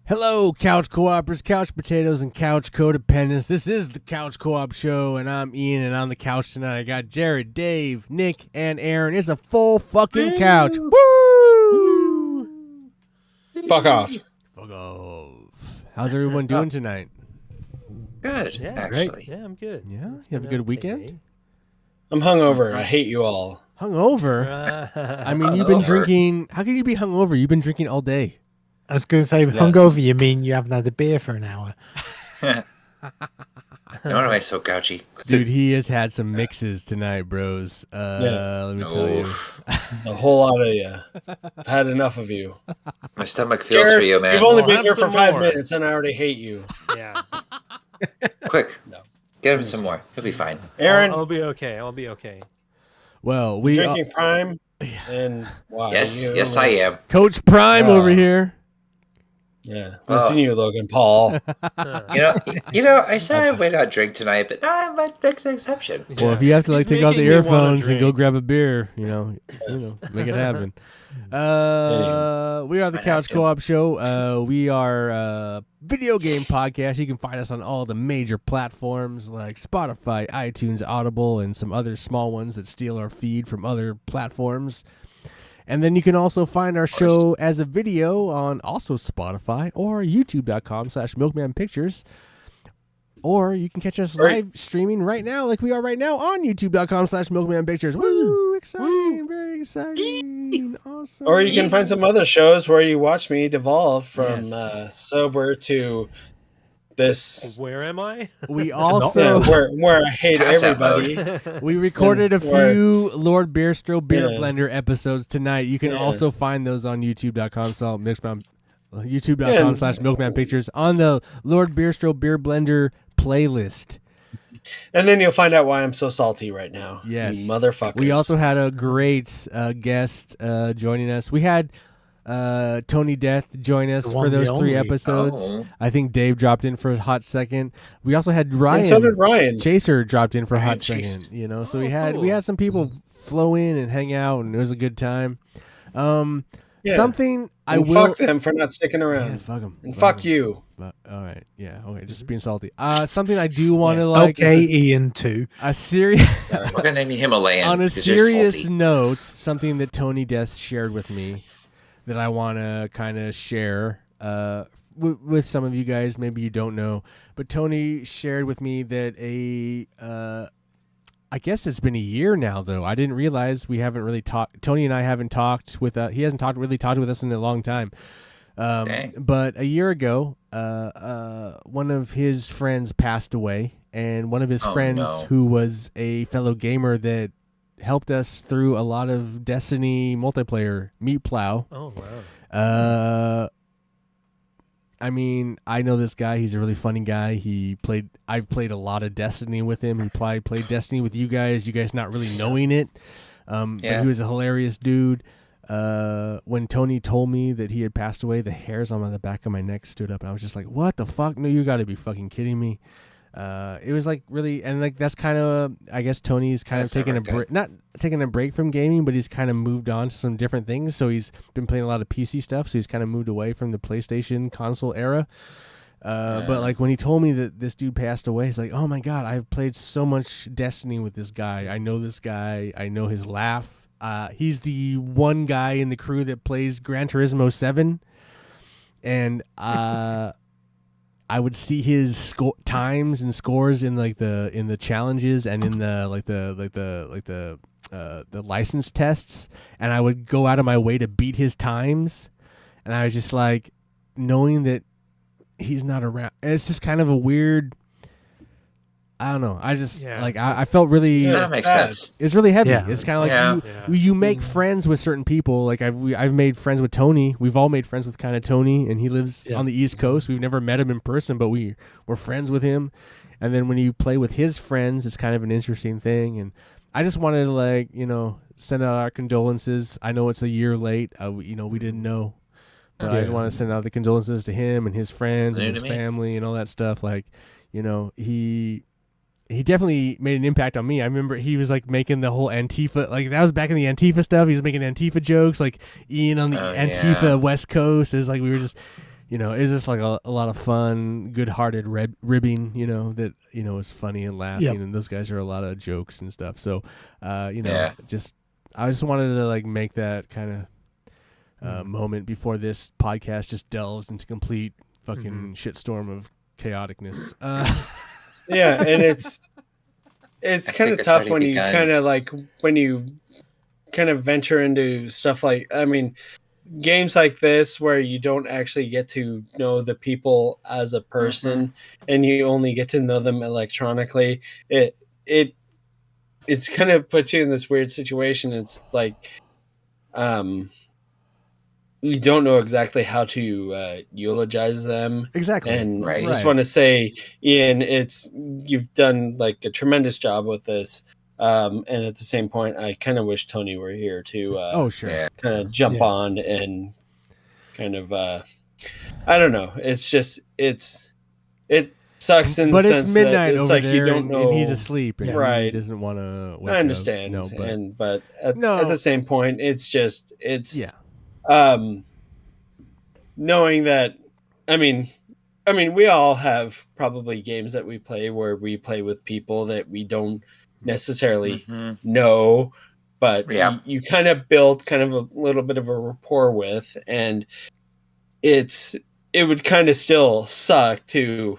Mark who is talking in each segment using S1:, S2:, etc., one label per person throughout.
S1: Hello, couch co-opers, couch potatoes, and couch codependents. This is the Couch Co-op Show, and I'm Ian, and on the couch tonight I got Jared, Dave, Nick, and Aaron. It's a full fucking couch. Woo!
S2: Fuck off.
S1: Fuck off. How's everyone doing tonight?
S3: Good,
S4: Yeah,
S3: actually.
S4: great. Yeah, I'm good.
S1: Yeah?
S4: It's
S1: You have a
S4: been
S1: good weekend?
S2: I'm hungover. I hate you all.
S1: Hungover? I mean, you've been
S3: Hungover.
S1: drinking... How can you be hungover? You've been drinking all day.
S5: I was going to say, hungover, you mean you haven't had a beer for an hour?
S3: No wonder am I so grouchy.
S1: Dude, he has had some mixes tonight, bros. Let me tell you.
S2: A whole lot of you. I've had enough of you.
S3: My stomach feels
S2: Jared,
S3: for you, man.
S2: you've only
S4: Well,
S2: been
S4: have
S2: here for
S4: some
S2: 5
S4: more.
S2: minutes and I already hate you.
S4: Yeah.
S3: Quick,
S2: No.
S3: get him some more. He'll be fine.
S2: Aaron,
S4: I'll be okay. I'll be okay.
S1: Well, we...
S2: drinking Prime, and wow.
S3: Yes, I am.
S1: Coach Prime over here.
S2: Yeah,
S3: Oh.
S2: listen to you, Logan Paul.
S3: You know. I said I might not drink tonight, but I might make an exception.
S1: Well, if you have to
S4: He's
S1: take out the
S4: making me wanna
S1: earphones and go
S4: drink.
S1: grab a beer, you know, make it happen. We are the
S3: Might
S1: Couch
S3: have to.
S1: Co-op Show. We are a video game podcast. You can find us on all the major platforms like Spotify, iTunes, Audible, and some other small ones that steal our feed from other platforms. And then you can also find our show as a video on also Spotify or youtube.com/milkmanpictures. Or you can catch us live streaming right now like we are right now on youtube.com/milkmanpictures. Woo! Exciting. Very exciting. Awesome.
S2: Or you can find some other shows where you watch me devolve from
S1: Yes.
S2: sober to this.
S4: Where am I?
S1: We
S2: Yeah,
S1: also...
S2: where I hate
S3: Pass out
S2: everybody.
S1: We recorded a
S2: Or-
S1: few Lord Beerstro Beer
S2: Yeah.
S1: Blender episodes tonight. You can
S2: Yeah.
S1: also find those on youtube.com/milkmanpictures on the Lord Beerstro Beer Blender playlist.
S2: And then you'll find out why I'm so salty right now.
S1: Yes.
S2: You motherfuckers.
S1: We also had a great guest joining us. We had Tony Death join us
S5: The
S1: for
S5: one,
S1: those
S5: the
S1: 3
S5: only.
S1: episodes.
S3: Oh.
S1: I think Dave dropped in for a hot second. We also had Ryan.
S2: And so did Ryan.
S1: Chaser dropped in for a
S2: Ryan
S1: hot
S2: Chaser.
S1: second, you know. So
S4: Oh,
S1: we had
S4: cool.
S1: some people flow in and hang out, and it was a good time.
S2: Yeah.
S1: Something I
S2: And
S1: will.
S2: fuck them for not sticking
S1: Yeah,
S2: around.
S1: fuck them.
S2: And fuck you.
S1: All right, yeah, okay, just being salty. Something I do want to like.
S5: Okay, Ian, too.
S1: A serious.
S3: We're gonna name you Himalayan.
S1: On a
S3: 'cause you're
S1: serious
S3: salty.
S1: note, something that Tony Death shared with me that I want to kind of share with some of you guys. Maybe you don't know, but Tony shared with me that I guess it's been a year now, though. I didn't realize we haven't really talked. Tony and I haven't talked with. He hasn't really talked with us in a long time.
S3: Dang.
S1: But a year ago, one of his friends passed away, and one of his
S3: Oh,
S1: friends,
S3: no.
S1: who was a fellow gamer that helped us through a lot of Destiny multiplayer, Meat Plow.
S4: Oh, wow.
S1: I mean, I know this guy. He's a really funny guy. I've played a lot of Destiny with him. He played Destiny with you guys not really knowing it. But
S3: Yeah.
S1: he was a hilarious dude. When Tony told me that he had passed away, the hairs on the back of my neck stood up, and I was just like, what the fuck? No, you gotta be fucking kidding me. It was like really, and like that's kind of, I guess Tony's kind
S3: That's
S1: of taking a
S3: never good.
S1: break, not taking a break from gaming, but he's kind of moved on to some different things. So he's been playing a lot of PC stuff. So he's kind of moved away from the PlayStation console era. But like when he told me that this dude passed away, he's like, oh my God, I've played so much Destiny with this guy. I know this guy. I know his laugh. He's the one guy in the crew that plays Gran Turismo 7. And, I would see his times and scores in like in the challenges and in the the license tests, and I would go out of my way to beat his times, and I was just like, knowing that he's not around. It's just kind of a weird. I don't know. I just
S4: Yeah,
S1: I felt really.
S2: Yeah.
S3: That makes
S2: Sad.
S3: sense.
S1: It's really heavy.
S5: Yeah.
S1: It's kind of like
S3: Yeah.
S1: you make friends with certain people. Like I've made friends with Tony. We've all made friends with kind of Tony, and he lives on the East Coast. We've never met him in person, but we're friends with him. And then when you play with his friends, it's kind of an interesting thing. And I just wanted to send out our condolences. I know it's a year late. We didn't know, but I just want to send out the condolences to him and his friends and
S3: New
S1: his
S3: to me.
S1: family and all that stuff. Like, he definitely made an impact on me. I remember he was like making the whole Antifa, like that was back in the Antifa stuff. He was making Antifa jokes, like Ian on the
S3: Oh,
S1: Antifa
S3: yeah.
S1: West Coast. It was like we were just it's just like a lot of fun, good-hearted ribbing, that is funny and laughing, and those guys are a lot of jokes and stuff. So, I just wanted to like make that kind of moment before this podcast just delves into complete fucking shitstorm of chaoticness.
S2: Yeah, and it's kind of tough when you kind of venture into stuff like, I mean, games like this where you don't actually get to know the people as a person and you only get to know them electronically. It's kind of puts you in this weird situation. It's like, you don't know exactly how to eulogize them.
S1: Exactly.
S2: And I just want to say, Ian, you've done like a tremendous job with this. And at the same point, I kind of wish Tony were here to kind of jump on and kind of, I don't know. It's just, it sucks in the sense
S1: it's midnight
S2: that it's
S1: over
S2: like
S1: there
S2: you don't know.
S1: and he's asleep and he doesn't want to wake
S2: I understand.
S1: up. No,
S2: but at the same point, it's knowing that, I mean, we all have probably games that we play where we play with people that we don't necessarily know, but you kind of build kind of a little bit of a rapport with, and it would kind of still suck to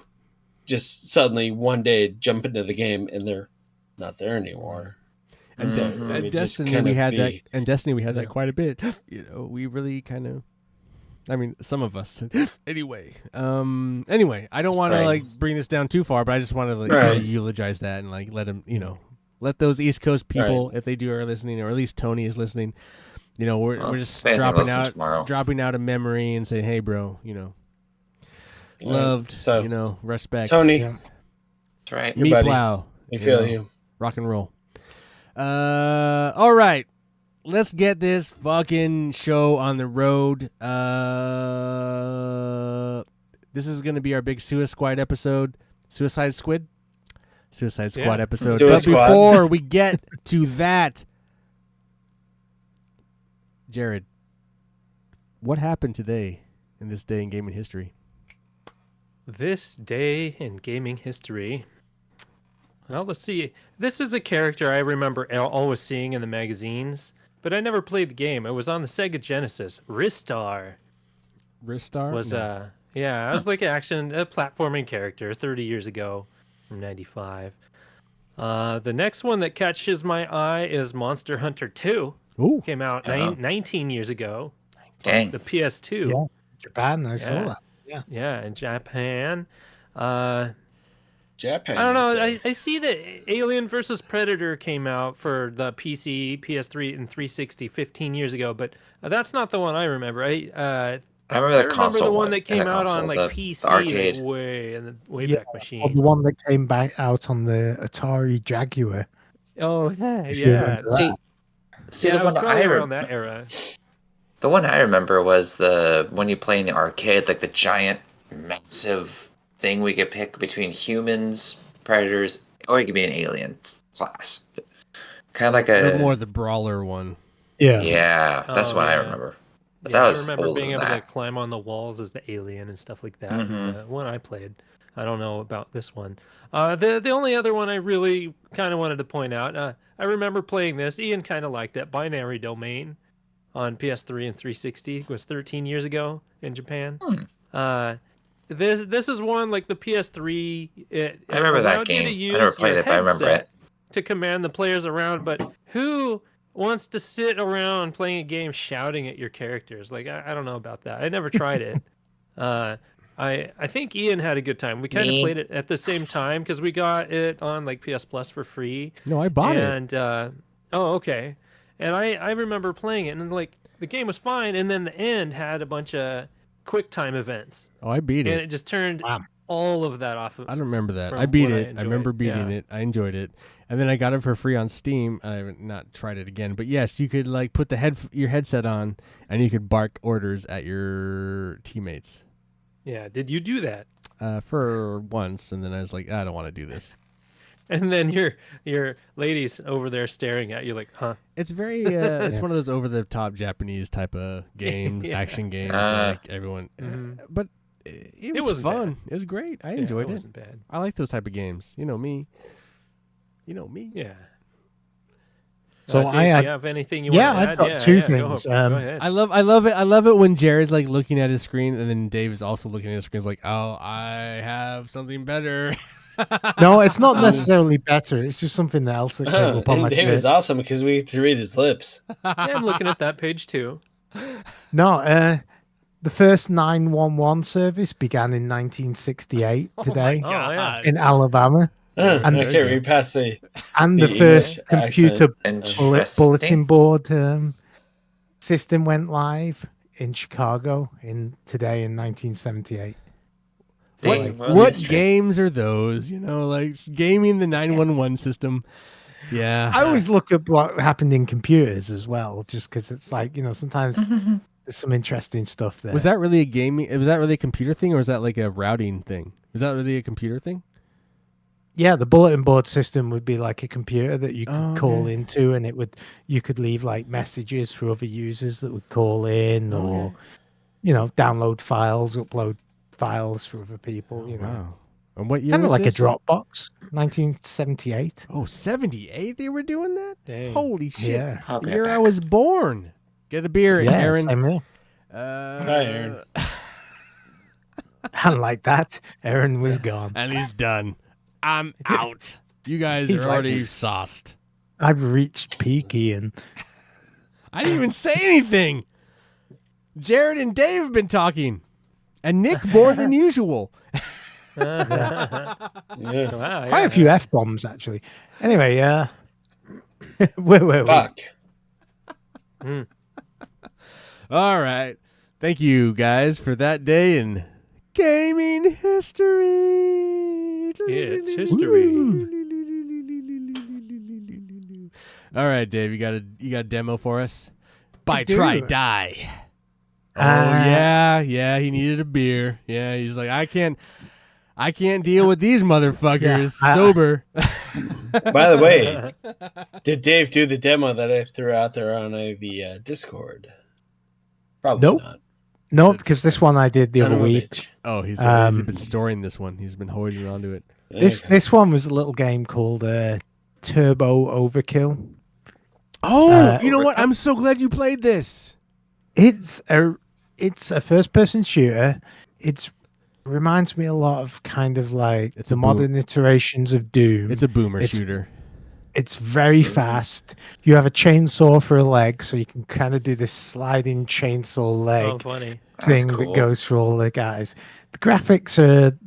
S2: just suddenly one day jump into the game and they're not there anymore.
S1: And so, Destiny, we had that, and Destiny, we had that quite a bit. We really kind of, I mean, some of us anyway. Anyway, I don't want to like bring this down too far, but I just want to like eulogize that and like let them, let those East Coast people, if they are listening, or at least Tony is listening, we're just dropping out a memory and saying, hey, bro, loved,
S2: so,
S1: respect.
S2: Tony,
S3: that's right.
S1: Meat plow.
S2: I feel you.
S1: Rock and roll. All right. Let's get this fucking show on the road. This is going to be our big Suicide Squad episode. Suicide Squad episode. But before we get to that, Jared, what happened today in this day in gaming history?
S4: This day in gaming history. Well, let's see. This is a character I remember always seeing in the magazines, but I never played the game. It was on the Sega Genesis. Ristar.
S1: Ristar?
S4: Was it was like a platforming character 30 years ago from 95. The next one that catches my eye is Monster Hunter 2.
S1: Ooh.
S4: Came out 19 years ago.
S3: Dang.
S4: The PS2.
S5: Yeah, Japan, I saw that. Yeah.
S4: Yeah, in Japan.
S2: Japan.
S4: I don't know. I see that Alien vs. Predator came out for the PC, PS3, and 360 15 years ago, but that's not the one I remember. I
S3: remember the console
S4: the one that came out on like PC,
S3: the arcade,
S4: way in the Wayback Machine.
S5: Or the one that came back out on the Atari Jaguar.
S4: Oh yeah.
S3: See the one I remember
S4: on that era.
S3: The one I remember was when you play in the arcade, like the giant, massive thing we could pick between humans, predators, or you could be an alien class. Kind of like
S1: more the brawler one.
S5: Yeah,
S3: that's what I remember. But
S4: Yeah,
S3: that was
S4: I remember being able
S3: that.
S4: to climb on the walls as the alien and stuff like that. The one I played. I don't know about this one. The only other one I really kind of wanted to point out, I remember playing this. Ian kind of liked it. Binary Domain on PS3 and 360. It was 13 years ago in Japan. This is one like the PS3.
S3: I remember that game. I never played it, but I remember it.
S4: To command the players around, but who wants to sit around playing a game shouting at your characters? Like I don't know about that. I never tried it. I think Ian had a good time. We kind of played it at the same time because we got it on like PS Plus for free.
S1: No, I bought it.
S4: And okay. And I remember playing it, and like the game was fine, and then the end had a bunch of quick time events.
S1: Oh, I beat it.
S4: And it just turned all of that off.
S1: I don't remember that. I beat it. I remember beating it. I enjoyed it. And then I got it for free on Steam. I have not tried it again. But yes, you could like put your headset on and you could bark orders at your teammates.
S4: Yeah. Did you do that?
S1: For once, and then I was like, I don't want to do this.
S4: And then your ladies over there staring at you like, huh?
S1: It's very it's one of those over the top Japanese type of games, action games, like everyone. But it was
S4: wasn't
S1: fun.
S4: bad.
S1: It was great. I
S4: Yeah,
S1: enjoyed
S4: it
S1: it.
S4: wasn't bad.
S1: I like those type of games. You know me. You know me.
S4: Yeah.
S5: So
S4: Dave,
S5: I had-
S4: do you have anything you
S5: yeah,
S4: want to
S5: I've
S4: add?
S5: got two
S4: Go,
S5: things.
S4: go ahead.
S1: I love it. I love it when Jared's like looking at his screen, and then Dave is also looking at his screen. He's like, "Oh, I have something better."
S5: No, it's not necessarily better. It's just something else that came up on
S2: And
S5: my
S2: Dave is
S5: screen.
S2: awesome because we get to read his lips.
S4: Yeah, I'm looking at that page too.
S5: No, the first 911 service began in 1968 today
S4: Oh, yeah.
S5: in Alabama.
S2: And
S5: there
S2: I
S1: you
S2: can't
S1: go.
S2: read past the
S5: And
S2: The
S5: the first
S2: English
S5: computer
S2: accent.
S5: bulletin board system went live in Chicago today in 1978. So,
S3: Dang,
S5: like,
S3: well,
S1: What
S3: history.
S1: games are those? You know, like gaming the 911 system. Yeah.
S5: I always look at what happened in computers as well, just because it's like, sometimes there's some interesting stuff there.
S1: Was that really a gaming? Was that really a computer thing, or was that like a routing thing? Was that really a computer thing?
S5: Yeah, the bulletin board system would be like a computer that you could
S1: Oh,
S5: call
S1: okay.
S5: into, and you could leave like messages for other users that would call in, or download files, upload files for other people.
S1: Wow. And what year
S5: Kind of
S1: was
S5: like
S1: this?
S5: a Dropbox, 1978.
S1: Oh, 78 they were doing that?
S4: Dang.
S1: Holy shit.
S5: Yeah,
S3: I'll
S1: The
S3: be
S1: year
S3: right
S1: I
S3: back.
S1: was born. Get a beer,
S5: yeah,
S1: Aaron.
S5: same here.
S2: Hi, Aaron.
S5: And like that, Aaron was gone.
S1: And he's done. I'm out. You guys
S5: He's
S1: are
S5: like-
S1: already sauced.
S5: I've reached peak, Ian.
S1: I didn't even say anything. Jared and Dave have been talking. And Nick more than usual.
S2: Yeah.
S4: Wow,
S5: Quite a few F bombs actually. Anyway, where were we?
S2: Fuck.
S1: All right. Thank you guys for that day in gaming history.
S4: It's history.
S1: All right, Dave, you got a demo for us? By
S5: do.
S1: Try Die. Oh
S5: Uh,
S1: yeah, he needed a beer. Yeah, he's like, I can't deal with these motherfuckers
S5: Yeah,
S1: sober.
S2: By the way, did Dave do the demo that I threw out there on the Discord? Probably
S5: Nope.
S2: not.
S5: No, because this one I did the
S2: Son
S5: other
S2: of a
S5: week.
S2: bitch.
S1: Oh, he's
S5: Um,
S1: been storing this one. He's been holding onto it.
S5: This one was a little game called Turbo Overkill.
S1: Oh, you know
S3: Overkill.
S1: what? I'm so glad you played this.
S5: It's a first person shooter. It reminds me a lot of kind of like
S1: It's
S5: the
S1: a boom.
S5: modern iterations of Doom.
S1: It's a boomer
S5: It's-
S1: shooter.
S5: It's very fast. You have a chainsaw for a leg, so you can kind of do this sliding chainsaw leg
S4: Oh, funny.
S5: thing
S3: That's
S5: that
S3: cool.
S5: goes for all the guys. The graphics are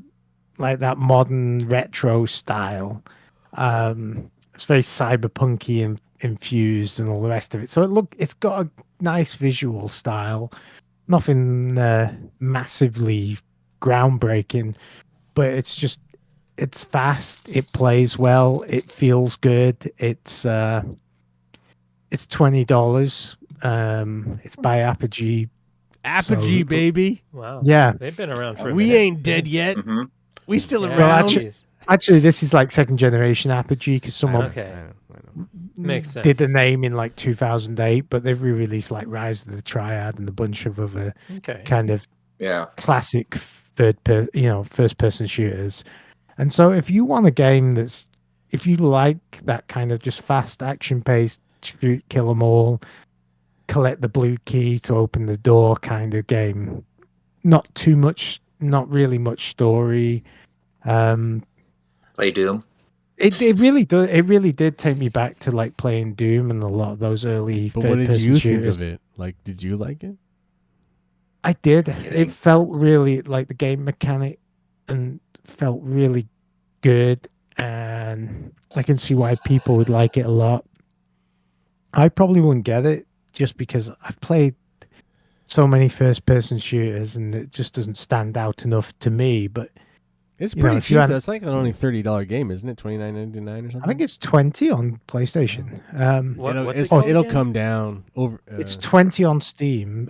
S5: like that modern retro style. It's very cyberpunky and infused and all the rest of it. So it's got a nice visual style. Nothing massively groundbreaking, but it's fast. It plays well. It feels good. It's $20. It's by Apogee.
S1: Apogee,
S5: So-
S1: baby.
S4: Wow.
S5: Yeah.
S4: They've been around for a
S1: We
S4: minute.
S1: ain't dead yet.
S3: Mhm.
S1: We still
S4: Yeah,
S1: around.
S5: actually-
S4: jeez.
S5: Actually, this is like second generation Apogee because someone
S4: Okay.
S1: I know.
S4: Makes
S5: did the
S4: sense.
S5: name in like 2008, but they've re-released like Rise of the Triad and a bunch of other
S4: Okay.
S5: kind of
S3: Yeah.
S5: classic first person shooters. And so if you want a game if you like that kind of just fast action paced shoot, kill them all, collect the blue key to open the door kind of game, not really much story.
S3: Play Doom.
S5: It really does. It really did take me back to like playing Doom and a lot of those early.
S1: But what did
S5: third-person
S1: you
S5: shooters.
S1: think of it? Like, did you like it?
S5: I did.
S3: Kidding.
S5: It felt really like the game mechanic and felt really good, and I can see why people would like it a lot. I probably wouldn't get it just because I've played so many first-person shooters, and it just doesn't stand out enough to me. But
S1: It's
S5: You know,
S1: pretty
S5: if you
S1: cheap.
S5: had-
S1: That's like an only $30 game, isn't it? $29.99 or something.
S5: I think it's 20 on PlayStation.
S4: What's it
S1: it's-
S4: called
S1: it'll
S4: again?
S1: come down over.
S5: It's 20 on Steam.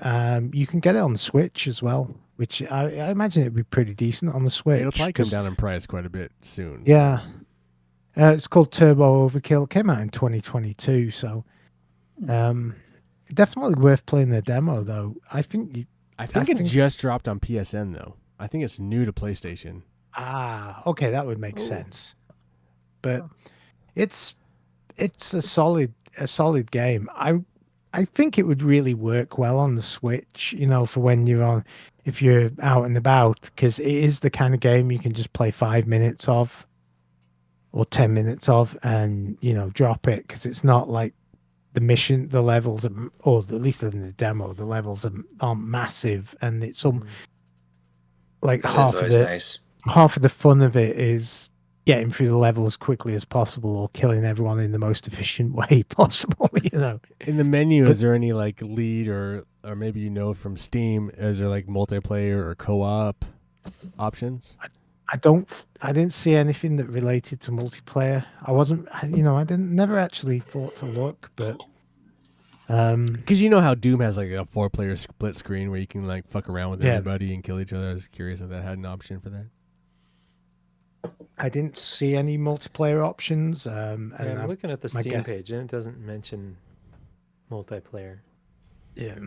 S5: You can get it on Switch as well, which I imagine it'd be pretty decent on the Switch.
S1: It'll probably come
S5: 'cause-
S1: down in price quite a bit soon.
S5: Yeah. It's called Turbo Overkill. It came out in 2022, so definitely worth playing the demo, though. I think
S1: I think it
S5: think-
S1: just dropped on PSN though. I think it's new to PlayStation.
S5: Ah, okay, that would make
S4: Oh.
S5: sense. But it's a solid game. I think it would really work well on the Switch, for when if you're out and about, because it is the kind of game you can just play 5 minutes of or 10 minutes of and, drop it, because it's not like the levels, or at least in the demo, the levels aren't massive, and it's like
S3: That is
S5: half of
S3: always
S5: the
S3: nice.
S5: half of the fun of it is getting through the level as quickly as possible or killing everyone in the most efficient way possible.
S1: In the menu,
S5: But-
S1: is there any like lead or maybe from Steam? Is there like multiplayer or co-op options?
S5: I didn't see anything that related to multiplayer. I never actually thought to look, but
S1: Because you know how Doom has like a 4-player split screen where you can like fuck around with
S5: Yeah.
S1: everybody and kill each other. I was curious if that had an option for that.
S5: I didn't see any multiplayer options. And
S4: Yeah, I'm looking at the
S5: my
S4: Steam
S5: guess-
S4: page, and it doesn't mention multiplayer.
S5: yeah.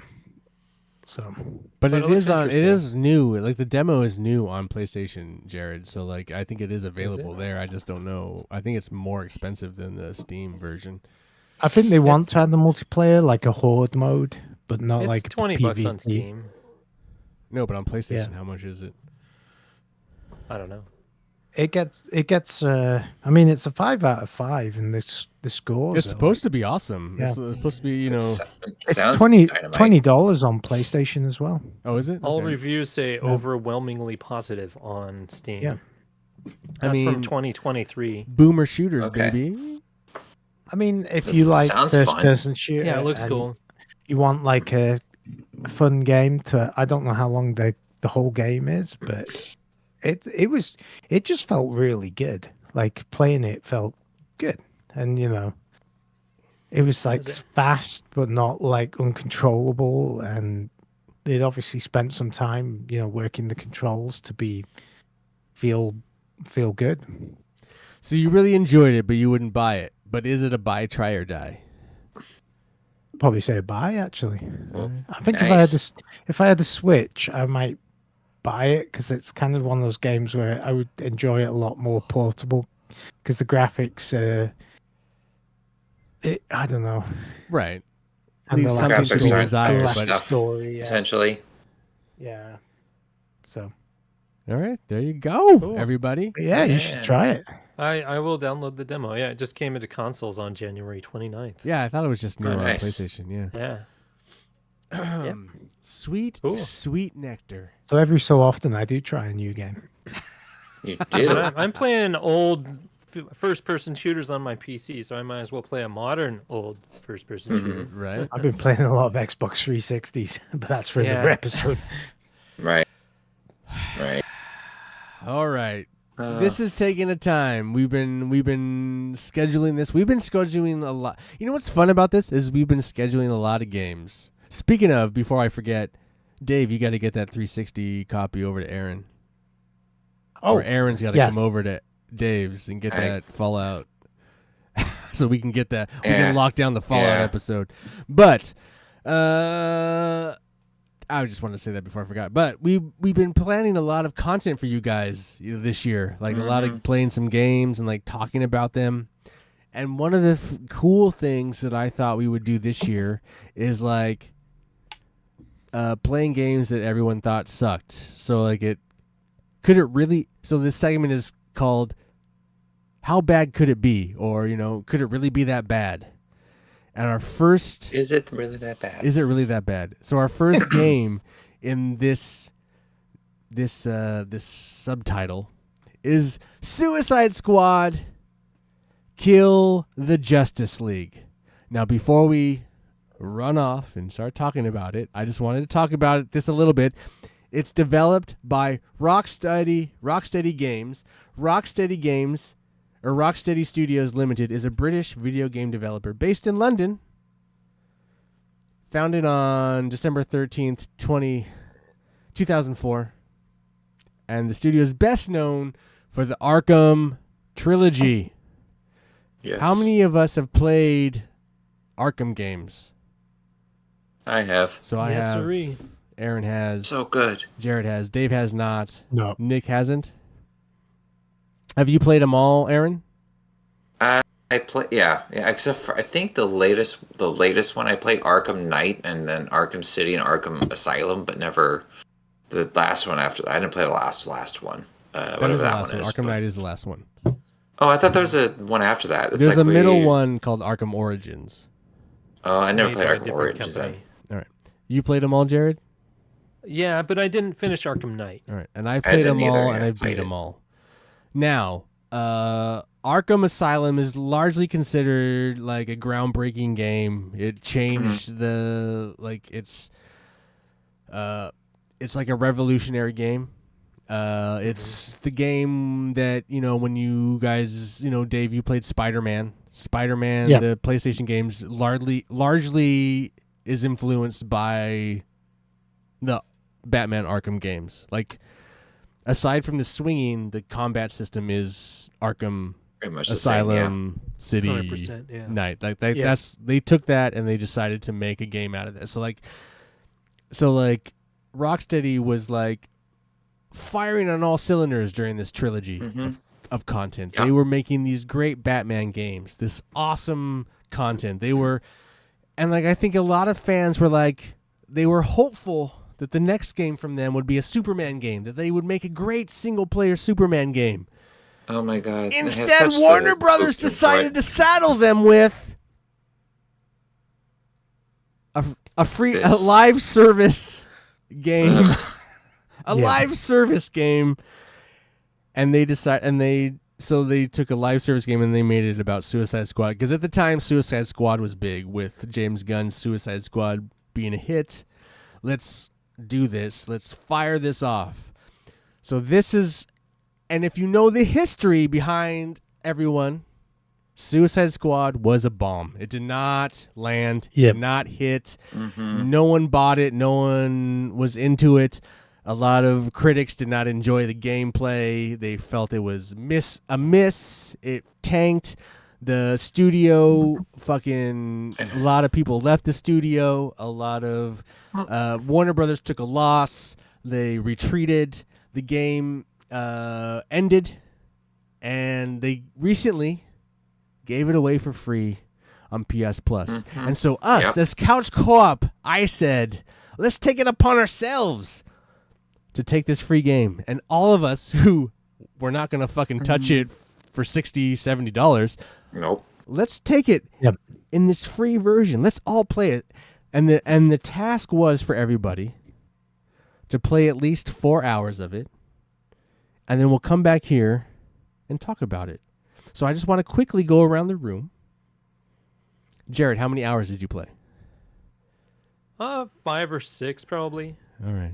S5: So
S1: But
S4: But
S1: it
S4: it looks
S1: is on. It
S4: interesting.
S1: is new. Like the demo is new on PlayStation, Jared. So like I think it is available there. I just don't know. I think it's more expensive than the Steam version.
S5: I think they want
S4: It's-
S5: to add the multiplayer, like a horde mode, but not
S4: It's
S5: like
S4: $20 on
S5: PvP.
S4: Steam.
S1: No, but on PlayStation, how much is it?
S4: I don't know.
S5: It gets. I mean, it's a 5 out of 5, and the scores.
S1: It's supposed to be awesome.
S5: Yeah.
S1: It's supposed to be,
S3: It's
S5: It's
S3: $20
S5: $20 on PlayStation as well.
S1: Oh, is it?
S4: All
S1: Okay.
S4: reviews say
S5: Yeah.
S4: overwhelmingly positive on Steam.
S5: Yeah.
S1: I
S4: That's
S1: mean,
S4: from 2023.
S1: boomer shooters,
S3: Okay.
S1: baby.
S5: I mean, if you like
S3: Sounds fun.
S5: first-person shooter,
S4: Yeah, it looks
S5: and
S4: cool.
S5: You want like a fun game to. I don't know how long the whole game is, but it just felt really good. Like playing it felt good, and it was like
S4: Was it?
S5: fast but not like uncontrollable, and they'd obviously spent some time working the controls to feel good.
S1: So you really enjoyed it, but you wouldn't buy it. But is it a buy, try, or die?
S5: Probably say buy actually.
S3: Well,
S5: I think
S3: nice.
S5: if I had the Switch, I might buy it, because it's kind of one of those games where I would enjoy it a lot more portable, because the graphics, I don't know,
S1: Right.
S5: and
S1: Leaves
S5: the
S1: something
S3: to be desired, but-
S5: story,
S3: essentially.
S5: yeah. So
S1: All right, there you go,
S4: Cool.
S1: everybody.
S5: but yeah, you
S3: Yeah.
S5: should try it.
S4: I will download the demo. Yeah, it just came into consoles on January 29th.
S1: Yeah, I thought it was just new
S3: Oh,
S1: on
S3: nice.
S1: PlayStation. Yeah.
S4: Yeah.
S1: Sweet,
S4: Cool.
S1: sweet nectar.
S5: So every so often, I do try a new game.
S3: You
S4: But
S3: do.
S4: I'm playing old first-person shooters on my PC, so I might as well play a modern old first-person
S3: Mhm.
S4: shooter.
S1: Right.
S5: I've been playing a lot of Xbox 360s, but that's for another
S4: Yeah.
S5: episode.
S3: Right. Right.
S1: All right. This is taking a time. We've been scheduling this. We've been scheduling a lot. You know what's fun about this is we've been scheduling a lot of games. Speaking of, before I forget, Dave, you got to get that 360 copy over to Aaron.
S5: Oh,
S1: Or Aaron's got to
S5: yes.
S1: come over to Dave's and get
S3: Hey.
S1: that Fallout, so we can get that. We
S3: Yeah.
S1: can lock down the Fallout
S3: Yeah.
S1: episode. But I just wanted to say that before I forgot. But we've been planning a lot of content for you guys this year, like a lot of playing some games and like talking about them. And one of the cool things that I thought we would do this year is like playing games that everyone thought sucked. So like could it really? So this segment is called "How Bad Could It Be?" Or could it really be that bad? And our first
S3: Is it really that bad?
S1: is it really that bad? So our first game in this subtitle is Suicide Squad Kill the Justice League. Now before we run off and start talking about it, I just wanted to talk about this a little bit. It's developed by Rocksteady Games. Rocksteady Games, or Rocksteady Studios Limited, is a British video game developer based in London. Founded on December 13th, 2004. And the studio is best known for the Arkham trilogy.
S3: Yes.
S1: How many of us have played Arkham games?
S3: I have.
S1: So I
S4: Yes,
S1: have.
S4: sirree.
S1: Aaron has.
S3: So good.
S1: Jared has. Dave has not.
S5: No.
S1: Nick hasn't. Have you played them all, Aaron?
S3: I play, yeah, except for I think the latest one I played Arkham Knight and then Arkham City and Arkham Asylum, but never the last one after that. I didn't play the last one. Whatever that one is.
S1: Arkham Knight is the last one.
S3: Oh, I thought there was a one after that. It's
S1: There's
S3: like
S1: a middle one called Arkham Origins.
S3: Oh, I never
S4: Made
S3: played
S4: by a
S3: Arkham
S4: different
S3: Origins then.
S4: company.
S1: All right. You played them all, Jared?
S4: Yeah, but I didn't finish Arkham Knight.
S1: All right. And I've played them
S3: didn't either,
S1: all,
S3: yeah,
S1: and I've
S3: played
S1: beat
S3: it.
S1: them all. Now, Arkham Asylum is largely considered like a groundbreaking game. It changed it's like a revolutionary game. It's the game that, when you guys, Dave, you played Spider-Man. Spider-Man,
S5: Yeah.
S1: the PlayStation games largely is influenced by the Batman Arkham games. Like, aside from the swinging, the combat system is Arkham
S3: Pretty much the same, yeah.
S1: Asylum City
S4: 100%, yeah.
S1: Night. Like
S5: Yeah.
S1: they took that and they decided to make a game out of it. So Rocksteady was like firing on all cylinders during this trilogy of content.
S3: Yeah.
S1: They were making these great Batman games, this awesome content. They were, and like I think a lot of fans were like, they were hopeful that the next game from them would be a Superman game, that they would make a great single player Superman game.
S3: Oh my god. They have
S1: Instead,
S3: such
S1: Warner
S3: the
S1: Brothers
S3: poster for
S1: decided
S3: it.
S1: to saddle them with a
S3: This.
S1: live service game, a
S5: Yeah.
S1: live service game, and they took a live service game and they made it about Suicide Squad, because at the time Suicide Squad was big, with James Gunn's Suicide Squad being a hit. Let's do this. Let's fire this off. So this is, and if you know the history behind everyone, Suicide Squad was a bomb. It did not land,
S5: Yep.
S1: did not hit.
S3: Mhm.
S1: No one bought it. No one was into it. A lot of critics did not enjoy the gameplay. They felt it was a miss. It tanked. The studio, a lot of people left the studio. A lot of Warner Brothers took a loss. They retreated. The game ended, and they recently gave it away for free on PS Plus.
S3: Mhm.
S1: And so us,
S3: Yep.
S1: as Couch Co-op, I said, let's take it upon ourselves to take this free game. And all of us who were not going to fucking touch it for $60, $70,
S3: Nope.
S1: let's take it
S5: Yep.
S1: in this free version. Let's all play it. And the task was for everybody to play at least 4 hours of it. And then we'll come back here and talk about it. So I just want to quickly go around the room. Jared, how many hours did you play?
S4: 5 or 6 probably.
S1: All right.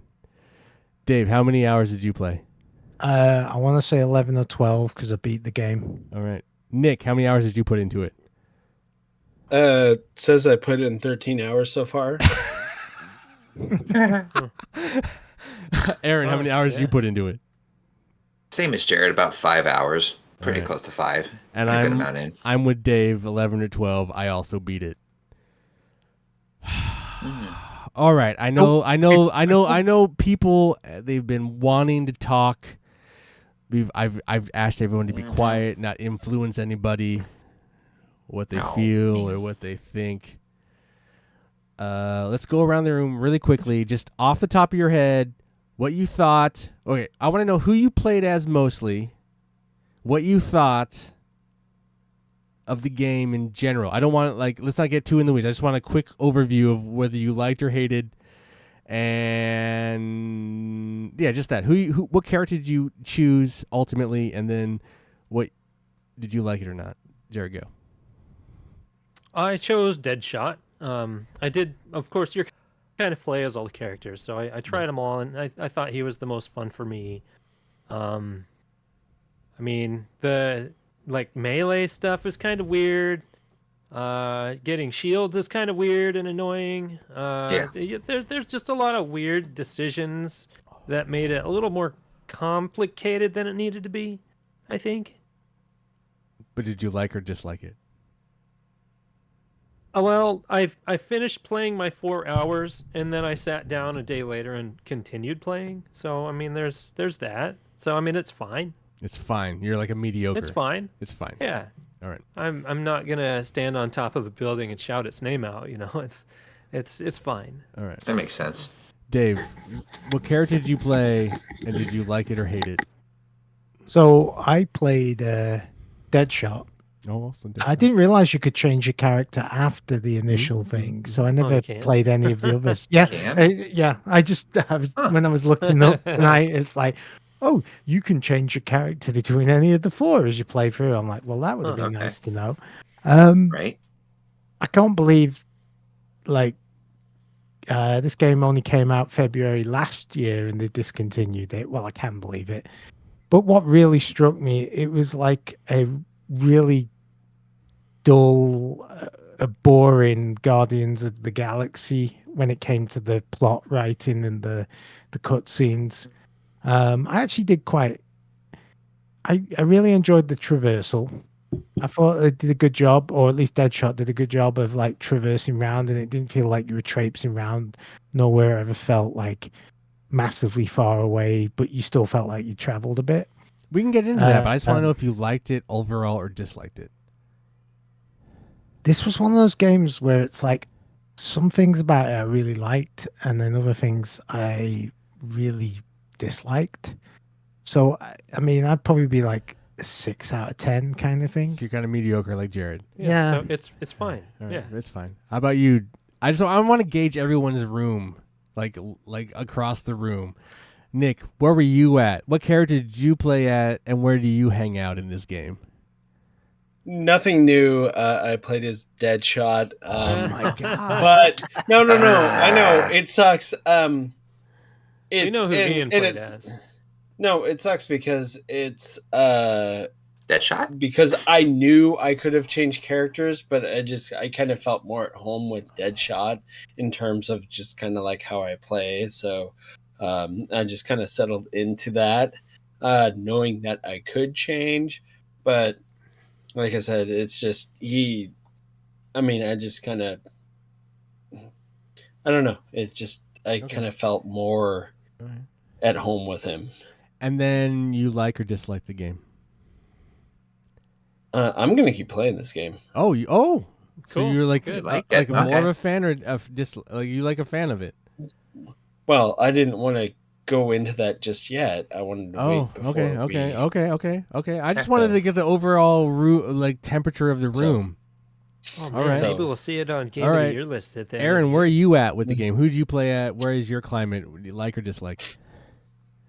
S1: Dave, how many hours did you play?
S5: I want to say 11 or 12 because I beat the game.
S1: All right. Nick, how many hours did you put into it?
S2: It says I put in 13 hours so far.
S1: Aaron, how many hours did you
S4: yeah.
S1: put into it?
S3: Same as Jared, about 5 hours. Pretty
S1: Alright.
S3: close to 5.
S1: And
S3: Pretty good amount in.
S1: I'm with Dave, 11 or 12. I also beat it. All right. I know people, they've been wanting to talk. I've asked everyone to be quiet, not influence anybody, what they
S3: No.
S1: feel or what they think. Let's go around the room really quickly, just off the top of your head, what you thought. Okay, I want to know who you played as mostly, what you thought of the game in general. I don't want let's not get too in the weeds. I just want a quick overview of whether you liked or hated, and yeah, just that. What character did you choose ultimately, and then what did you like it or not? Jared, go.
S4: I chose Deadshot. I did, of course, you're kind of play as all the characters, so I tried them all, and I thought he was the most fun for me. I mean, the melee stuff is kind of weird. Getting shields is kind of weird and annoying. There's just a lot of weird decisions that made it a little more complicated than it needed to be, I think.
S1: But did you like or dislike it?
S4: Well, I finished playing my 4 hours, and then I sat down a day later and continued playing. So I mean, there's that. So I mean, it's fine.
S1: It's fine. You're like a mediocre.
S4: It's fine.
S1: It's fine.
S4: Yeah.
S1: All right.
S4: I'm not gonna stand on top of a building and shout its name out. You know, it's fine.
S1: All right.
S3: That makes sense.
S1: Dave, what character did you play, and did you like it or hate it?
S5: So I played Deadshot.
S1: Oh, so
S5: I didn't realize you could change your character after the initial thing, so I never
S4: can?
S5: played any of the others. Yeah,
S3: Can?
S5: yeah. I was
S3: Huh.
S5: when I was looking up tonight, it's like, oh, you can change your character between any of the 4 as you play through. I'm like, well, that would have been
S3: Okay.
S5: nice to know.
S3: Right?
S5: I can't believe, like, this game only came out February last year and they discontinued it. Well, I can believe it. But what really struck me, it was like a really dull, boring Guardians of the Galaxy when it came to the plot writing and the cutscenes. I actually did I really enjoyed the traversal. I thought they did a good job, or at least Deadshot did a good job of like traversing around, and it didn't feel like you were traipsing around. Nowhere ever felt like massively far away, but you still felt like you traveled a bit.
S1: We can get into that, but I just want to
S5: um,
S1: know if you liked it overall or disliked it.
S5: This was one of those games where it's like some things about it I really liked, and then other things I really disliked. So I mean, I'd probably be like a 6 out of 10 kind of thing.
S1: So you're kind of mediocre like Jared.
S5: Yeah.
S4: So it's fine.
S1: All right,
S4: Yeah.
S1: it's fine. How about you? I want to gauge everyone's room, like across the room. Nick, where were you at? What character did you play at, and where do you hang out in this game?
S2: Nothing new. I played as Deadshot.
S1: Oh my god!
S2: But no. I know it sucks.
S4: We know who Ian played as.
S2: No, it sucks because it's
S3: Deadshot?
S2: because I knew I could have changed characters, but I kind of felt more at home with Deadshot in terms of just kind of like how I play. So I just kind of settled into that, knowing that I could change. But like I said, it's just I just kind of, I don't know. It just kind of felt more
S1: All right.
S2: at home with him.
S1: And then you like or dislike the game?
S2: I'm gonna keep playing this game.
S1: So
S4: Cool.
S1: you're like
S4: Good.
S3: Like
S1: like
S3: it.
S1: more
S3: Okay.
S1: of a fan or just like you like a fan of it?
S2: Well, I didn't want to go into that just yet. I wanted to
S1: Oh,
S2: wait before
S1: okay. I just wanted to get the overall temperature of the
S2: So-
S1: room.
S4: Oh, man,
S1: All right.
S4: maybe we'll see it on Game
S1: All
S4: of
S1: right.
S4: the Year list at the end
S1: Aaron,
S4: of the
S1: where are
S4: year.
S1: you at with the game? Who did you play at? Where is your climate? Would you like or dislike?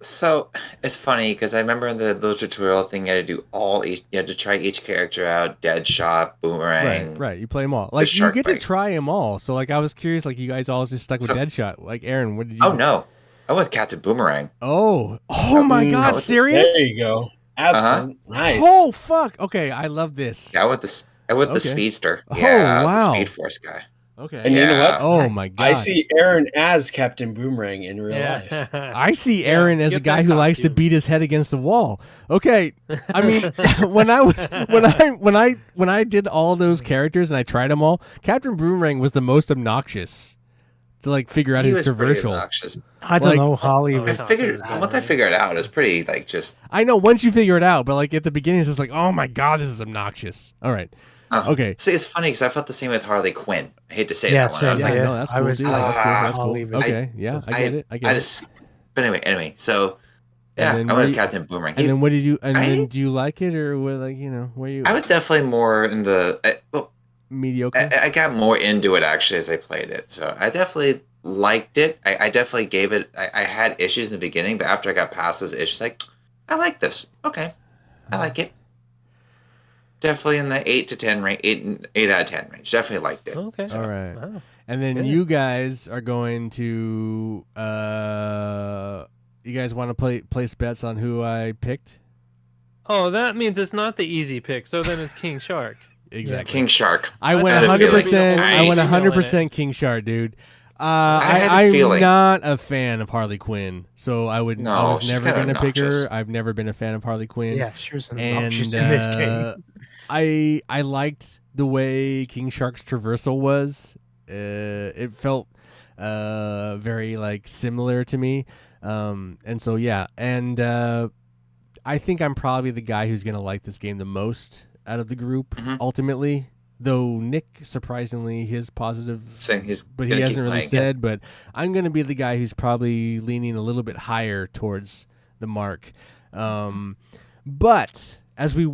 S3: So it's funny because I remember in the little tutorial thing, you had to do you had to try each character out: Deadshot, Boomerang.
S1: Right. You play them all. Like you
S3: Shark
S1: get to
S3: Bite.
S1: try them all. So like I was curious. Like you guys all just stuck with
S3: So-
S1: Deadshot. Like Aaron, what did you?
S3: Oh no, I went Captain Boomerang.
S1: Oh my God!
S3: no,
S1: Serious?
S2: There you go. Absolutely nice.
S1: Oh fuck! Okay, I love this.
S3: Yeah, I went the
S1: Okay.
S3: Speedster.
S1: Oh,
S3: Yeah,
S1: wow.
S3: the Speed Force guy.
S1: Okay.
S2: And you know
S3: Yeah.
S2: what?
S1: Oh my God!
S2: I see Aaron as Captain Boomerang in real life.
S4: Yeah.
S1: I see Aaron as a
S4: get
S1: guy
S4: that
S1: who likes to
S4: costume.
S1: beat his head against the wall. Okay, I mean, when I did all those characters and I tried them all, Captain Boomerang was the most obnoxious to like figure out
S3: He
S1: his
S3: was pretty
S1: traversal.
S3: obnoxious.
S5: I don't
S1: Like-
S5: know. Holly
S4: Oh,
S5: was.
S3: I figured
S4: Bad,
S3: once I
S4: right?
S3: figured it out, it was pretty like just.
S1: I know once you figure it out, but like at the beginning, it's just like, oh my God, this is obnoxious. All right, okay.
S3: See, it's funny because I felt the same with Harley Quinn. I hate to say
S5: Yeah,
S3: that one. I was
S5: same,
S3: like,
S5: yeah.
S1: no, that's
S5: I
S1: cool,
S5: was-
S1: dude. That's cool. That's cool.
S5: Holly was-
S1: Okay, yeah, I get it. I get it.
S3: just. But anyway, so yeah,
S1: then
S3: I
S1: what
S3: went
S1: do
S3: with
S1: you-
S3: Captain Boomerang.
S1: And then what did you? And
S3: I-
S1: then do you like it or what? Like where you?
S3: I was definitely more in the.
S1: mediocre.
S3: I got more into it actually as I played it. So I definitely liked it. I definitely gave it. I had issues in the beginning, but after I got past those issues, like I like this. Okay, I like it. Definitely in the 8 to 10 range, 8 out of 10 range. Definitely liked it.
S4: Okay.
S1: All right.
S4: Wow.
S1: And then
S4: Good.
S1: you guys are going to you guys want to place bets on who I picked?
S4: Oh, that means it's not the easy pick. So then it's King Shark.
S1: Exactly.
S3: King Shark.
S1: I went
S3: had a
S1: 100%.
S3: feeling.
S1: I went
S3: Nice.
S1: 100% King Shark, dude.
S3: had a
S1: I'm
S3: feeling.
S1: not a fan of Harley Quinn, so I was
S3: No, she's
S1: never
S3: kinda
S1: gonna pick her.
S3: obnoxious.
S1: I've never been a fan of Harley Quinn.
S5: Yeah, she was
S1: And
S5: obnoxious in this game.
S1: I liked the way King Shark's traversal was. It felt very like similar to me. And so yeah, and I think I'm probably the guy who's gonna like this game the most out of the group ultimately. Though Nick, surprisingly, his positive,
S3: Saying he's
S1: but he
S3: gonna keep
S1: hasn't really
S3: playing it.
S1: said. But I'm gonna be the guy who's probably leaning a little bit higher towards the mark. But as we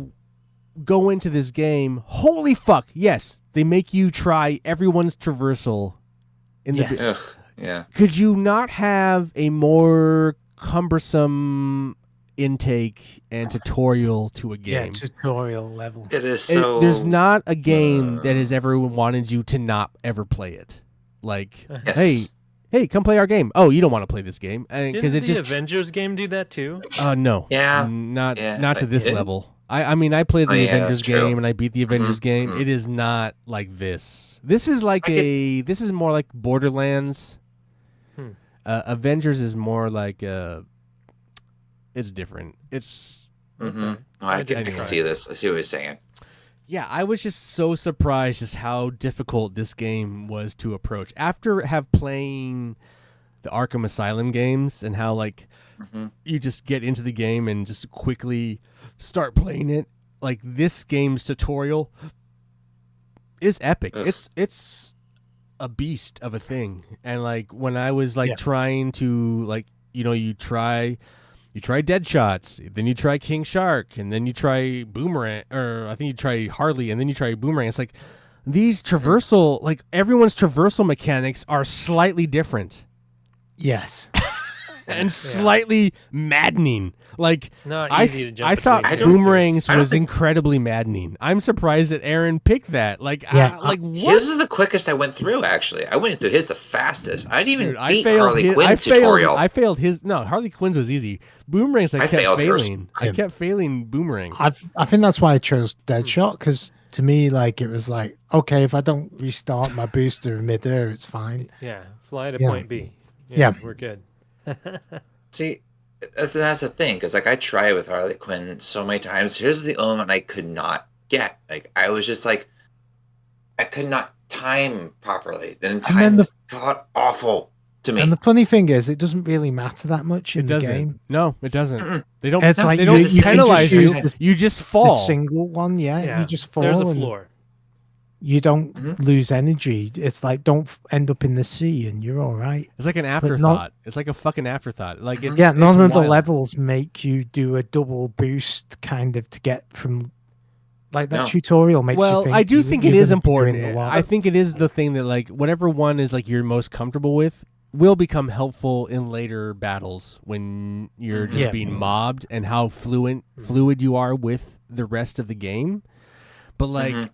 S1: go into this game, holy fuck, yes, they make you try everyone's traversal in the.
S5: Yes.
S3: Ugh, yeah.
S1: Could you not have a more cumbersome intake and tutorial to a
S5: Yeah,
S1: game?
S5: tutorial level.
S3: It is so.
S1: There's not a game that has ever wanted you to not ever play it. Like,
S3: Yes.
S1: hey, come play our game. Oh, you don't want to play this game because
S4: Didn't
S1: it
S4: the
S1: just
S4: Avengers game do that too?
S1: no,
S3: Yeah.
S1: not
S3: Yeah,
S1: to
S3: but
S1: this
S3: it-
S1: level. I mean, I played the
S3: Oh, yeah,
S1: Avengers
S3: that's true.
S1: game and I beat the Avengers game.
S3: mhm.
S1: It is not like this. This is like this is more like Borderlands.
S4: Hmm.
S1: Avengers is more like it's different. It's
S3: Mm-hmm.
S4: I
S3: I
S4: did
S3: can
S1: try
S3: see this. I see what he's saying.
S1: yeah, I was just so surprised just how difficult this game was to approach after have playing the Arkham Asylum games and how like you just get into the game and just quickly start playing it. Like this game's tutorial is epic.
S3: Ugh.
S1: It's a beast of a thing. And like when I was like
S5: Yeah.
S1: trying to like you try Deadshots, then you try King Shark, and then you try Boomerang, or I think you try Harley, and then you try Boomerang. It's like these traversal, like everyone's traversal mechanics are slightly different
S5: Yes.
S1: and slightly maddening. Like
S4: Not
S1: I,
S4: easy to jump
S1: I thought
S4: between
S1: Boomerangs
S3: I don't
S1: was
S3: think-
S1: incredibly maddening. I'm surprised that Aaron picked that. Like,
S5: Yeah,
S1: like what?
S3: His is the quickest I went through. Actually, I went through his the fastest. I didn't even
S1: Dude,
S3: beat Harley Quinn's tutorial.
S1: I failed his. No, Harley Quinn's was easy. Boomerangs, I kept
S3: failed hers.
S1: failing. I kept failing Boomerangs.
S5: I think that's why I chose Deadshot, because to me, like, it was like, okay, if I don't restart my booster midair, it's fine.
S4: Yeah, fly to
S5: Yeah.
S4: point B.
S5: Yeah.
S4: We're good.
S3: See, that's the thing, because like I tried with Harley Quinn so many times. Here's the only one I could not get. Like I was just like, I could not time properly. Then
S5: then
S3: time was god awful to me.
S5: And the funny thing is, it doesn't really matter that much in
S1: it
S5: the
S1: doesn't.
S5: game.
S1: No, it doesn't.
S3: Mm-mm.
S1: They don't.
S5: It's
S1: they
S5: like
S1: don't
S5: you can
S1: penalize
S5: just
S1: you.
S5: use the-
S1: You just
S5: The
S1: fall.
S5: single one,
S4: Yeah,
S5: you just fall
S4: There's a
S5: and
S4: floor.
S5: you don't
S3: Mhm.
S5: lose energy. It's like don't end up in the sea and you're all right.
S1: It's like an afterthought. It's like a fucking afterthought. Like it's
S5: Yeah, none
S1: it's
S5: of the
S1: wild.
S5: levels make you do a double boost kind of to get from like that
S3: No.
S5: tutorial makes you
S1: Well,
S5: think
S1: I do
S5: you-
S1: think
S5: you're
S1: it is
S5: gonna be doing
S1: important.
S5: a lot.
S1: I think it is the thing that like whatever one is like you're most comfortable with will become helpful in later battles when you're just
S5: Yeah.
S1: being mobbed and how fluid you are with the rest of the game. But like
S3: Mhm.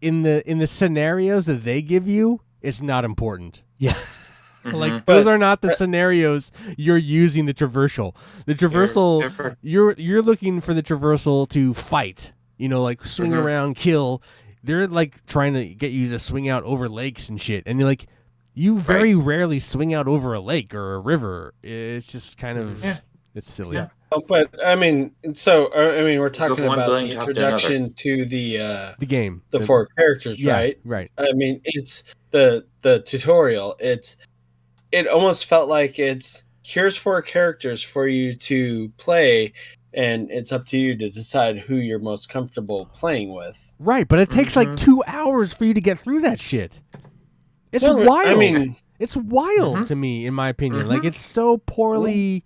S1: in the scenarios that they give you, it's not important.
S3: Mhm.
S1: Like those are not the scenarios you're using the traversal. The traversal
S3: Never-
S1: you're looking for the traversal to fight. Like swing
S3: Mhm.
S1: around, kill. They're like trying to get you to swing out over lakes and shit. And you're like, you very rarely swing out over a lake or a river. It's just kind of
S3: Yeah.
S1: it's silly.
S3: Yeah.
S2: Oh, but I mean, so I mean, we're talking
S3: from one
S2: about
S3: billion
S2: the
S3: top to another.
S2: introduction to the
S1: The game.
S2: the four characters,
S1: yeah,
S2: right?
S1: Right.
S2: I mean, it's the tutorial. It almost felt like it's here's 4 characters for you to play, and it's up to you to decide who you're most comfortable playing with.
S1: Right, but it takes like
S3: Mhm.
S1: 2 hours for you to get through that shit. It's
S2: No,
S1: wild.
S2: I mean,
S1: it's wild
S3: Mhm.
S1: to me, in my opinion.
S3: Mhm.
S1: Like it's so poorly.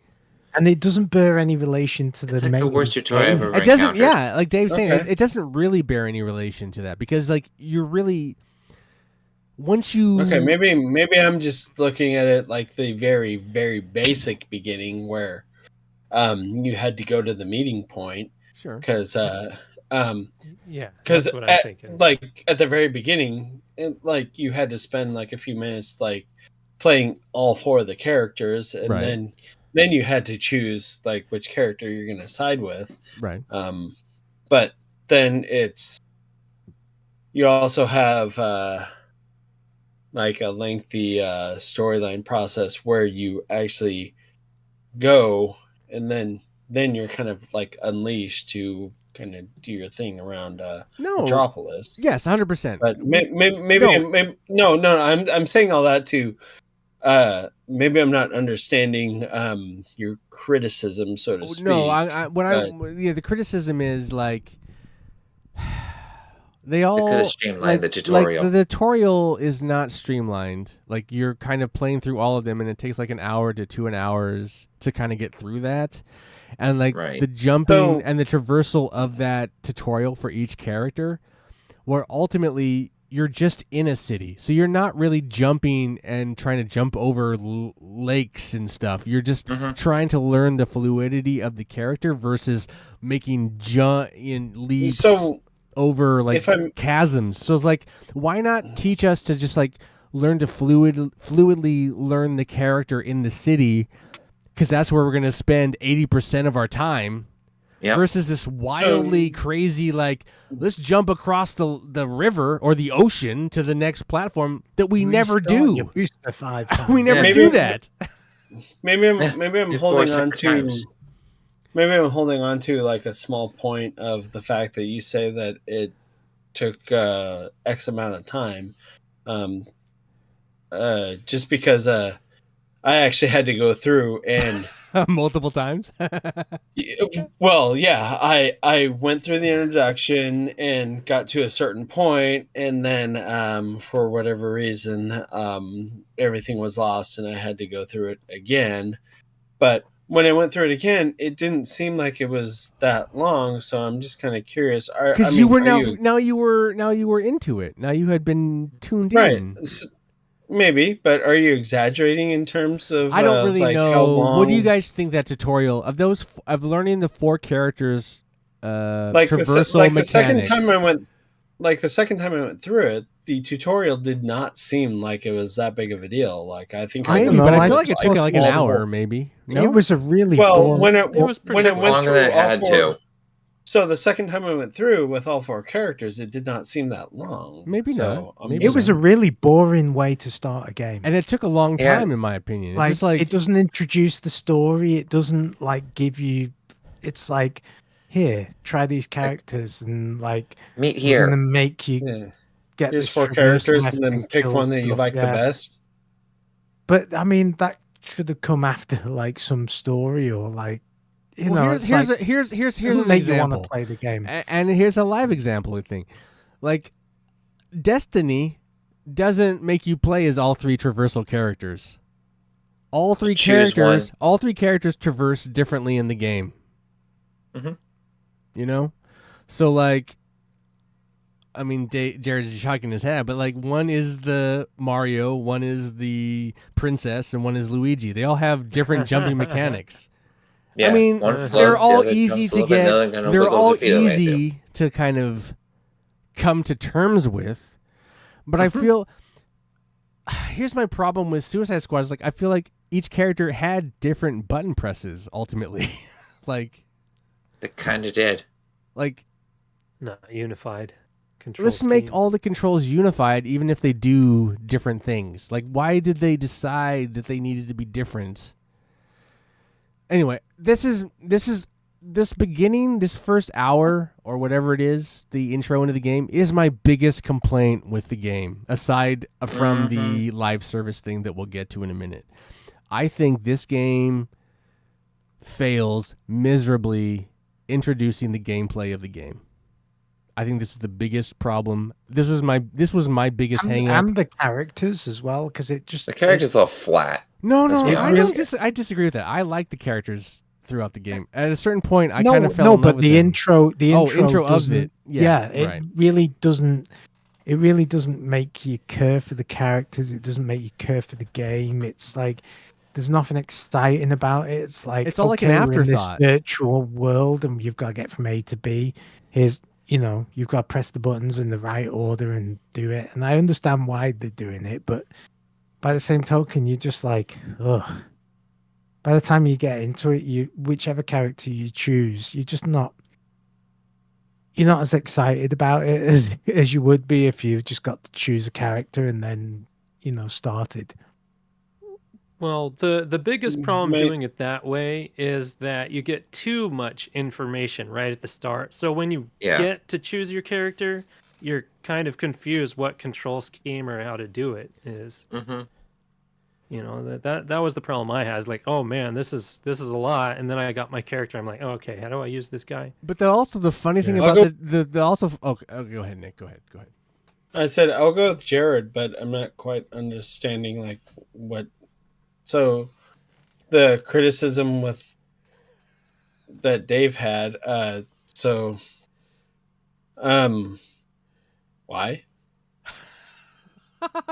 S5: and it doesn't bear any relation to the
S3: It's like
S5: main
S3: the worst tutorial I've
S5: game.
S3: ever
S1: It doesn't.
S3: encountered.
S1: Yeah, like Dave's saying,
S2: Okay.
S1: it doesn't really bear any relation to that because like you're really once you
S2: okay, maybe I'm just looking at it like the very very basic beginning where you had to go to the meeting point
S1: sure.
S2: because
S4: Yeah,
S2: because
S4: that's what I'm thinking.
S2: like at the very beginning like you had to spend like a few minutes like playing all 4 of the characters and
S1: Right.
S2: then you had to choose like which character you're going to side with,
S1: Right.
S2: but then it's you also have like a lengthy storyline process where you actually go and then you're kind of like unleashed to kind of do your thing around
S1: No.
S2: Metropolis.
S1: Yes, 100%.
S2: But maybe no. I'm saying all that to maybe I'm not understanding your criticism, so to speak.
S1: No, the criticism is like they
S3: could have streamlined the tutorial.
S1: Like the tutorial is not streamlined. Like you're kind of playing through all of them, and it takes like an hour to 2 hours to kind of get through that. And like the jumping and the traversal of that tutorial for each character, where ultimately you're just in a city. So you're not really jumping and trying to jump over lakes and stuff. You're just trying to learn the fluidity of the character versus making leaps over like chasms. So it's like, why not teach us to just like learn to fluidly learn the character in the city? Because that's where we're going to spend 80% of our time. Yep. Versus this wildly crazy, like, let's jump across the river or the ocean to the next platform that we never do. We never do that.
S2: Maybe I'm holding on to. Maybe I'm holding on to like a small point of the fact that you say that it took X amount of time, just because I actually had to go through and.
S1: Multiple times.
S2: Well, yeah, I went through the introduction and got to a certain point, and then for whatever reason, everything was lost, and I had to go through it again. But when I went through it again, it didn't seem like it was that long. So I'm just kind of curious.
S1: Because you were now you were into it. Now you had been tuned in.
S2: Maybe, but are you exaggerating in terms of?
S1: I don't really know. How long... What do you guys think that tutorial of those of learning the 4 characters? Traversal mechanics.
S2: The second time I went through it, the tutorial did not seem like it was that big of a deal. Like I think
S1: I feel like it took like an hour, maybe.
S5: No? It was a really
S2: when it went
S3: longer than it had to.
S2: So the second time I went through with all 4 characters, it did not seem that long.
S1: Maybe not.
S5: It was a really boring way to start a game,
S1: and it took a long time, in my opinion.
S5: It doesn't introduce the story. It doesn't like give you. It's like, here, try these characters, and like
S3: meet here,
S5: and make you get
S2: Here's 4 characters, and then pick one that you like the best.
S5: But I mean, that should have come after like some story or like.
S1: Here's an example.
S5: You want to play the game,
S1: and here's a live example of thing, like Destiny doesn't make you play as all 3 traversal characters. All 3 characters traverse differently in the game.
S3: Mm-hmm.
S1: You know, so like, I mean, Jared's shaking his head, but like one is the Mario, one is the princess, and one is Luigi. They all have different jumping mechanics.
S3: Yeah,
S1: I mean, they're all easy to get. They're all easy to kind of come to terms with. But I feel here's my problem with Suicide Squad is like I feel like each character had different button presses ultimately. Like
S3: they kind of did.
S1: Like
S4: not unified.
S1: Let's make all the controls unified, even if they do different things. Like, why did they decide that they needed to be different? Anyway, this first hour or whatever it is, the intro into the game is my biggest complaint with the game, aside from the live service thing that we'll get to in a minute. I think this game fails miserably introducing the gameplay of the game. I think this is the biggest problem. This was my biggest hang-up.
S5: And the characters as well, because the
S3: characters are flat.
S1: No, I disagree with that. I like the characters throughout the game. At a certain point, I kind of fell in love with them.
S5: intro of it.
S1: It
S5: really doesn't. It really doesn't make you care for the characters. It doesn't make you care for the game. It's like there's nothing exciting about it. It's like
S1: it's all like an afterthought.
S5: We're in this virtual world, and you've got to get from A to B. You've got to press the buttons in the right order and do it. And I understand why they're doing it, but by the same token, you're just like, ugh. By the time you get into it, whichever character you choose, you're not as excited about it as you would be if you just got to choose a character and then, started.
S4: Well, the biggest problem
S2: May-
S4: doing it that way is that you get too much information right at the start. So when you
S3: Yeah.
S4: get to choose your character, you're kind of confused what control scheme or how to do it is.
S3: Mm-hmm.
S4: That was the problem I had. It's like, oh man, this is a lot. And then I got my character. I'm like, oh, okay, how do I use this guy?
S1: But also the funny thing
S2: I'll
S1: about the also okay, go ahead, Nick. Go ahead.
S2: I said I'll go with Jared, but I'm not quite understanding like what. So, the criticism with that Dave had. Why?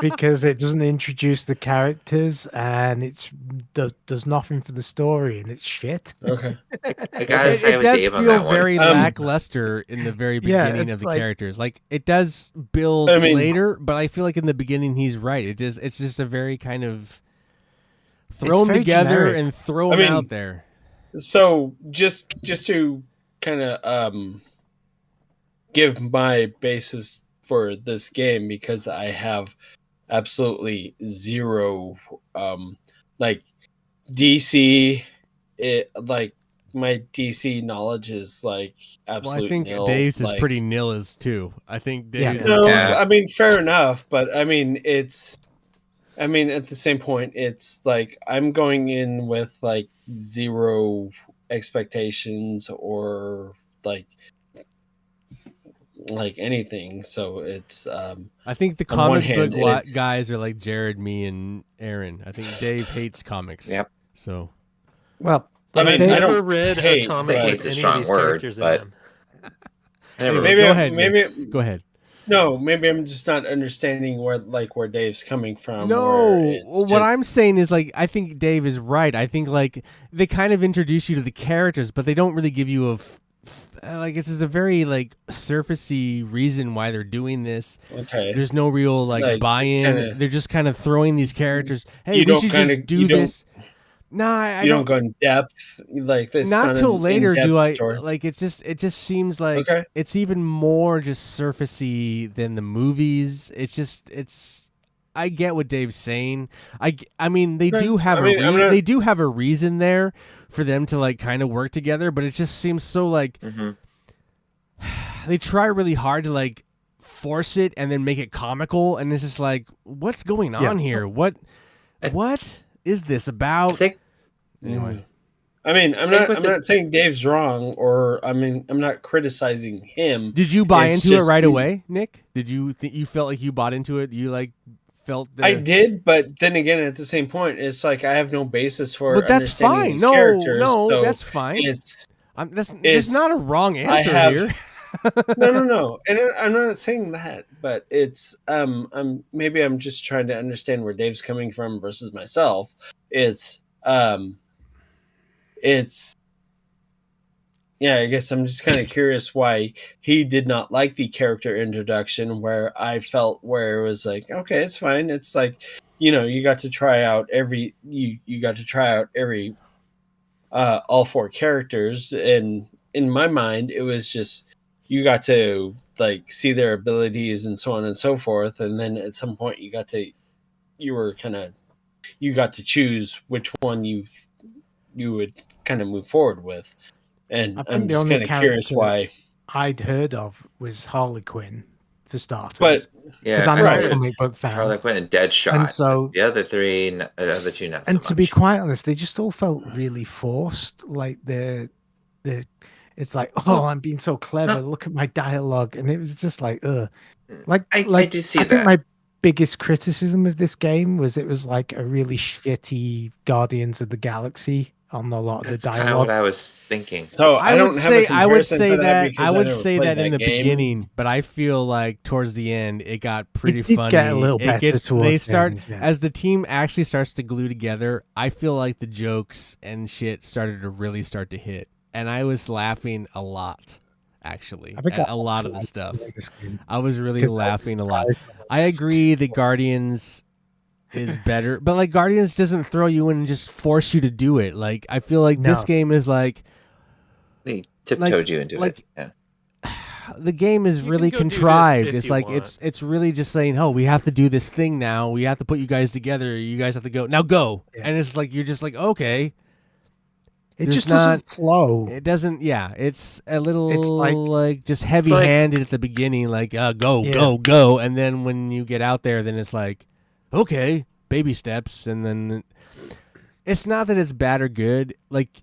S5: Because it doesn't introduce the characters and it does nothing for the story and it's shit.
S2: Okay.
S3: I gotta side
S1: It
S3: with
S1: does
S3: Dave on
S1: feel
S3: that one.
S1: very lackluster in the very
S5: Yeah,
S1: beginning of
S5: it's
S1: the
S5: like-
S1: characters. Like it does build
S2: I mean-
S1: later, but I feel like in the beginning he's right. It's just a very kind of throw them
S5: very
S1: together
S5: generic.
S1: and throw
S2: I
S1: them
S2: mean-
S1: out there.
S2: So just to kind of give my basis for this game, because I have absolutely zero like DC, like my DC knowledge is like
S1: Well,
S2: absolute
S1: I think
S2: nil.
S1: Dave's is
S2: like-
S1: pretty nil as too. I think
S5: Yeah.
S1: Dave's
S2: No,
S3: Yeah.
S2: I mean fair enough, but I mean at the same point it's like I'm going in with like zero expectations or like anything, so it's
S1: I think the
S2: on one
S1: comic
S2: hand,
S1: book
S2: it's-
S1: guys are like Jared, me, and Aaron. I think Dave hates comics.
S3: Yep.
S1: So
S5: Well,
S2: I mean,
S5: Dave-
S2: I don't
S4: never read
S2: hate,
S4: a comic
S2: but-
S4: with
S3: Hate's a
S4: any
S3: strong
S4: of these
S3: word,
S4: characters in
S3: but-
S4: them.
S3: I never
S2: maybe
S1: Go ahead,
S2: maybe
S1: go ahead.
S2: no, maybe I'm just not understanding where Dave's coming from.
S1: No,
S2: where it's
S1: what
S2: just-
S1: I'm saying is like I think Dave is right. I think like they kind of introduce you to the characters, but they don't really give you like it's just a very like surfacey reason why they're doing this.
S2: okay.
S1: There's no real like
S2: Like, just
S1: buy-in.
S2: kinda-
S1: They're just kind of throwing these characters. Hey,
S2: You
S1: we
S2: don't
S1: should
S2: kinda-
S1: just do
S2: you don't-
S1: this. No, I
S2: You
S1: don't.
S2: don't go in depth like this.
S1: Not till later do I
S2: Story.
S1: like. It just seems like
S2: Okay.
S1: it's even more just surfacey than the movies. It's. I get what Dave's saying. I mean they
S2: Okay.
S1: do have
S2: I mean, I'm not-
S1: they do have a reason there for them to like kind of work together, but it just seems so like
S3: Mhm.
S1: they try really hard to like force it and then make it comical, and it's just like what's going on here? What is this
S3: I
S1: about?
S3: think
S1: Anyway.
S2: I mean, I'm
S3: think
S2: not.
S3: with
S2: I'm
S3: the-
S2: not saying Dave's wrong, or I mean, I'm not criticizing him.
S1: Did you buy
S2: It's
S1: into it
S2: just-
S1: right away, Nick? Did you think you felt like you bought into it? You like felt the
S2: I did, but then again, at the same point, it's like I have no basis for.
S1: But that's
S2: understanding
S1: fine.
S2: these
S1: No,
S2: characters,
S1: no,
S2: so
S1: that's fine.
S2: It's
S1: There's
S2: it's-
S1: not a wrong
S2: I
S1: answer
S2: have-
S1: here.
S2: no, and I'm not saying that, but it's I'm maybe I'm just trying to understand where Dave's coming from versus myself. It's yeah, I guess I'm just kind of curious why he did not like the character introduction, where I felt where it was like, okay, it's fine. It's like, you got to try out every all four characters, and in my mind, it was just you got to like see their abilities and so on and so forth, and then at some point you got to choose which one you would kind of move forward with. And
S5: I think
S2: I'm
S5: the
S2: just
S5: only
S2: kind of curious
S5: character-
S2: why.
S5: I'd heard of was Harley Quinn for starters.
S2: But
S3: yeah,
S5: because I'm
S3: I
S5: not
S2: right.
S5: a comic book fan.
S3: Harley Quinn and Deadshot.
S5: And so,
S3: The other two, not so
S5: and to be
S3: much.
S5: quite honest, they just all felt really forced. Like it's like, oh, I'm being so clever. Look at my dialogue, and it was just like, ugh. Like
S3: I do see
S5: I think
S3: that.
S5: my biggest criticism of this game was it was like a really shitty Guardians of the Galaxy on a lot of
S3: That's
S5: the
S3: kind of what
S5: dialogue.
S3: I was thinking.
S2: So
S1: I
S2: don't
S1: would
S2: have
S1: say
S2: a
S1: I would
S2: comparison
S1: say
S2: for
S1: that
S2: because
S1: I would
S2: never
S1: say
S2: played
S1: that in the
S2: game.
S1: beginning, but I feel like towards the end it got pretty
S5: did
S1: funny.
S5: get a little
S1: It
S5: better
S1: gets-
S5: towards
S1: they
S5: the
S1: start
S5: end, yeah.
S1: as the team actually starts to glue together. I feel like the jokes and shit started to really start to hit, and I was laughing a lot. Actually,
S5: I think
S1: at
S5: I
S1: a lot of
S5: actually
S1: the stuff.
S5: like this game.
S1: I was really
S5: 'Cause I was
S1: laughing a lot.
S5: surprised.
S1: I agree the Guardians is better, but like Guardians doesn't throw you in and just force you to do it. Like I feel like this
S5: No.
S1: game is like
S3: They tiptoed you into
S1: like-
S3: it. Yeah.
S1: the game is
S4: You
S1: really
S4: can go do this
S1: contrived.
S4: if
S1: It's
S4: you
S1: like
S4: want.
S1: it's really just saying, "Oh, we have to do this thing now. We have to put you guys together. You guys have to go now. Go."
S5: Yeah.
S1: And it's like you're just like, okay,
S5: It
S1: There's
S5: just doesn't flow.
S1: it doesn't. Yeah, it's a little
S5: like-
S1: like just heavy-handed at the beginning, like go,
S5: Yeah.
S1: go, go, and then when you get out there, then it's like, okay, baby steps, and then it's not that it's bad or good. Like,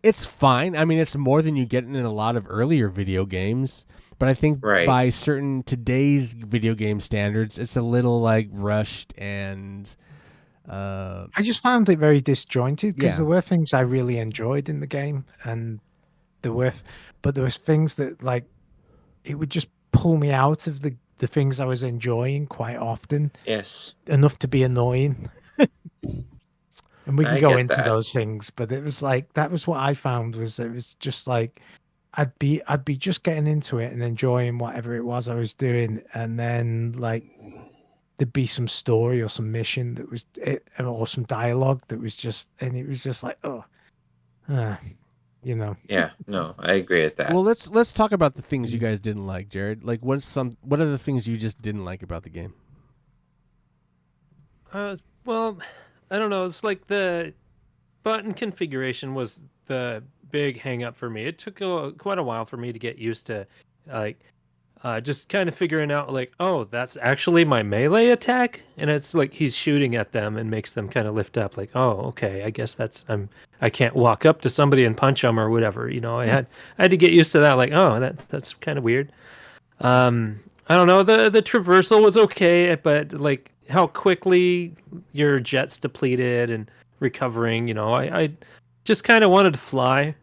S1: it's fine. I mean, it's more than you get in a lot of earlier video games. But I think
S3: Right.
S1: by certain today's video game standards, it's a little like rushed and
S5: I just found it very disjointed because
S1: Yeah.
S5: there were things I really enjoyed in the game, and there was things that like it would just pull me out of the things I was enjoying quite often,
S3: Yes.
S5: enough to be annoying. And we can
S3: I
S5: go
S3: get
S5: into
S3: that.
S5: those things, but it was like that was what I found was it was just like I'd be just getting into it and enjoying whatever it was I was doing, and then like there'd be some story or some mission that was or some dialogue that was just, and it was just like, you know.
S3: Yeah. No, I agree with that.
S1: well, let's talk about the things you guys didn't like, Jared. Like, what are the things you just didn't like about the game?
S4: Well, I don't know. It's like the button configuration was the big hang up for me. It took quite a while for me to get used to, like, just kind of figuring out, like, oh, that's actually my melee attack, and it's like he's shooting at them and makes them kind of lift up. Like, oh, okay, I guess I can't walk up to somebody and punch them or whatever. You know, I had to get used to that. Like, oh, that's kind of weird. I don't know. The traversal was okay, but like how quickly your jet's depleted and recovering, you know, I just kind of wanted to fly
S5: It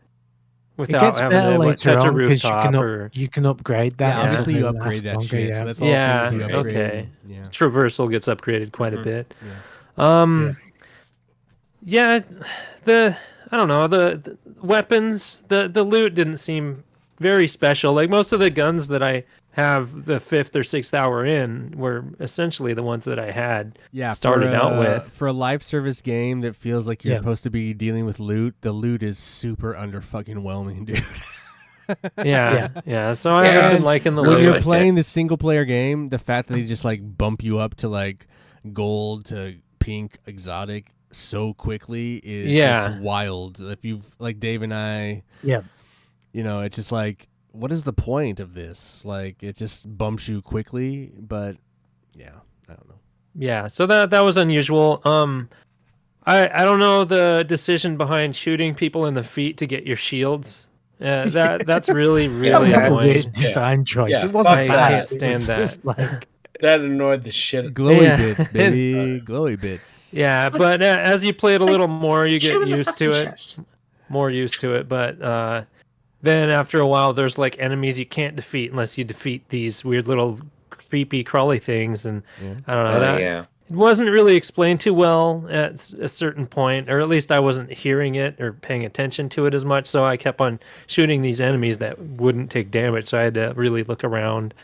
S4: without
S5: gets
S4: having
S5: better
S4: to
S5: later
S4: touch a
S5: on because
S4: rooftop or
S5: you can upgrade that.
S1: Yeah,
S5: and
S1: obviously
S5: it
S1: you
S5: lasts
S1: upgrade that
S5: longer,
S1: shit.
S5: yeah.
S1: So that's all
S4: Yeah,
S1: things you upgrade.
S4: okay.
S1: Yeah.
S4: traversal gets upgraded quite a bit.
S1: Yeah.
S4: Yeah, I don't know, the weapons, the loot didn't seem very special. Like most of the guns that I have the 5th or 6th hour in were essentially the ones that I had started out with.
S1: For a live service game that feels like you're
S5: Yeah.
S1: supposed to be dealing with loot, the loot is super under fucking whelming, dude.
S4: Yeah. So I haven't been liking the
S1: when
S4: loot.
S1: you're
S3: like
S1: playing the single player game, the fact that they just like bump you up to like gold to pink exotic so quickly is just wild. If you've like Dave and I,
S5: Yeah.
S1: you know, it's just like, what is the point of this? Like, it just bumps you quickly, but yeah, I don't know.
S4: Yeah, so that was unusual. I don't know the decision behind shooting people in the feet to get your shields. That's really really
S5: That was a
S4: annoying.
S5: weird design choice.
S2: Yeah,
S5: it wasn't
S2: fuck
S5: bad.
S2: that.
S4: I can't stand
S5: it was
S4: that.
S5: Just like,
S2: That annoyed the shit.
S1: Glowy
S4: Yeah.
S1: bits, baby, glowy bits.
S4: Yeah, but as you play it a little more, you
S3: Shoot
S4: get
S3: in the
S4: used to
S3: fucking
S4: it.
S3: chest.
S4: More used to it, but then after a while, there's like enemies you can't defeat unless you defeat these weird little creepy crawly things, and
S1: Yeah.
S4: I don't know that.
S3: Yeah.
S4: It wasn't really explained too well at a certain point, or at least I wasn't hearing it or paying attention to it as much. So I kept on shooting these enemies that wouldn't take damage. So I had to really look around.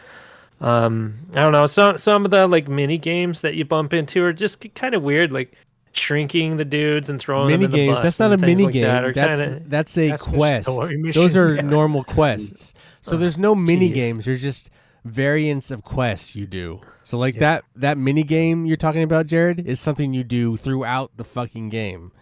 S4: I don't know. Some of the like mini games that you bump into are just kind of weird, like shrinking the dudes and throwing
S1: Mini
S4: them in the
S1: games.
S4: bus.
S1: That's not a
S4: and things
S1: mini
S4: like
S1: game.
S4: that are
S1: That's
S4: kinda,
S1: that's a
S5: That's the
S1: quest.
S5: story
S1: Those
S5: mission,
S1: are
S5: yeah.
S1: normal quests. So there's no mini
S4: Jeez.
S1: games. There's just variants of quests you do. So like
S5: Yeah.
S1: that mini game you're talking about, Jared, is something you do throughout the fucking game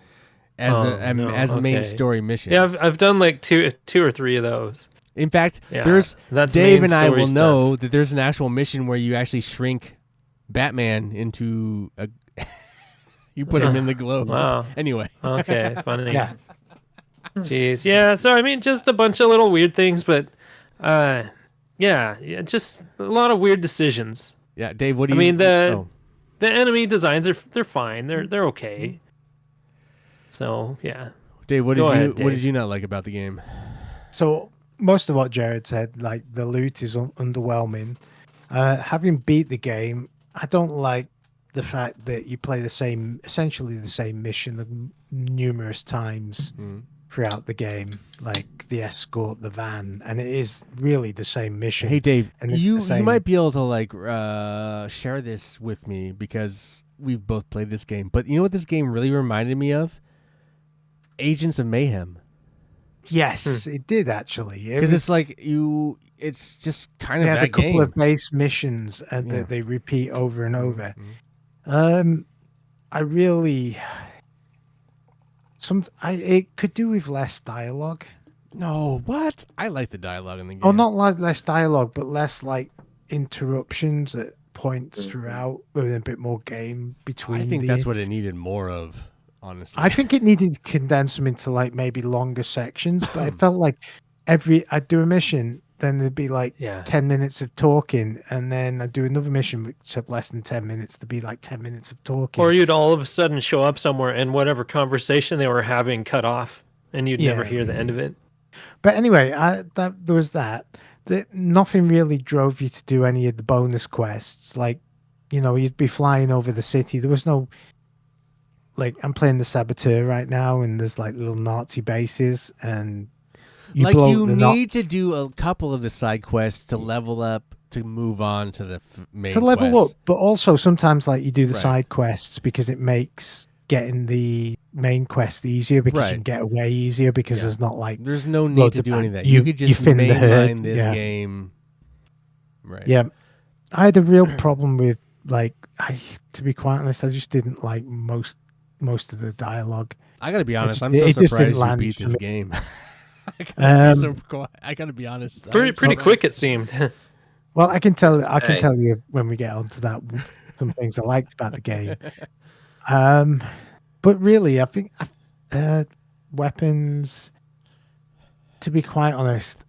S1: as as main
S4: okay.
S1: story missions.
S4: Yeah, I've done like two or three of those.
S1: In fact,
S4: Yeah,
S1: there's
S4: that's
S1: Dave
S4: main
S1: and I
S4: story
S1: will
S4: stuff.
S1: know that there's an actual mission where you actually shrink Batman into a. You put him in the globe.
S4: Wow.
S1: Anyway.
S4: Okay, funny.
S5: yeah.
S4: Jeez. Yeah, so I mean just a bunch of little weird things, but yeah, just a lot of weird decisions.
S1: Yeah, Dave, what do
S4: I
S1: you
S4: mean, the
S1: oh.
S4: enemy designs they're fine. They're okay. So, yeah.
S1: Dave, what
S4: Go
S1: did you
S4: ahead,
S1: what
S4: Dave.
S1: did you not like about the game?
S5: So most of what Jared said, like the loot is underwhelming. Having beat the game, I don't like the fact that you play essentially the same mission numerous times throughout the game, like the escort, the van, and it is really the same mission.
S1: Hey Dave,
S5: And it's
S1: you
S5: the same-
S1: might be able to like share this with me because we've both played this game. But you know what this game really reminded me of? Agents of Mayhem.
S5: Yes, it did actually. It
S1: Because
S5: was-
S1: it's like it's just kind
S5: They
S1: of
S5: had
S1: that
S5: a couple
S1: game.
S5: of base missions and
S1: Yeah.
S5: that they repeat over and over.
S1: Mhm.
S5: I really it could do with less dialogue.
S1: No, what? I like the dialogue in the game.
S5: Oh, not less dialogue, but less like interruptions at points
S3: Mhm.
S5: throughout, with a bit more game between.
S1: I think that's what it needed more of, honestly.
S5: I think it needed to condense them into like maybe longer sections, but I felt like I'd do a mission, then there'd be like
S4: Yeah.
S5: 10 minutes of talking, and then I'd do another mission which took less than 10 minutes to be like 10 minutes of talking.
S4: Or you'd all of a sudden show up somewhere and whatever conversation they were having cut off, and you'd never
S5: Yeah.
S4: hear the end of it.
S5: But anyway, there was that. Nothing really drove you to do any of the bonus quests. Like, you'd be flying over the city. There was no, like, I'm playing the Saboteur right now, and there's like little Nazi bases, and you
S1: need to do a couple of the side quests to level up to move on to the main
S5: to level
S1: quest.
S5: up. But also sometimes like you do the
S1: Right.
S5: side quests because it makes getting the main quest easier, because
S1: Right.
S5: you can get away easier, because
S1: Yeah.
S5: there's not like
S1: There's no need
S5: loads
S1: to
S5: of
S1: do
S5: bad-
S1: any of that.
S5: you-
S1: You could
S5: you
S1: just
S5: fin the herd,
S1: mainline this
S5: yeah.
S1: game. Right.
S5: Yeah, I had a real problem with like to be quite honest, I just didn't like most of the dialogue.
S1: I gotta be honest.
S5: just-
S1: I'm so
S5: it just didn't
S1: surprised you
S5: land
S1: beat
S5: for
S1: this
S5: me.
S1: game.
S5: Um,
S1: I gotta be honest.
S4: Pretty quick it seemed.
S5: Well, I can tell
S3: Hey.
S5: you when we get onto that some things I liked about the game. But really, I think weapons. To be quite honest,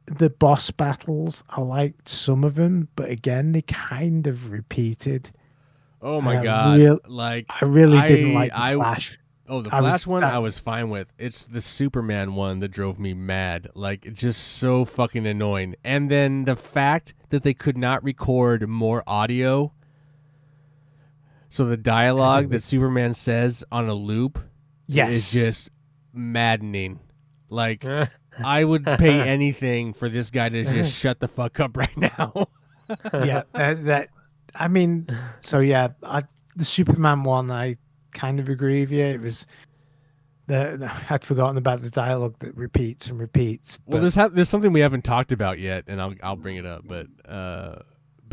S5: the boss battles, I liked some of them, but again, they kind of repeated.
S1: Oh my
S5: I
S1: god!
S5: I really didn't like the
S1: I-
S5: Flash.
S1: Oh, the
S5: I was-
S1: Flash one I was fine with. It's the Superman one that drove me mad. Like, it's just so fucking annoying. And then the fact that they could not record more audio. So the dialogue that Superman says on a loop
S5: Yes,
S1: is just maddening. Like, I would pay anything for this guy to just shut the fuck up right now.
S5: yeah. I mean, so yeah, the Superman one, I kind of agree with you. It was I'd forgotten about the dialogue that repeats and repeats.
S1: Well,
S5: but-
S1: there's something we haven't talked about yet, and I'll bring it up. But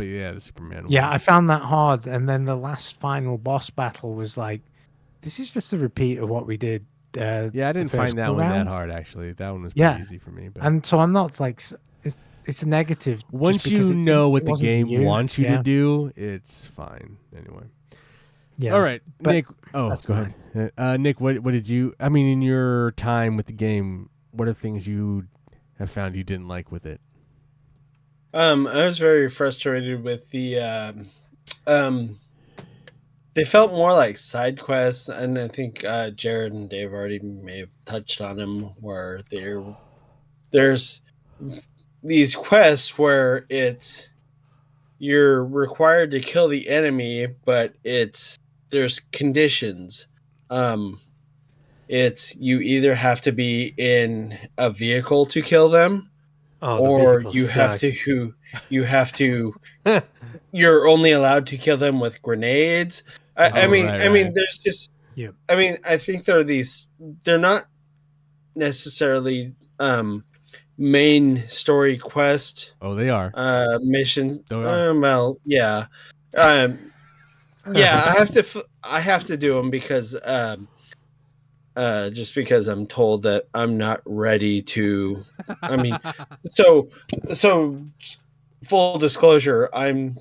S1: yeah, the Superman.
S5: yeah,
S1: one.
S5: I found that hard. And then the last final boss battle was like, this is just a repeat of what we did.
S1: Yeah, I didn't
S5: the
S1: find
S5: first
S1: that
S5: go
S1: one
S5: round.
S1: that hard actually. That one was
S5: Yeah.
S1: pretty easy for me. But
S5: And so I'm not like it's a negative. just
S1: once
S5: because
S1: you
S5: it
S1: know
S5: didn't-
S1: what
S5: it
S1: the
S5: wasn't
S1: game
S5: new.
S1: wants you
S5: Yeah,
S1: to do, it's fine. Anyway.
S5: Yeah.
S1: All right,
S5: but
S1: Nick. Oh,
S5: that's
S1: go ahead. Nick, what did you? I mean, in your time with the game, what are things you have found you didn't like with it?
S2: I was very frustrated with the they felt more like side quests, and I think Jared and Dave already may have touched on them, where there's these quests where you're required to kill the enemy, but there's conditions. It's you either have to be in a vehicle to kill them,
S4: Oh, the
S2: or
S4: vehicle
S2: you have to you're only allowed to kill them with grenades. I mean,
S1: right.
S2: there's just
S5: Yeah.
S2: I mean, I think they're not necessarily main story quest
S1: Oh, they are.
S2: missions.
S1: They are.
S2: Well, yeah. Yeah, I have to do them because just because I'm told that I'm not ready to. I mean, so full disclosure, I'm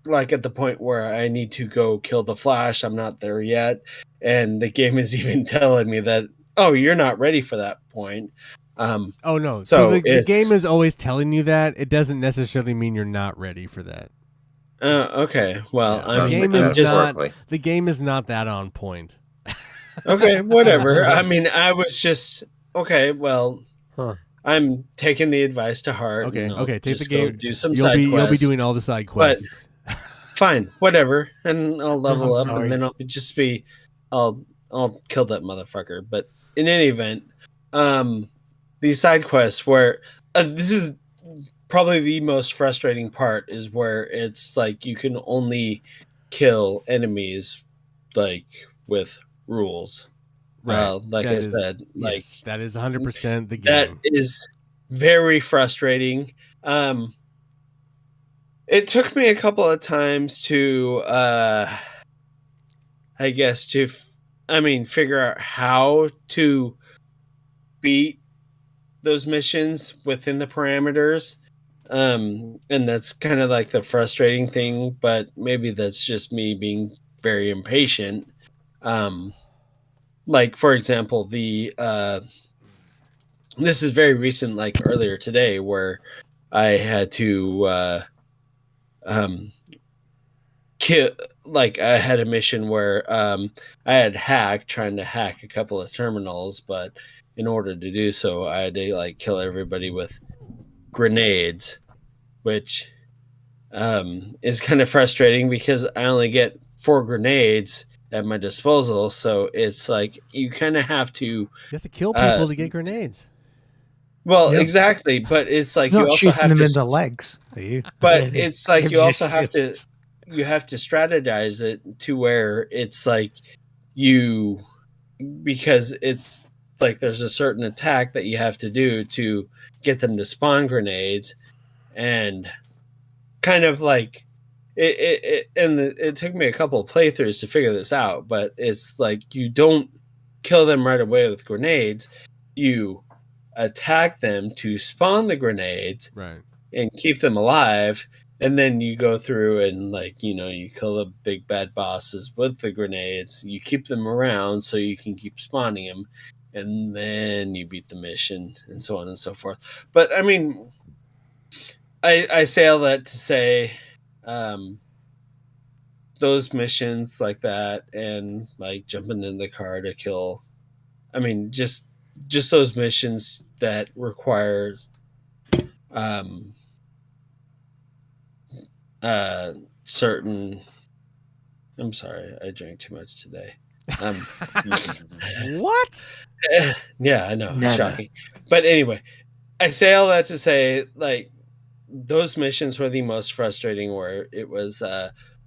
S2: like at the point where I need to go kill the Flash. I'm not there yet, and the game is even telling me that, oh, you're not ready for that point.
S1: Oh no.
S2: So
S1: So the
S2: it's-
S1: game is always telling you that. It doesn't necessarily mean you're not ready for that.
S2: Okay, well,
S1: Yeah,
S2: I'm,
S1: the game
S2: I'm
S1: is
S2: just
S1: not- The game is not that on point.
S2: okay. Whatever. I mean, I was just okay. Well,
S4: Huh.
S2: I'm taking the advice to heart.
S1: Okay,
S2: and I'll
S1: okay, take the
S2: just go
S1: game-
S2: do some
S1: You'll
S2: side
S1: be
S2: quests.
S1: doing all the side quests.
S2: Fine, whatever, and I'll level
S5: I'm
S2: up,
S5: sorry.
S2: and then I'll kill that motherfucker. But in any event, these side quests where this is probably the most frustrating part is where it's like you can only kill enemies like with rules.
S1: Right.
S2: Like
S1: That
S2: I
S1: is-
S2: said, like
S1: yes, that is 100% the game.
S2: that is very frustrating. It took me a couple of times to, I guess, figure out how to beat those missions within the parameters. And that's kind of like the frustrating thing, but maybe that's just me being very impatient. Like, for example, this is very recent, like earlier today, where I had to kill. Like, I had a mission where I had trying to hack a couple of terminals, but in order to do so, I had to like kill everybody with grenades, which is kind of frustrating because I only get 4 grenades at my disposal. So it's like you kind of have to.
S1: You have to kill people to get grenades.
S2: Well,
S5: Yep.
S2: exactly, but it's like
S5: You're
S2: you
S5: not
S2: also
S5: shooting
S2: have
S5: them
S2: to.
S5: in the legs, are you?
S2: But it's like
S5: Gives
S2: you
S5: you
S2: also have to.
S5: shits.
S2: You have to strategize it to where it's like because it's like there's a certain attack that you have to do to get them to spawn grenades, and kind of like it took me a couple of playthroughs to figure this out, but it's like you don't kill them right away with grenades. You attack them to spawn the grenades,
S1: Right.
S2: and keep them alive, and then you go through and like you kill the big bad bosses with the grenades. You keep them around so you can keep spawning them, and then you beat the mission, and so on and so forth. But I mean, I say all that to say, those missions like that, and like jumping in the car to kill. I mean, just those missions that require certain. I'm sorry, I drank too much today.
S1: What?
S2: Yeah, I know,
S3: Nah.
S2: shocking. But anyway, I say all that to say, like, those missions were the most frustrating, where it was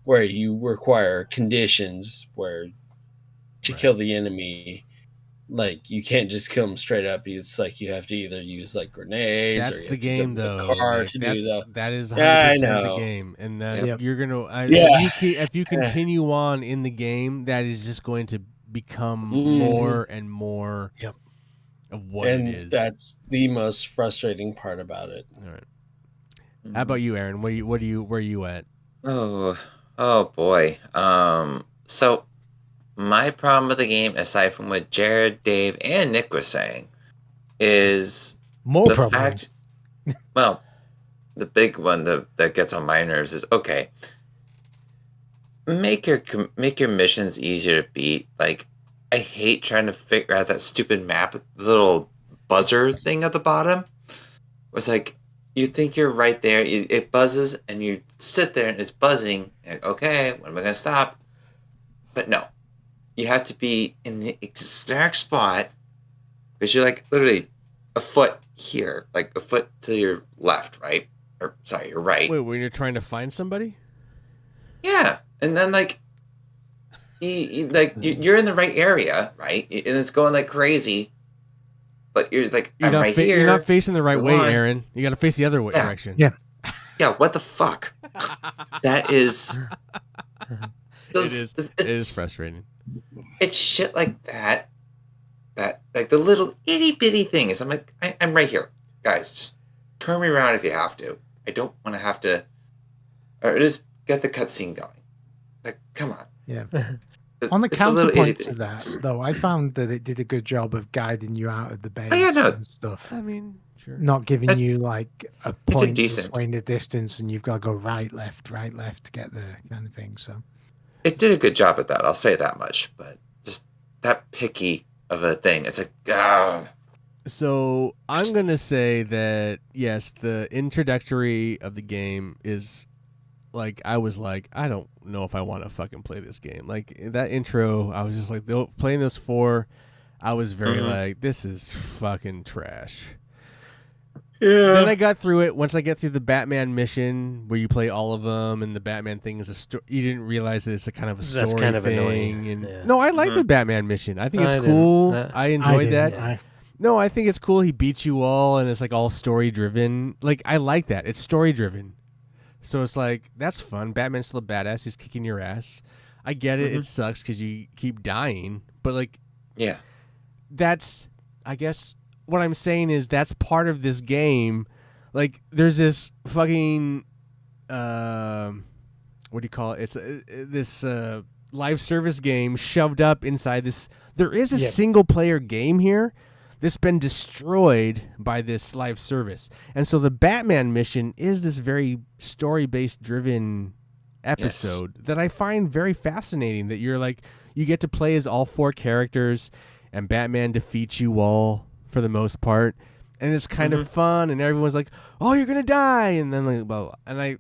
S2: where you require conditions where to kill the enemy. Like, you can't just kill them straight up. It's like you have to either use like grenades.
S1: That's
S2: or you
S1: the
S2: have to
S1: game,
S2: jump in
S1: though.
S2: the car
S1: Nick.
S2: to do that.
S1: That is 100%
S2: Yeah, I
S1: the
S2: know.
S1: game, and
S5: Yep.
S1: you're gonna.
S2: Yeah.
S1: If you continue on in the game, that is just going to become
S2: Mhm.
S1: more and more
S5: Yep.
S1: of what
S2: And
S1: it is.
S2: that's the most frustrating part about it.
S1: All right. How about you, Aaron? Where you at?
S3: Oh boy. So my problem with the game, aside from what Jared, Dave, and Nick was saying, is
S5: More
S3: the
S5: problems.
S3: fact. Well, the big one that gets on my nerves is okay. Make your missions easier to beat. Like, I hate trying to figure out that stupid map, the little buzzer thing at the bottom. It's like you think you're right there, it buzzes, and you sit there and it's buzzing. Like, okay, when am I gonna stop? But no, you have to be in the exact spot because you're like literally a foot here, like a foot to your left, right? Or sorry, your right.
S1: Wait, when you're trying to find somebody?
S3: Yeah, and then like, you're in the right area, right? And it's going like crazy, but you're like, I'm right here.
S1: You're not facing the right
S3: Come
S1: way,
S3: on.
S1: Aaron. You got to face the other
S3: Yeah.
S1: direction.
S5: Yeah.
S3: Yeah, what the fuck? That is.
S1: It is frustrating.
S3: It's shit like that. That like the little itty bitty things. I'm like, I'm right here, guys. Just turn me around if you have to. I don't want to have to, or just get the cutscene going. Like, come on.
S5: Yeah.
S3: It's-
S5: On the
S3: it's a little
S5: counterpoint
S3: itty-bitty
S5: to that,
S3: things.
S5: though, I found that it did a good job of guiding you out of the base
S3: yeah, no.
S5: and stuff.
S1: I mean, sure.
S5: Not giving
S3: That-
S5: you like a
S3: a
S5: point
S3: decent-
S5: in the distance, and you've got to go right, left to get there, kind of thing. So
S3: It did a good job at that. I'll say that much. But just that picky of a thing. It's like,
S1: So I'm gonna say that yes, the introductory of the game is like I was like, I don't know if I want to fucking play this game. Like that intro, I was just like playing those 4. I was very
S3: Mhm.
S1: like, this is fucking trash.
S3: yeah.
S1: Then I got through it. Once I get through the Batman mission where you play all of them, and the Batman thing is a story. You didn't realize that it's a kind of a story
S4: That's kind of
S1: thing.
S4: annoying,
S1: And
S4: yeah.
S1: no, I like
S3: Mhm.
S1: the Batman mission. I think
S4: I
S1: it's
S4: didn't.
S1: cool.
S4: That-
S1: I enjoyed
S5: I
S1: that.
S5: didn't,
S1: No, I think it's cool. He beats you all, and it's like all story driven. Like I like that. It's story driven, so it's like that's fun. Batman's still a badass. He's kicking your ass. I get it. It sucks because you keep dying, but like,
S3: Yeah.
S1: that's. I guess what I'm saying is that's part of this game. Like, there's this fucking. What do you call it? It's this live service game shoved up inside this. There is a single player game here that's been destroyed by this live service, and so the Batman mission is this very story based driven episode that I find very fascinating. That you're like you get to play as all 4 characters, and Batman defeats you all for the most part, and it's kind of fun, and everyone's like, "Oh, you're gonna die," and then like, well, and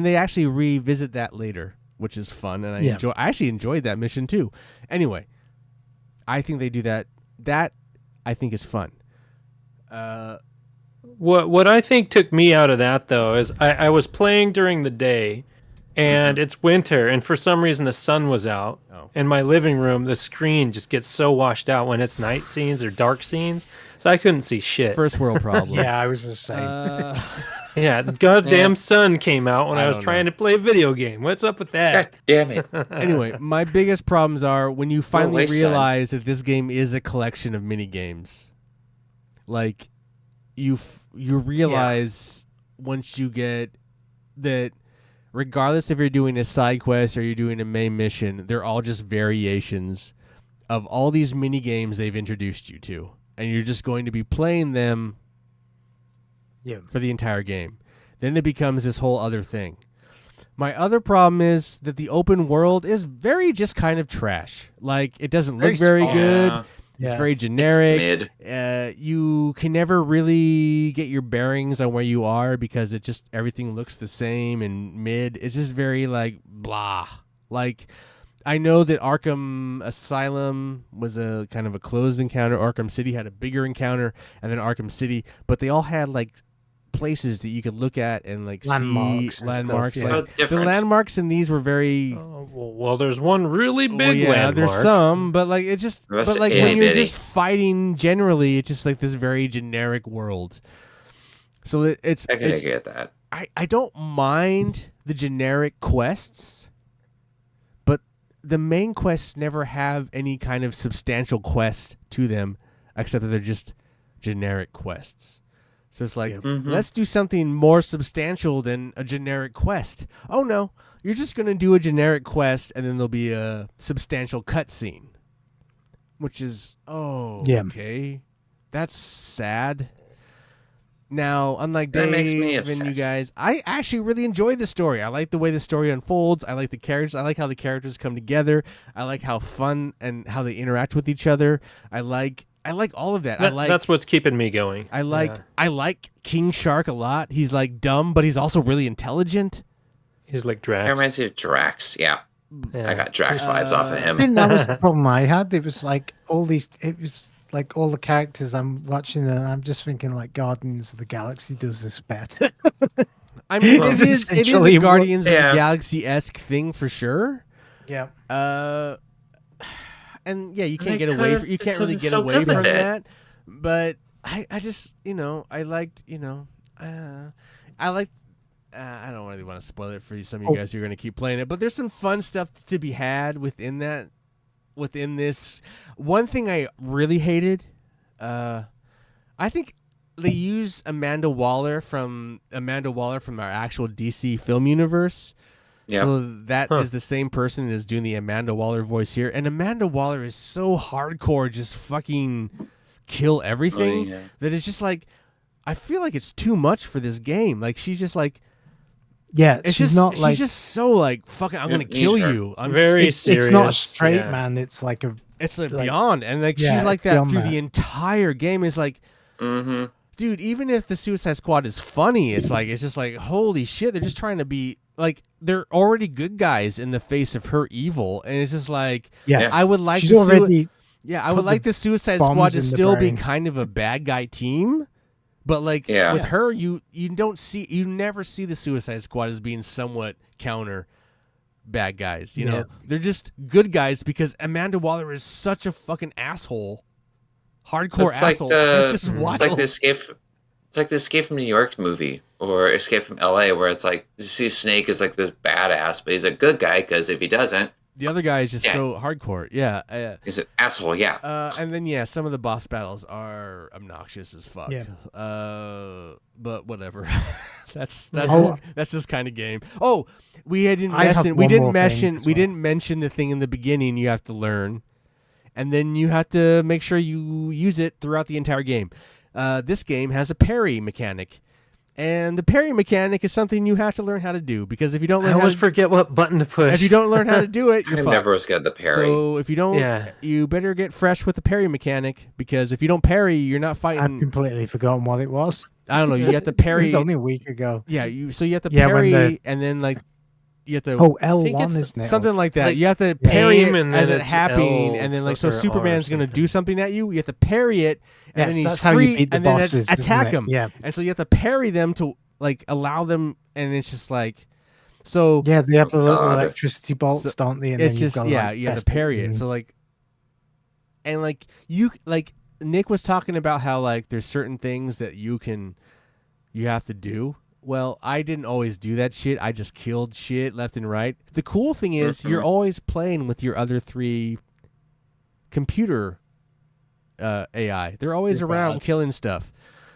S1: they actually revisit that later, which is fun, and I actually enjoyed that mission too. Anyway, I think they do that. That I think is fun.
S4: What I think took me out of that though is I was playing during the day, and it's winter, and for some reason the sun was out. In my living room, the screen just gets so washed out when it's night scenes or dark scenes, so I couldn't see shit.
S1: First world problems.
S5: Yeah, I was the same.
S4: Yeah, the goddamn sun came out when I was trying to play a video game. What's up with that?
S3: God damn it.
S1: Anyway, my biggest problems are when you finally
S3: waste time.
S1: realize that this game is a collection of mini games. Like, you realize once you get that, regardless if you're doing a side quest or you're doing a main mission, they're all just variations of all these mini games they've introduced you to, and you're just going to be playing them for the entire game. Then it becomes this whole other thing. My other problem is that the open world is very just kind of trash. Like, it doesn't look very good. It's very generic.
S3: It's mid.
S1: You can never really get your bearings on where you are because it just everything looks the same and mid. It's just very like blah. Like, I know that Arkham Asylum was a kind of a closed encounter. Arkham City had a bigger encounter, and then Arkham City, but they all had like places that you could look at and like
S5: Landmarks
S1: see
S5: and
S1: landmarks.
S5: stuff,
S1: Like, the
S3: different.
S1: landmarks in these were very.
S4: Well, there's one really big landmark.
S1: There's some, but like it just,
S3: The rest
S1: but
S3: are
S1: like when you're
S3: itty-bitty.
S1: just fighting generally, it's just like this very generic world. So it's
S3: I can get that.
S1: I don't mind the generic quests, but the main quests never have any kind of substantial quest to them, except that they're just generic quests. So it's like, let's do something more substantial than a generic quest. Oh no, you're just going to do a generic quest and then there'll be a substantial cutscene. Which is, okay. That's sad. Now, unlike
S3: That
S1: Dave
S3: makes me
S1: and you
S3: upset.
S1: guys, I actually really enjoyed the story. I like the way the story unfolds. I like the characters. I like how the characters come together. I like how fun and how they interact with each other. I like all of that.
S4: That's what's keeping me going.
S1: I like King Shark a lot. He's like dumb, but he's also really intelligent.
S4: He's like
S3: It
S4: Drax.
S3: reminds me of Drax. Yeah.
S4: Yeah.
S3: I got Drax vibes off of him.
S5: I think that was the problem I had. It was like all the characters I'm watching, and I'm just thinking like Guardians of the Galaxy does this better.
S1: I mean,
S5: It's
S1: it is
S5: essentially
S1: a
S5: what-
S1: Guardians of the
S3: Yeah.
S1: Galaxy-esque thing for sure.
S5: Yeah.
S1: And yeah, you
S3: They
S1: can't get away.
S3: could've
S1: You
S3: did
S1: can't really
S3: something
S1: get
S3: so
S1: away
S3: good
S1: from
S3: with it.
S1: that. But I just, I liked, I like. I don't really want to spoil it for some of you guys who are going to keep playing it, but there's some fun stuff to be had within that. Within this, one thing I really hated, I think they use Amanda Waller from our actual DC film universe.
S3: Yeah.
S1: So that is the same person that's doing the Amanda Waller voice here. And Amanda Waller is so hardcore, just fucking kill everything, that it's just like, I feel like it's too much for this game. Like, she's just like,
S5: Yeah,
S1: it's
S5: she's
S1: just,
S5: not
S1: she's
S5: like
S1: just so like, fucking, I'm
S3: Yeah,
S1: going to kill
S3: he's her.
S1: you. I'm
S4: Very
S5: it's
S4: serious.
S5: not a straight
S4: yeah.
S5: man. It's like a
S1: It's like
S5: like-
S1: beyond. And like,
S5: Yeah,
S1: she's like
S5: it's
S1: that
S5: beyond
S1: through
S5: that.
S1: the entire game. It's like,
S3: Mm-hmm.
S1: dude, even if the Suicide Squad is funny, it's just like, holy shit, they're just trying to be like, they're already good guys in the face of her evil, and it's just like,
S5: yes.
S1: I would like
S5: She's
S1: to
S5: already
S1: I
S5: put
S1: would like
S5: the
S1: the Suicide
S5: bombs
S1: Squad to
S5: in the
S1: still be
S5: brain.
S1: kind of a bad guy team, but like
S3: Yeah.
S1: with her, you never see the Suicide Squad as being somewhat counter bad guys. You know,
S5: Yeah.
S1: they're just good guys because Amanda Waller is such a fucking asshole hardcore
S3: It's like
S1: asshole.
S3: the-
S1: It's just wild.
S3: It's like the escape. It's like the Escape from New York movie or Escape from LA, where it's like you see Snake is like this badass, but he's a good guy because if he doesn't,
S1: The other guy is just
S3: Yeah.
S1: so hardcore. Yeah.
S3: he's an asshole. Yeah.
S1: And then some of the boss battles are obnoxious as fuck.
S5: Yeah.
S1: But whatever. that's
S5: Oh.
S1: that's this kind of game. Oh, we didn't
S5: I have
S1: mention we
S5: one
S1: didn't
S5: more thing
S1: mention
S5: as
S1: we
S5: well.
S1: didn't mention the thing in the beginning you have to learn, and then you have to make sure you use it throughout the entire game. This game has a parry mechanic. And the parry mechanic is something you have to learn how to do, because if you don't
S4: I
S1: learn how
S4: always
S1: to,
S4: forget what button to push.
S1: if you don't learn how to do it, you're
S3: I
S1: fucked.
S3: never was good at the parry.
S1: So if you don't,
S4: Yeah.
S1: you better get fresh with the parry mechanic, because if you don't parry, you're not
S5: I've
S1: fighting.
S5: completely forgotten what it was.
S1: I don't know. You have to
S5: It
S1: parry.
S5: was only a week ago.
S1: Yeah, so you have to
S5: Yeah, when
S1: parry, and then like you have to
S5: Oh, L1,
S4: it's
S5: isn't it?
S1: something like that.
S4: like
S1: you have to parry
S4: aim
S1: it
S4: and
S1: as
S4: then
S1: it
S4: it's
S1: happening,
S4: L
S1: and then like so
S4: or R or
S1: Superman's gonna
S4: something.
S1: do something at you. You have to parry it, and
S5: Yes,
S1: then he's
S5: that's how
S1: free,
S5: you beat the
S1: and then
S5: bosses. isn't
S1: attack
S5: it?
S1: him.
S5: Yeah,
S1: And so you have to parry them to like allow them, and it's just like so.
S5: yeah. They have the little
S3: God.
S5: electricity bolts,
S1: So
S5: don't they? And
S1: it's
S5: then
S1: just
S5: you've got,
S1: yeah,
S5: like,
S1: you have
S5: press
S1: to parry it.
S5: and-
S1: So like, and like you like Nick was talking about how like there's certain things that you have to do. Well, I didn't always do that shit. I just killed shit left and right. The cool thing is you're always playing with your other 3 computer AI. They're always
S5: Your
S1: around
S5: bots.
S1: killing stuff.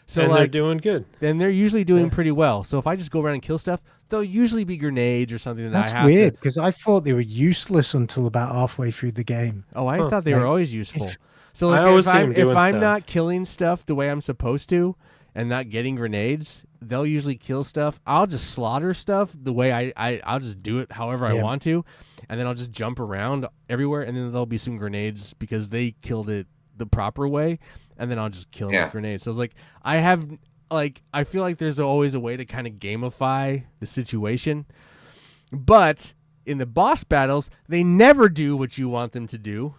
S1: So
S4: and they're
S1: like,
S4: doing good.
S1: then they're usually doing
S4: Yeah.
S1: pretty well. So if I just go around and kill stuff, they'll usually be grenades or something that
S5: That's
S1: I have
S5: weird
S1: to.
S5: because I thought they were useless until about halfway through the game.
S1: Oh, I
S4: Huh.
S1: thought they were
S5: Like,
S1: always useful.
S5: if-
S1: So
S4: I
S1: like,
S4: always
S1: if
S4: see
S1: I'm,
S4: 'em
S1: if
S4: doing
S1: I'm
S4: stuff.
S1: not killing stuff the way I'm supposed to and not getting grenades, they'll usually kill stuff. I'll just slaughter stuff the way I'll just do it however I
S5: Yeah.
S1: want to, and then I'll just jump around everywhere, and then there'll be some grenades because they killed it the proper way, and then I'll just kill them
S3: Yeah.
S1: with grenades. So it's like I feel like there's always a way to kind of gamify the situation, but in the boss battles, they never do what you want them to do.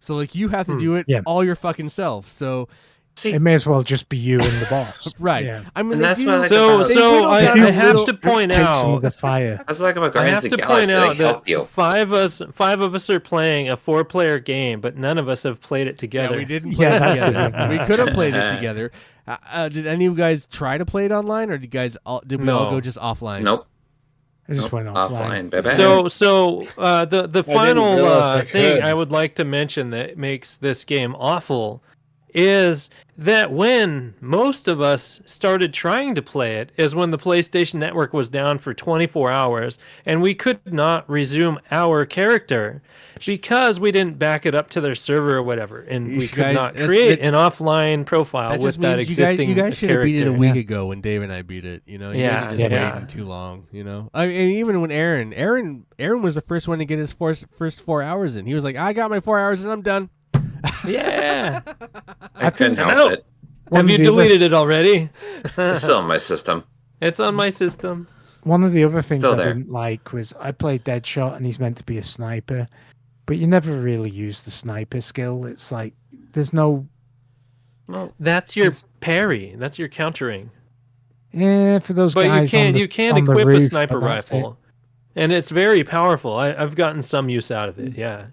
S1: So like you have to do it
S5: Yeah.
S1: all your fucking self. So
S3: See,
S5: It may as well just be you and the boss.
S1: right,
S5: Yeah.
S1: I mean,
S3: And
S1: they
S3: that's
S1: do-
S3: what I like
S4: So
S3: about-
S1: they
S4: so
S1: whittle
S4: I,
S1: down
S4: I
S1: a
S4: have
S1: little-
S4: to point
S5: Take some of
S4: out.
S5: the fire.
S3: that's like about
S4: I
S3: Guardians
S4: have
S3: of
S4: to
S3: the
S4: point
S3: Galaxy.
S4: out
S3: They help
S4: that
S3: you.
S4: five of us are playing a 4-player game, but none of us have played it together.
S1: Yeah, we didn't play
S5: Yeah,
S1: it
S5: that's the
S1: together.
S5: big
S1: We
S5: one.
S1: could have played it together. Did any of you guys try to play it online, or did we all
S4: No.
S1: go just offline?
S3: Nope.
S5: I just went offline.
S3: Baby.
S4: So the final
S2: realize I
S4: thing
S2: could.
S4: I would like to mention that makes this game awful is that when most of us started trying to play it is when the PlayStation Network was down for 24 hours and we could not resume our character because we didn't back it up to their server or whatever, and
S1: You
S4: we
S1: guys-
S4: could not
S1: that's-
S4: create
S1: that-
S4: an offline profile
S1: That
S4: with
S1: just
S4: that
S1: means
S4: existing
S1: you guys should have beat it a
S4: character.
S1: week
S5: Yeah.
S1: ago when Dave and I beat it. You know, you
S4: Yeah,
S1: guys are just
S5: yeah.
S1: waiting too long. You know, I mean, even when Aaron was the first one to get his first 4 hours in. He was like, "I got my 4 hours and I'm done."
S4: Yeah.
S3: I couldn't
S4: think-
S3: help it.
S4: Have you deleted it already?
S3: It's still in my system.
S4: It's on my system.
S5: One of the other things
S3: Still
S5: I
S3: there.
S5: didn't like was I played Deadshot and he's meant to be a sniper, but you never really use the sniper skill. It's like there's no
S4: That's your
S5: It's-
S4: parry. That's your countering.
S5: for those
S4: But
S5: guys. on the,
S4: you can
S5: on the
S4: equip
S5: roof,
S4: a sniper
S5: but that's it.
S4: rifle, and it's very powerful. I've gotten some use out of it. Yeah.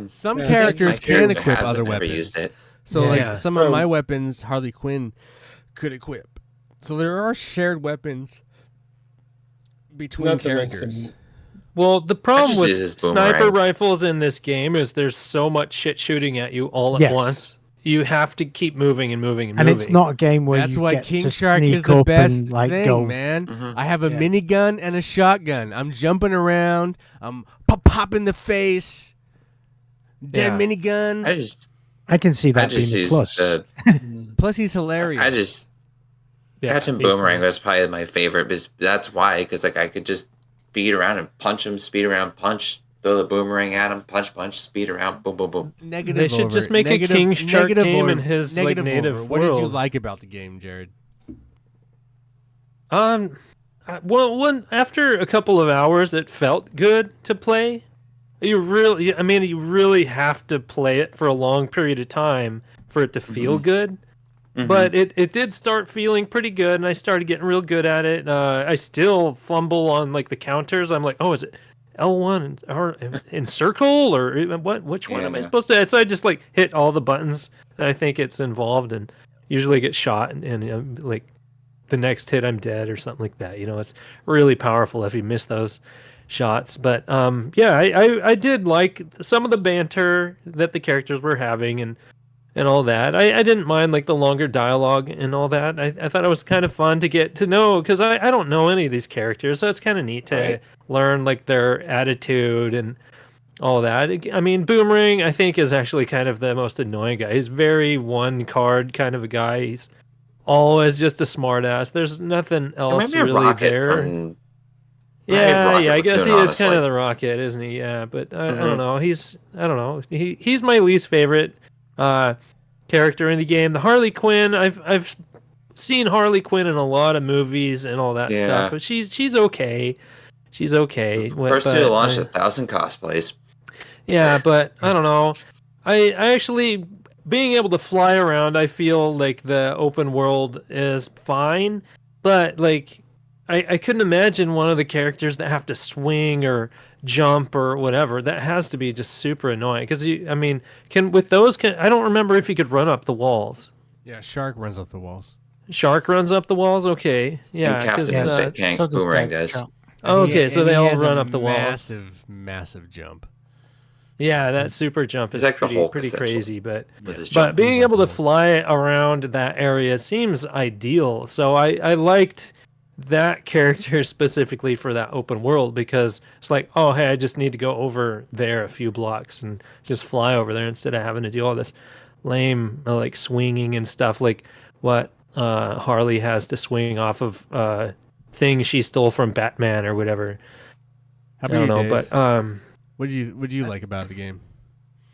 S1: Some
S2: Yeah,
S1: characters
S3: My
S1: can
S3: character
S1: equip
S3: hasn't
S1: other
S3: ever
S1: weapons.
S3: used it.
S1: So
S5: Yeah.
S1: like
S4: Yeah.
S1: some of
S2: So-
S1: my weapons, Harley Quinn could equip. So there are shared weapons between
S2: Not to
S1: characters.
S2: mention-
S4: Well, the problem
S3: just
S4: with
S3: use his
S4: sniper
S3: boomerang.
S4: rifles in this game is there's so much shit shooting at you all at
S5: Yes.
S4: once. You have to keep moving and moving and
S5: And
S4: moving.
S5: it's not a game where
S1: That's
S5: you
S1: why
S5: get
S1: King
S5: to
S1: Shark
S5: sneak
S1: is the
S5: up
S1: best
S5: and like
S1: thing,
S5: go.
S1: man.
S3: Mhm.
S1: I have a
S5: Yeah.
S1: minigun and a shotgun. I'm jumping around. I'm pop in the face. Dead
S4: Yeah.
S1: minigun.
S5: I can see
S3: I
S5: that
S3: just
S5: being a
S3: used
S5: plus.
S1: Plus, he's hilarious.
S3: I just
S4: Yeah,
S3: catching
S4: he's
S3: boomerang
S4: fine.
S3: was probably my favorite. Because that's why, because like I could just speed around and punch him, speed around, punch, throw the boomerang at him, punch, speed around, boom, boom, boom.
S1: Negative
S4: They should
S1: over.
S4: just make a
S1: Negative-
S4: King Shark
S1: negative
S4: game in
S1: over.
S4: his, like,
S1: Negative
S4: native
S1: over. What did you
S4: world.
S1: like about the game, Jared?
S4: Well, after a couple of hours, it felt good to play. You really have to play it for a long period of time for it to feel good.
S3: Mhm.
S4: But it did start feeling pretty good, and I started getting real good at it. I still fumble on like the counters. I'm like, oh, is it L1 or in circle or what? Which one am I
S3: Yeah.
S4: supposed to? So I just like hit all the buttons I think it's involved, and usually get shot, and like the next hit I'm dead or something like that. It's really powerful if you miss those shots. But yeah, I did like some of the banter that the characters were having and all that. I didn't mind like the longer dialogue and all that. I thought it was kind of fun to get to know, because I don't know any of these characters, so it's kind of neat to learn like their attitude and all that. I mean, Boomerang, I think, is actually kind of the most annoying guy. He's very one card kind of a guy. He's always just a smartass. There's nothing else
S3: Maybe a
S4: really
S3: Rocket
S4: there.
S3: from
S4: Yeah,
S3: Rocket
S4: I guess he
S3: Raccoon,
S4: is kind
S3: honestly.
S4: of the Rocket, isn't he? Yeah, but I
S3: Mhm.
S4: don't know. I don't know. He's my least favorite character in the game. The Harley Quinn, I've seen Harley Quinn in a lot of movies and all that
S3: Yeah.
S4: stuff, but she's okay. She's okay.
S3: First
S4: but
S3: to launch
S4: I-
S3: 1,000 cosplays.
S4: Yeah, but I don't know. I actually, being able to fly around, I feel like the open world is fine, but like I couldn't imagine one of the characters that have to swing or jump or whatever. That has to be just super annoying, because I mean, I don't remember if you could run up the walls.
S1: Yeah, Shark runs up the walls.
S4: Shark runs up the walls. Okay, yeah,
S3: And Captain
S4: because
S3: Stick Tank
S5: So does
S3: Boomerang
S5: Death
S3: does.
S5: Trap.
S4: okay, so they all run up the walls.
S1: Massive jump.
S4: Yeah, that super jump
S3: He's
S4: is
S3: like the Hulk,
S4: pretty
S3: essentially.
S4: crazy, but
S3: With his
S4: but
S3: jump.
S4: being
S1: like
S4: able to
S1: Hulk.
S4: fly around that area seems ideal. So I liked that character specifically for that open world, because it's like, oh hey, I just need to go over there a few blocks and just fly over there instead of having to do all this lame like swinging and stuff like what Harley has to swing off of thing she stole from Batman or whatever.
S1: How
S4: I
S1: about
S4: don't
S1: you,
S4: know,
S1: Dave?
S4: but
S1: What did you like about the game?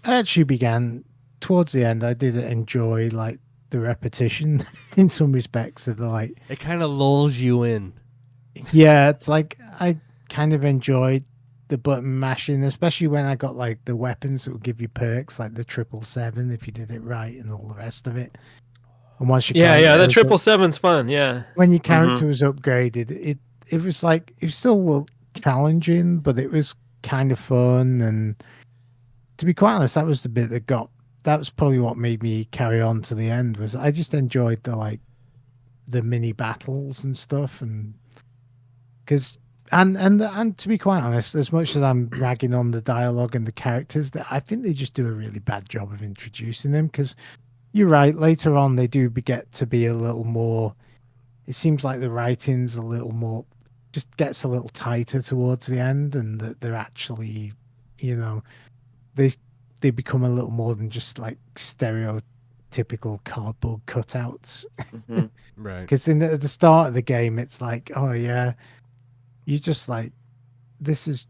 S5: I actually began towards the end. I did enjoy like the repetition in some respects of the like.
S1: It kind of lulls you in.
S5: Yeah, it's like I kind of enjoyed the button mashing, especially when I got like the weapons that would give you perks, like the 777 if you did it right, and all the rest of it. And once you
S4: yeah, the
S5: was up-
S4: 777's fun. Yeah.
S5: when your character was upgraded, it was like it was still challenging, but it was kind of fun. And to be quite honest, that was the bit that was probably what made me carry on to the end. Was I just enjoyed the mini battles and stuff, and because and to be quite honest, as much as I'm ragging on the dialogue and the characters, that I think they just do a really bad job of introducing them. Because you're right, later on they do get to be a little more. It seems like the writing's a little more, just gets a little tighter towards the end, and that they're actually, they become a little more than just like stereotypical cardboard cutouts.
S3: Mhm.
S1: Right.
S5: Because at the start of the game, it's like, oh yeah, you just like, this is,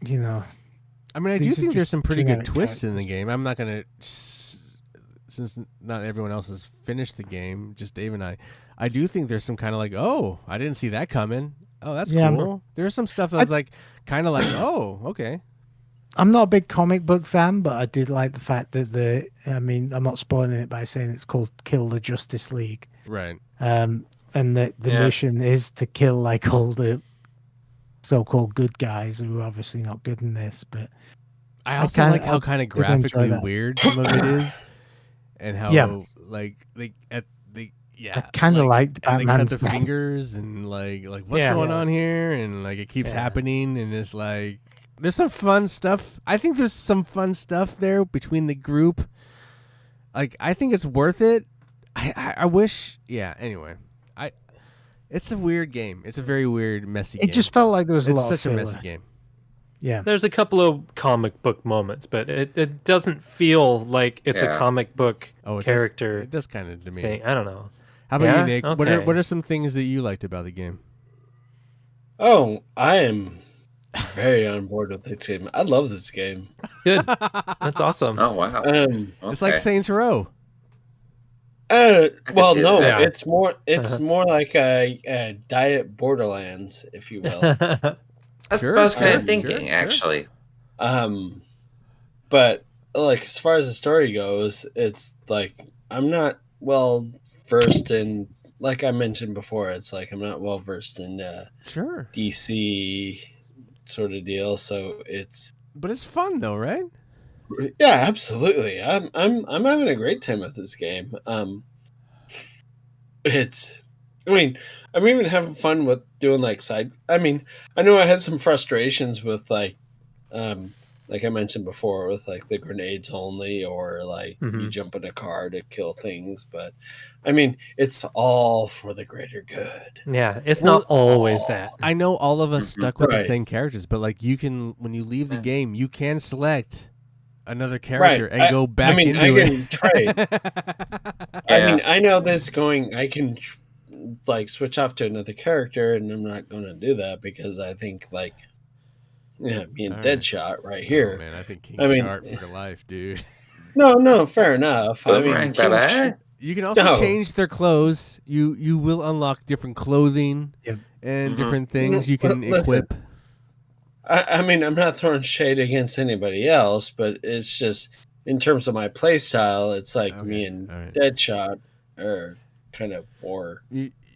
S1: I mean, I do
S5: These are
S1: think there's
S5: just
S1: some pretty good
S5: generic
S1: twists in the
S5: characters.
S1: game. I'm not gonna, since not everyone else has finished the game, just Dave and I do think there's some kind of like, oh, I didn't see that coming. Oh, that's
S5: Yeah,
S1: cool. There's some stuff that's like kind of like, oh, okay.
S5: I'm not a big comic book fan, but I did like the fact that I'm not spoiling it by saying it's called Kill the Justice League.
S1: Right.
S5: And that the
S3: Yeah.
S5: mission is to kill like all the so-called good guys who are obviously not good in this, but
S1: I also like how kind of
S5: did enjoy
S1: graphically
S5: that.
S1: weird some of it is, and how
S5: Yeah.
S1: like yeah,
S5: I kind of liked
S1: and they cut
S5: Batman's
S1: the fingers and like what's
S4: Yeah.
S1: going
S5: Yeah.
S1: on here, and like it keeps
S4: Yeah.
S1: happening, and it's like there's some fun stuff. I think there's some fun stuff there between the group. Like I think it's worth it. I wish. Yeah. Anyway, it's a weird game. It's a very weird, messy game.
S5: It just felt like there was a
S1: it's
S5: lot of
S1: such a
S5: filler.
S1: messy game.
S5: Yeah.
S4: There's a couple of comic book moments, but it doesn't feel like it's a
S3: Yeah.
S4: comic book
S1: Oh, it
S4: character
S1: Does, it does kind of to me.
S4: thing. I don't know.
S1: How about
S4: Yeah?
S1: you, Nick?
S4: Okay.
S1: What are some things that you liked about the game?
S2: Oh, I am very on board with this game. I love this game.
S4: Good. That's awesome.
S3: Oh wow.
S1: It's like
S3: Okay.
S1: Saints Row.
S2: Uh,
S3: can
S2: well,
S3: see
S2: no,
S3: that.
S4: Yeah.
S2: it's more like a diet Borderlands, if you will.
S3: That's
S1: Sure,
S3: what I was kind
S2: sure,
S3: of thinking,
S1: sure.
S3: actually.
S2: But like as far as the story goes, it's like I'm not well versed in, like I mentioned before, it's like I'm not well versed in
S1: Sure.
S2: DC sort of deal, so it's
S1: But it's fun though, right?
S2: Yeah, absolutely. I'm having a great time with this game. It's, I mean, I'm even having fun with doing like side. I mean, I know I had some frustrations with like I mentioned before, with like the grenades only, or like you jump in a car to kill things. But I mean, it's all for the greater good.
S4: Yeah, it's
S1: Well,
S4: not always that.
S1: I know all of us stuck with the
S2: Right.
S1: same characters, but like you can, when you leave the game, you can select another
S2: Right.
S1: character and go back
S2: mean,
S1: into
S2: I can
S1: it.
S2: trade. I mean, I know this going. I can like switch off to another character, and I'm not going to do that because I think like, yeah, me and
S1: All right.
S2: Deadshot right
S1: Oh,
S2: here.
S1: man, I think King
S2: I mean-
S1: Sharp for life, dude.
S2: No, fair enough. I mean,
S3: Boomerang,
S2: King
S3: baby.
S2: Sharp-
S1: You can also
S2: No.
S1: change their clothes. You will unlock different clothing
S5: Yep.
S1: and
S3: Mhm.
S1: different things you can
S2: Listen.
S1: equip.
S2: I mean, I'm not throwing shade against anybody else, but it's just in terms of my play style, it's like me
S1: Okay,
S2: and
S1: all right.
S2: Deadshot are kind of more.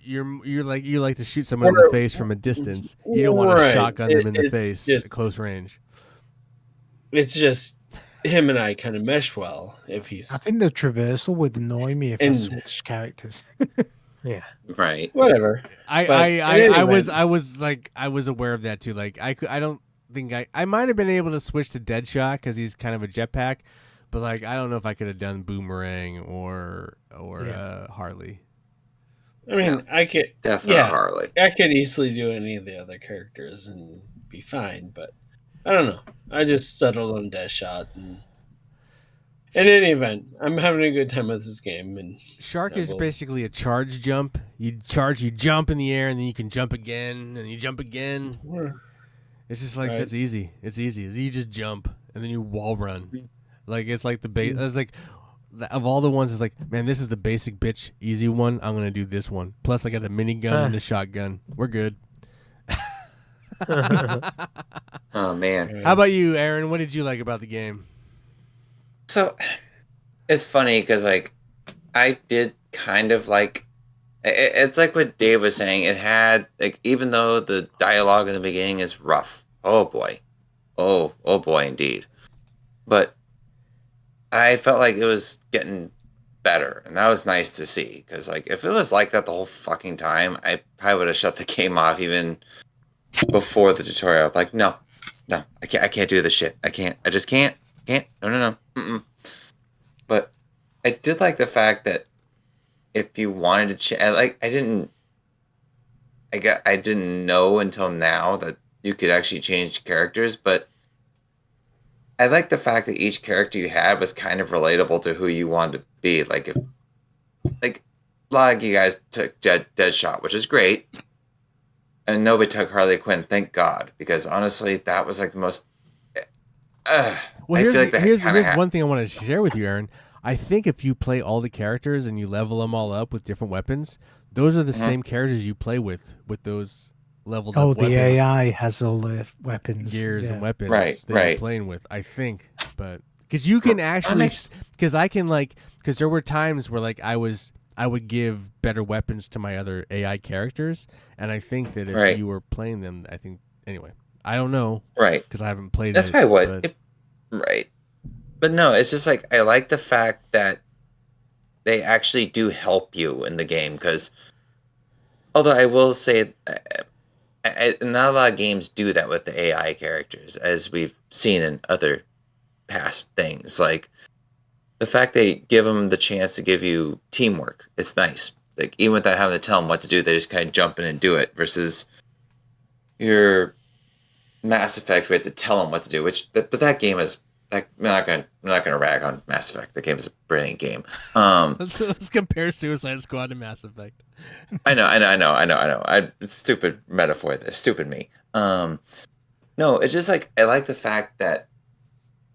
S1: You're like you like to shoot someone in the face from a distance. You don't want to
S2: Right.
S1: shotgun them in the
S2: It's
S1: face
S2: just-
S1: at close range.
S2: It's just him and I kind of mesh well. If he's
S5: I think the traversal would annoy me if I
S2: And-
S5: switched characters.
S4: Yeah.
S3: Right.
S2: whatever. But in any
S1: I
S2: event-
S1: was aware of that too. Like I don't think I might have been able to switch to Deadshot because he's kind of a jetpack, but like I don't know if I could have done Boomerang or
S5: Yeah.
S1: Harley.
S2: I mean, I could
S3: Definitely
S2: Yeah.
S3: Harley.
S2: I could easily do any of the other characters and be fine, but I don't know. I just settled on Deadshot, and in any event, I'm having a good time with this game. And
S1: Shark
S2: Yeah,
S1: is
S2: well-
S1: basically a charge jump. You charge, you jump in the air, and then you can jump again, and you jump again. It's just like
S2: Right.
S1: it's easy. It's easy. You just jump and then you wall run. Like it's like the base.
S2: Mm.
S1: It's like of all the ones, it's like, man, this is the basic bitch easy one. I'm gonna do this one. Plus, I got a minigun and a shotgun. We're good.
S3: Oh man.
S1: How about you, Aaron? What did you like about the game?
S3: So it's funny because like I did kind of like it's like what Dave was saying. It had like, even though the dialogue in the beginning is rough. Oh boy. Oh boy indeed. But I felt like it was getting better, and that was nice to see, because like if it was like that the whole fucking time, I probably would have shut the game off even before the tutorial. Like, no, I can't do this shit. I just can't. No. Mm-mm. But I did like the fact that if you wanted to I didn't know until now that you could actually change characters, but I like the fact that each character you had was kind of relatable to who you wanted to be. Like, if like a lot of you guys took Deadshot, which is great, and nobody took Harley Quinn, thank God, because honestly, that was like the most.
S1: Well,
S3: I
S1: here's
S3: feel like that
S1: here's
S3: kinda
S1: one thing I want to share with you, Aaron. I think if you play all the characters and you level them all up with different weapons, those are the same characters you play with those leveled
S5: Oh,
S1: up
S5: the
S1: weapons.
S5: AI has all the weapons.
S1: Gears
S5: yeah.
S1: and weapons
S3: Right,
S1: that you're
S3: right.
S1: playing with, I think. But because you can actually,
S3: makes-
S1: because I can because there were times where like I would give better weapons to my other AI characters, and I think that if
S3: Right.
S1: you were playing them, I think anyway, I don't know
S3: Right.
S1: because I haven't played
S3: That's
S1: it.
S3: probably what.
S1: but-
S3: Right. But no, it's just like I like the fact that they actually do help you in the game, because although I will say not a lot of games do that with the AI characters, as we've seen in other past things. Like the fact they give them the chance to give you teamwork, it's nice. Like even without having to tell them what to do, they just kind of jump in and do it. Versus your Mass Effect, we had to tell them what to do. But that game is like, I'm not gonna rag on Mass Effect. The game is a brilliant game.
S1: let's compare Suicide Squad to Mass Effect.
S3: I know. It's stupid metaphor. This stupid me. No, it's just like I like the fact that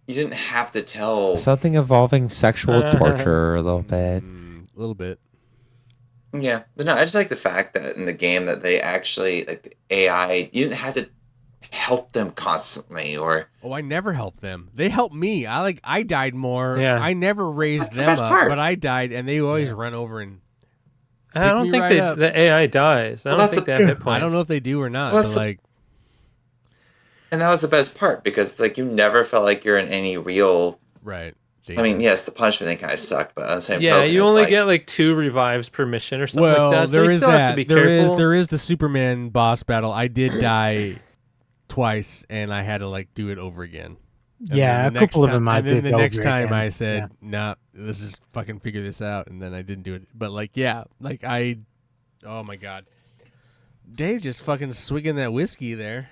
S3: you didn't have to tell.
S6: Something involving sexual torture a little bit.
S1: A little bit.
S3: Yeah, but no, I just like the fact that in the game that they actually like the AI. You didn't have to help them constantly, or
S1: Oh, I never helped them. They helped me. I died more.
S4: Yeah.
S1: I never raised
S3: That's the
S1: them
S3: best
S1: up,
S3: part.
S1: but I died, and they always run over and.
S4: I don't
S1: me
S4: think
S1: right up.
S4: the AI dies. I
S3: Well,
S4: don't
S3: that's
S4: think
S3: the-
S4: they have hit points.
S1: I don't know if they do or not,
S3: Well,
S1: but
S3: that's the-
S1: like,
S3: and that was the best part, because like you never felt like you're in any real
S1: Right.
S3: I mean, yes, the punishment thing kind of sucked, but on the same
S4: Yeah,
S3: token,
S4: you
S3: it's
S4: only
S3: like,
S4: get like 2 revives per mission or something
S1: Well,
S4: like that. So
S1: there
S4: you
S1: is
S4: still
S1: that.
S4: have to be
S1: there
S4: careful.
S1: is the Superman boss battle. I did die twice, and I had to like do it over again. And
S5: Yeah,
S1: then
S5: a
S1: the
S5: couple
S1: next
S5: of them I
S1: And then
S5: did
S1: the next
S5: over
S1: time
S5: again.
S1: I said,
S5: Yeah.
S1: "Nah, let's just fucking figure this out," and then I didn't do it. But like, yeah, like oh my god, Dave just fucking swigging that whiskey there.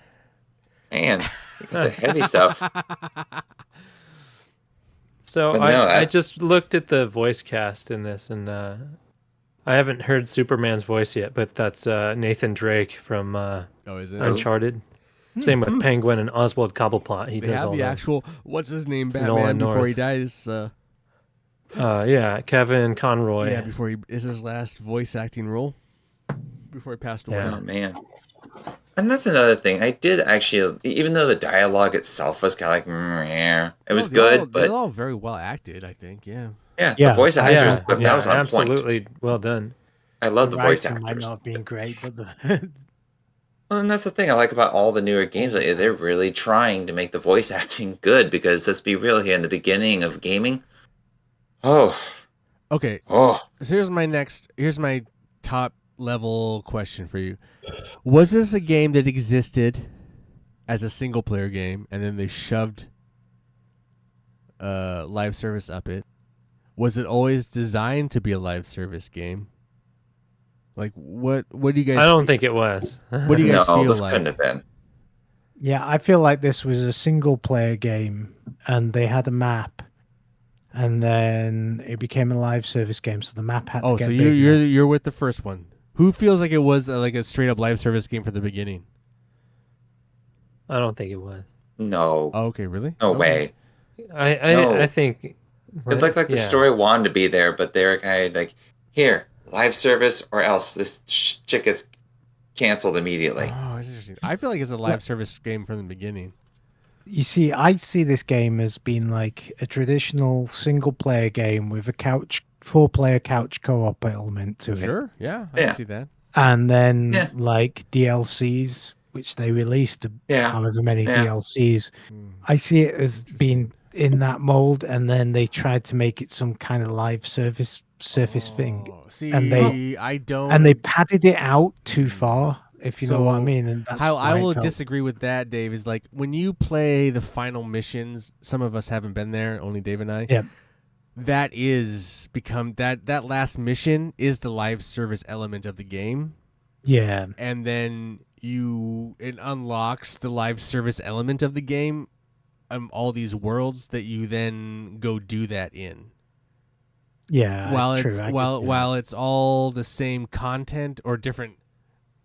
S3: man, it's the heavy stuff.
S4: So
S3: But no,
S4: I just looked at the voice cast in this, and I haven't heard Superman's voice yet, but that's Nathan Drake from
S1: Oh, is it?
S4: Uncharted. Same with Penguin and Oswald Cobblepot. He
S1: They
S4: does
S1: have
S4: all
S1: the
S4: those.
S1: actual what's his name
S4: Nolan
S1: Batman before he
S4: North.
S1: dies.
S4: Yeah, Kevin Conroy.
S1: Yeah, before he is his last voice acting role before he passed away.
S4: Yeah.
S3: Oh man. And that's another thing. I did actually, even though the dialogue itself was kind of like, yeah, it was good,
S1: they're
S3: but
S1: all very well acted. I think. Yeah.
S3: yeah,
S5: Yeah,
S3: the voice
S5: I
S3: actors,
S5: agree.
S3: that was on point.
S4: absolutely well done.
S3: I love the voice
S5: writing might
S3: actors.
S5: not have been great, but the
S3: Well, and that's the thing I like about all the newer games. Like, they're really trying to make the voice acting good because let's be real here, in the beginning of gaming, oh,
S1: Okay.
S3: oh,
S1: So here's my top level question for you. Was this a game that existed as a single player game and then they shoved live service up it? Was it always designed to be a live service game? Like what do you guys
S4: I don't think it was.
S1: What do you guys
S3: no,
S1: feel
S3: this
S1: like?
S3: couldn't have been.
S5: yeah, I feel like this was a single player game, and they had a map, and then it became a live service game, so the map had to
S1: Oh,
S5: get
S1: so
S5: bigger.
S1: you're with the first one. Who feels like it was like a straight up live service game from the beginning?
S4: I don't think it was.
S3: No,
S1: Oh, okay, really?
S3: no
S1: Okay.
S3: way.
S4: I think
S3: It looked like the
S4: yeah.
S3: story wanted to be there, but they're kind of like, here, live service, or else this shit gets canceled immediately.
S1: Oh, it's interesting. I feel like it's a live service game from the beginning.
S5: You see, I see this game as being like a traditional single player game with a 4-player couch co-op element to it.
S1: Sure, yeah, I
S3: Yeah.
S1: can see that.
S5: And then
S3: Yeah.
S5: like DLCs, which they released
S3: Yeah,
S5: however many
S3: Yeah.
S5: DLCs.
S1: Hmm.
S5: I see it as being in that mold, and then they tried to make it some kind of live surface thing,
S1: Oh, see,
S5: and they-
S1: I don't.
S5: and they padded it out too far, if you know what I
S1: So,
S5: mean. And that's
S1: How
S5: why
S1: I
S5: it
S1: will
S5: felt-
S1: disagree with that, Dave, is like when you play the final missions. Some of us haven't been there, only Dave and I.
S5: Yep.
S1: That is become that last mission is the live service element of the game,
S5: Yeah,
S1: and then it unlocks the live service element of the game, all these worlds that you then go do that in.
S5: yeah.
S1: While
S5: true,
S1: it's
S5: I guess,
S1: while
S5: yeah.
S1: while it's all the same content or different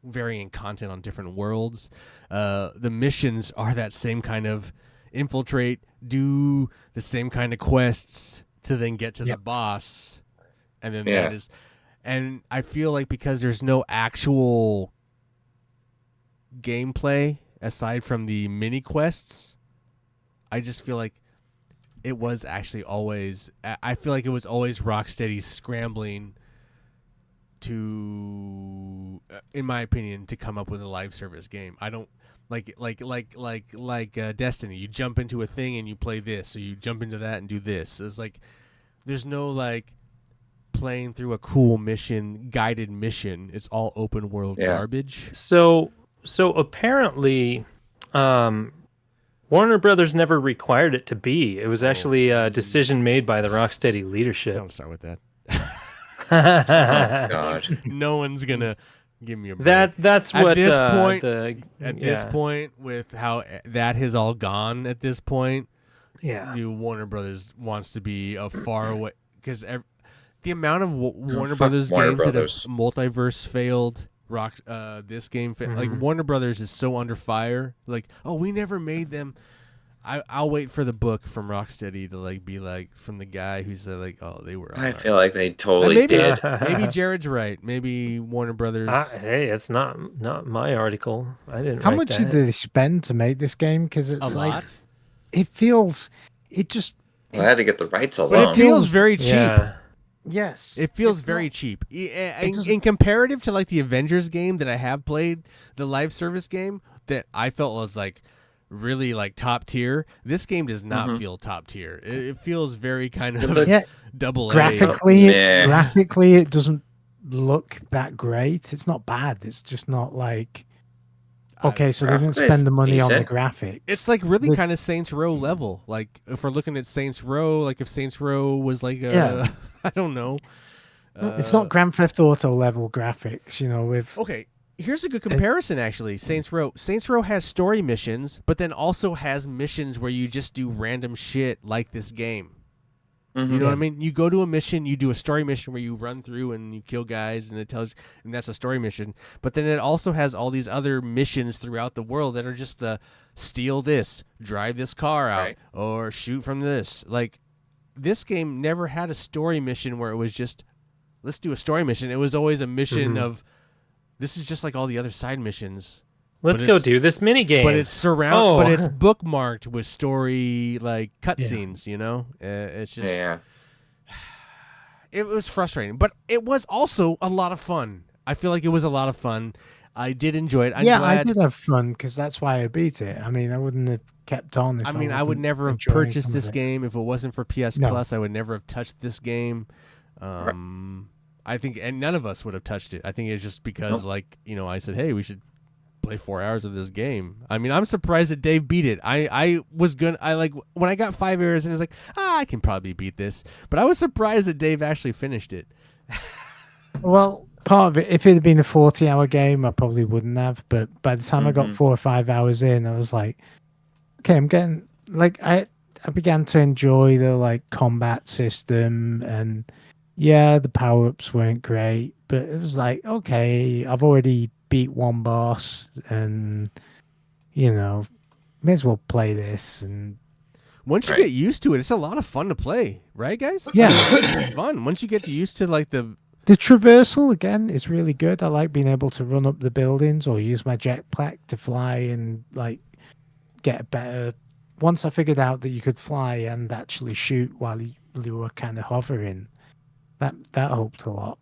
S1: varying content on different worlds, the missions are that same kind of infiltrate, do the same kind of quests to then get to the
S5: Yep.
S1: boss, and then
S3: Yeah.
S1: that is. And I feel like because there's no actual gameplay aside from the mini quests, I just feel like it was actually always. I feel like it was always Rocksteady scrambling to, in my opinion, to come up with a live service game. I don't like Destiny. You jump into a thing and you play this, so you jump into that and do this. It's like there's no like playing through a cool mission, guided mission. It's all open world
S3: Yeah.
S1: garbage.
S4: So apparently, Warner Brothers never required it to be. It was actually a decision made by the Rocksteady leadership.
S1: Don't start with that.
S3: Oh God.
S1: No one's gonna give me a break.
S4: That's
S1: At
S4: what
S1: this point-
S4: the
S1: At this point, with how that has all gone at this point,
S4: yeah.
S1: the Warner Brothers wants to be a far away because the amount of Warner
S3: fuck
S1: Brothers
S3: Warner
S1: games
S3: Brothers.
S1: that have multiverse failed, this game like
S4: Mhm.
S1: Warner Brothers is so under fire. Like, oh, we never made them. I'll wait for the book from Rocksteady to like be like from the guy who's like, oh, they were.
S3: I
S1: on
S3: feel
S1: our-"
S3: like they totally
S1: maybe
S3: did.
S1: maybe Jared's right. Maybe Warner Brothers.
S4: Hey, it's not my article. I didn't.
S5: How
S4: write
S5: much
S4: that.
S5: did they spend to make this game? Because
S1: a
S5: it's like
S1: lot,
S5: it feels, it just
S3: I had to get the rights
S1: but
S3: alone.
S1: it feels very cheap.
S4: Yeah.
S5: yes,
S1: It feels
S5: it's
S1: very
S5: not-
S1: cheap.
S5: doesn't-
S1: In comparative to like the Avengers game that I have played, the live service game that I felt was like really like top tier. This game does not feel top tier. It feels very kind of double A.
S5: Graphically, it doesn't look that great. It's not bad. It's just not like okay. So they didn't spend the money on the graphics.
S1: It's like really kind of Saints Row level. Like if we're looking at Saints Row, like if Saints Row was like a, I don't know.
S5: It's not Grand Theft Auto level graphics, you know. With
S1: okay. Here's a good comparison, actually. Saints Row. Saints Row has story missions, but then also has missions where you just do random shit like this game. You know what I mean? You go to a mission, you do a story mission where you run through and you kill guys, and it tells, and that's a story mission. But then it also has all these other missions throughout the world that are just the steal this, drive this car out, or shoot from this. Like this game never had a story mission where it was just let's do a story mission. It was always a mission of this is just like all the other side missions.
S4: Let's go do this mini game.
S1: But it's but it's bookmarked with story like cutscenes. You know, it's just It was frustrating, but it was also a lot of fun. I feel like it was a lot of fun. I did enjoy it.
S5: I did have fun because that's why I beat it. I mean, I wouldn't have kept on. If
S1: I would never have purchased this game if it wasn't for PS Plus. I would never have touched this game. I think, and none of us would have touched it. I think it's just because, like, you know, I said, hey, we should play 4 hours of this game. I mean, I'm surprised that Dave beat it. I was when I got 5 hours and I was like, I can probably beat this. But I was surprised that Dave actually finished it.
S5: Well, part of it, if it had been a 40-hour game, I probably wouldn't have. But by the time I got 4 or 5 hours in, I was like, okay, I'm getting, like, I began to enjoy the, like, combat system and the power-ups weren't great, but it was like, okay, I've already beat one boss and, you know, may as well play this. And
S1: once you get used to it, it's a lot of fun to play, right, guys?
S5: Yeah.
S1: It's fun. Once you get used to, like, the
S5: traversal, again, is really good. I like being able to run up the buildings or use my jetpack to fly and, like, get a better... Once I figured out that you could fly and actually shoot while you were kind of hovering, that helped a lot.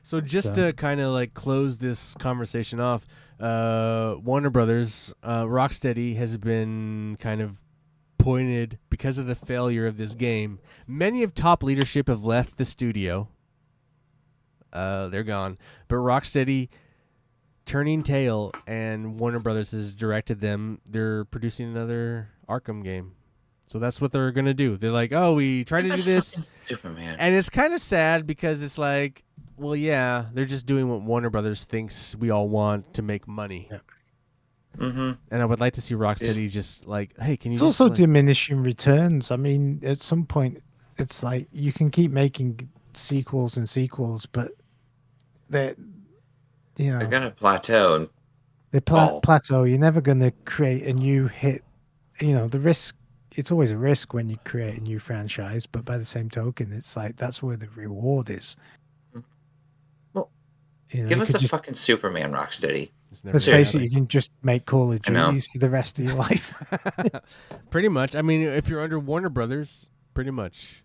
S1: So just to kind of like close this conversation off, Warner Brothers, Rocksteady has been kind of pointed because of the failure of this game. Many of top leadership have left the studio. They're gone. But Rocksteady turning tail, and Warner Brothers has directed them. They're producing another Arkham game. So that's what they're going to do. They're like, oh, we tried to do this.
S3: Superman.
S1: And it's kind of sad because it's like, well, yeah, they're just doing what Warner Brothers thinks we all want to make money.
S5: Yeah.
S1: And I would like to see Rocksteady just like, hey, can you
S5: It's
S1: just...
S5: also diminishing returns. I mean, at some point, it's like you can keep making sequels, but they're
S3: going to plateau.
S5: They plateau. You're never going to create a new hit. You know, the risk... It's always a risk when you create a new franchise, but by the same token, it's like that's where the reward is.
S3: Well, give us a fucking Superman, Rocksteady.
S5: Let's face it, you can just make Call of Duties for the rest of your life.
S1: Pretty much. I mean, if you're under Warner Brothers, pretty much.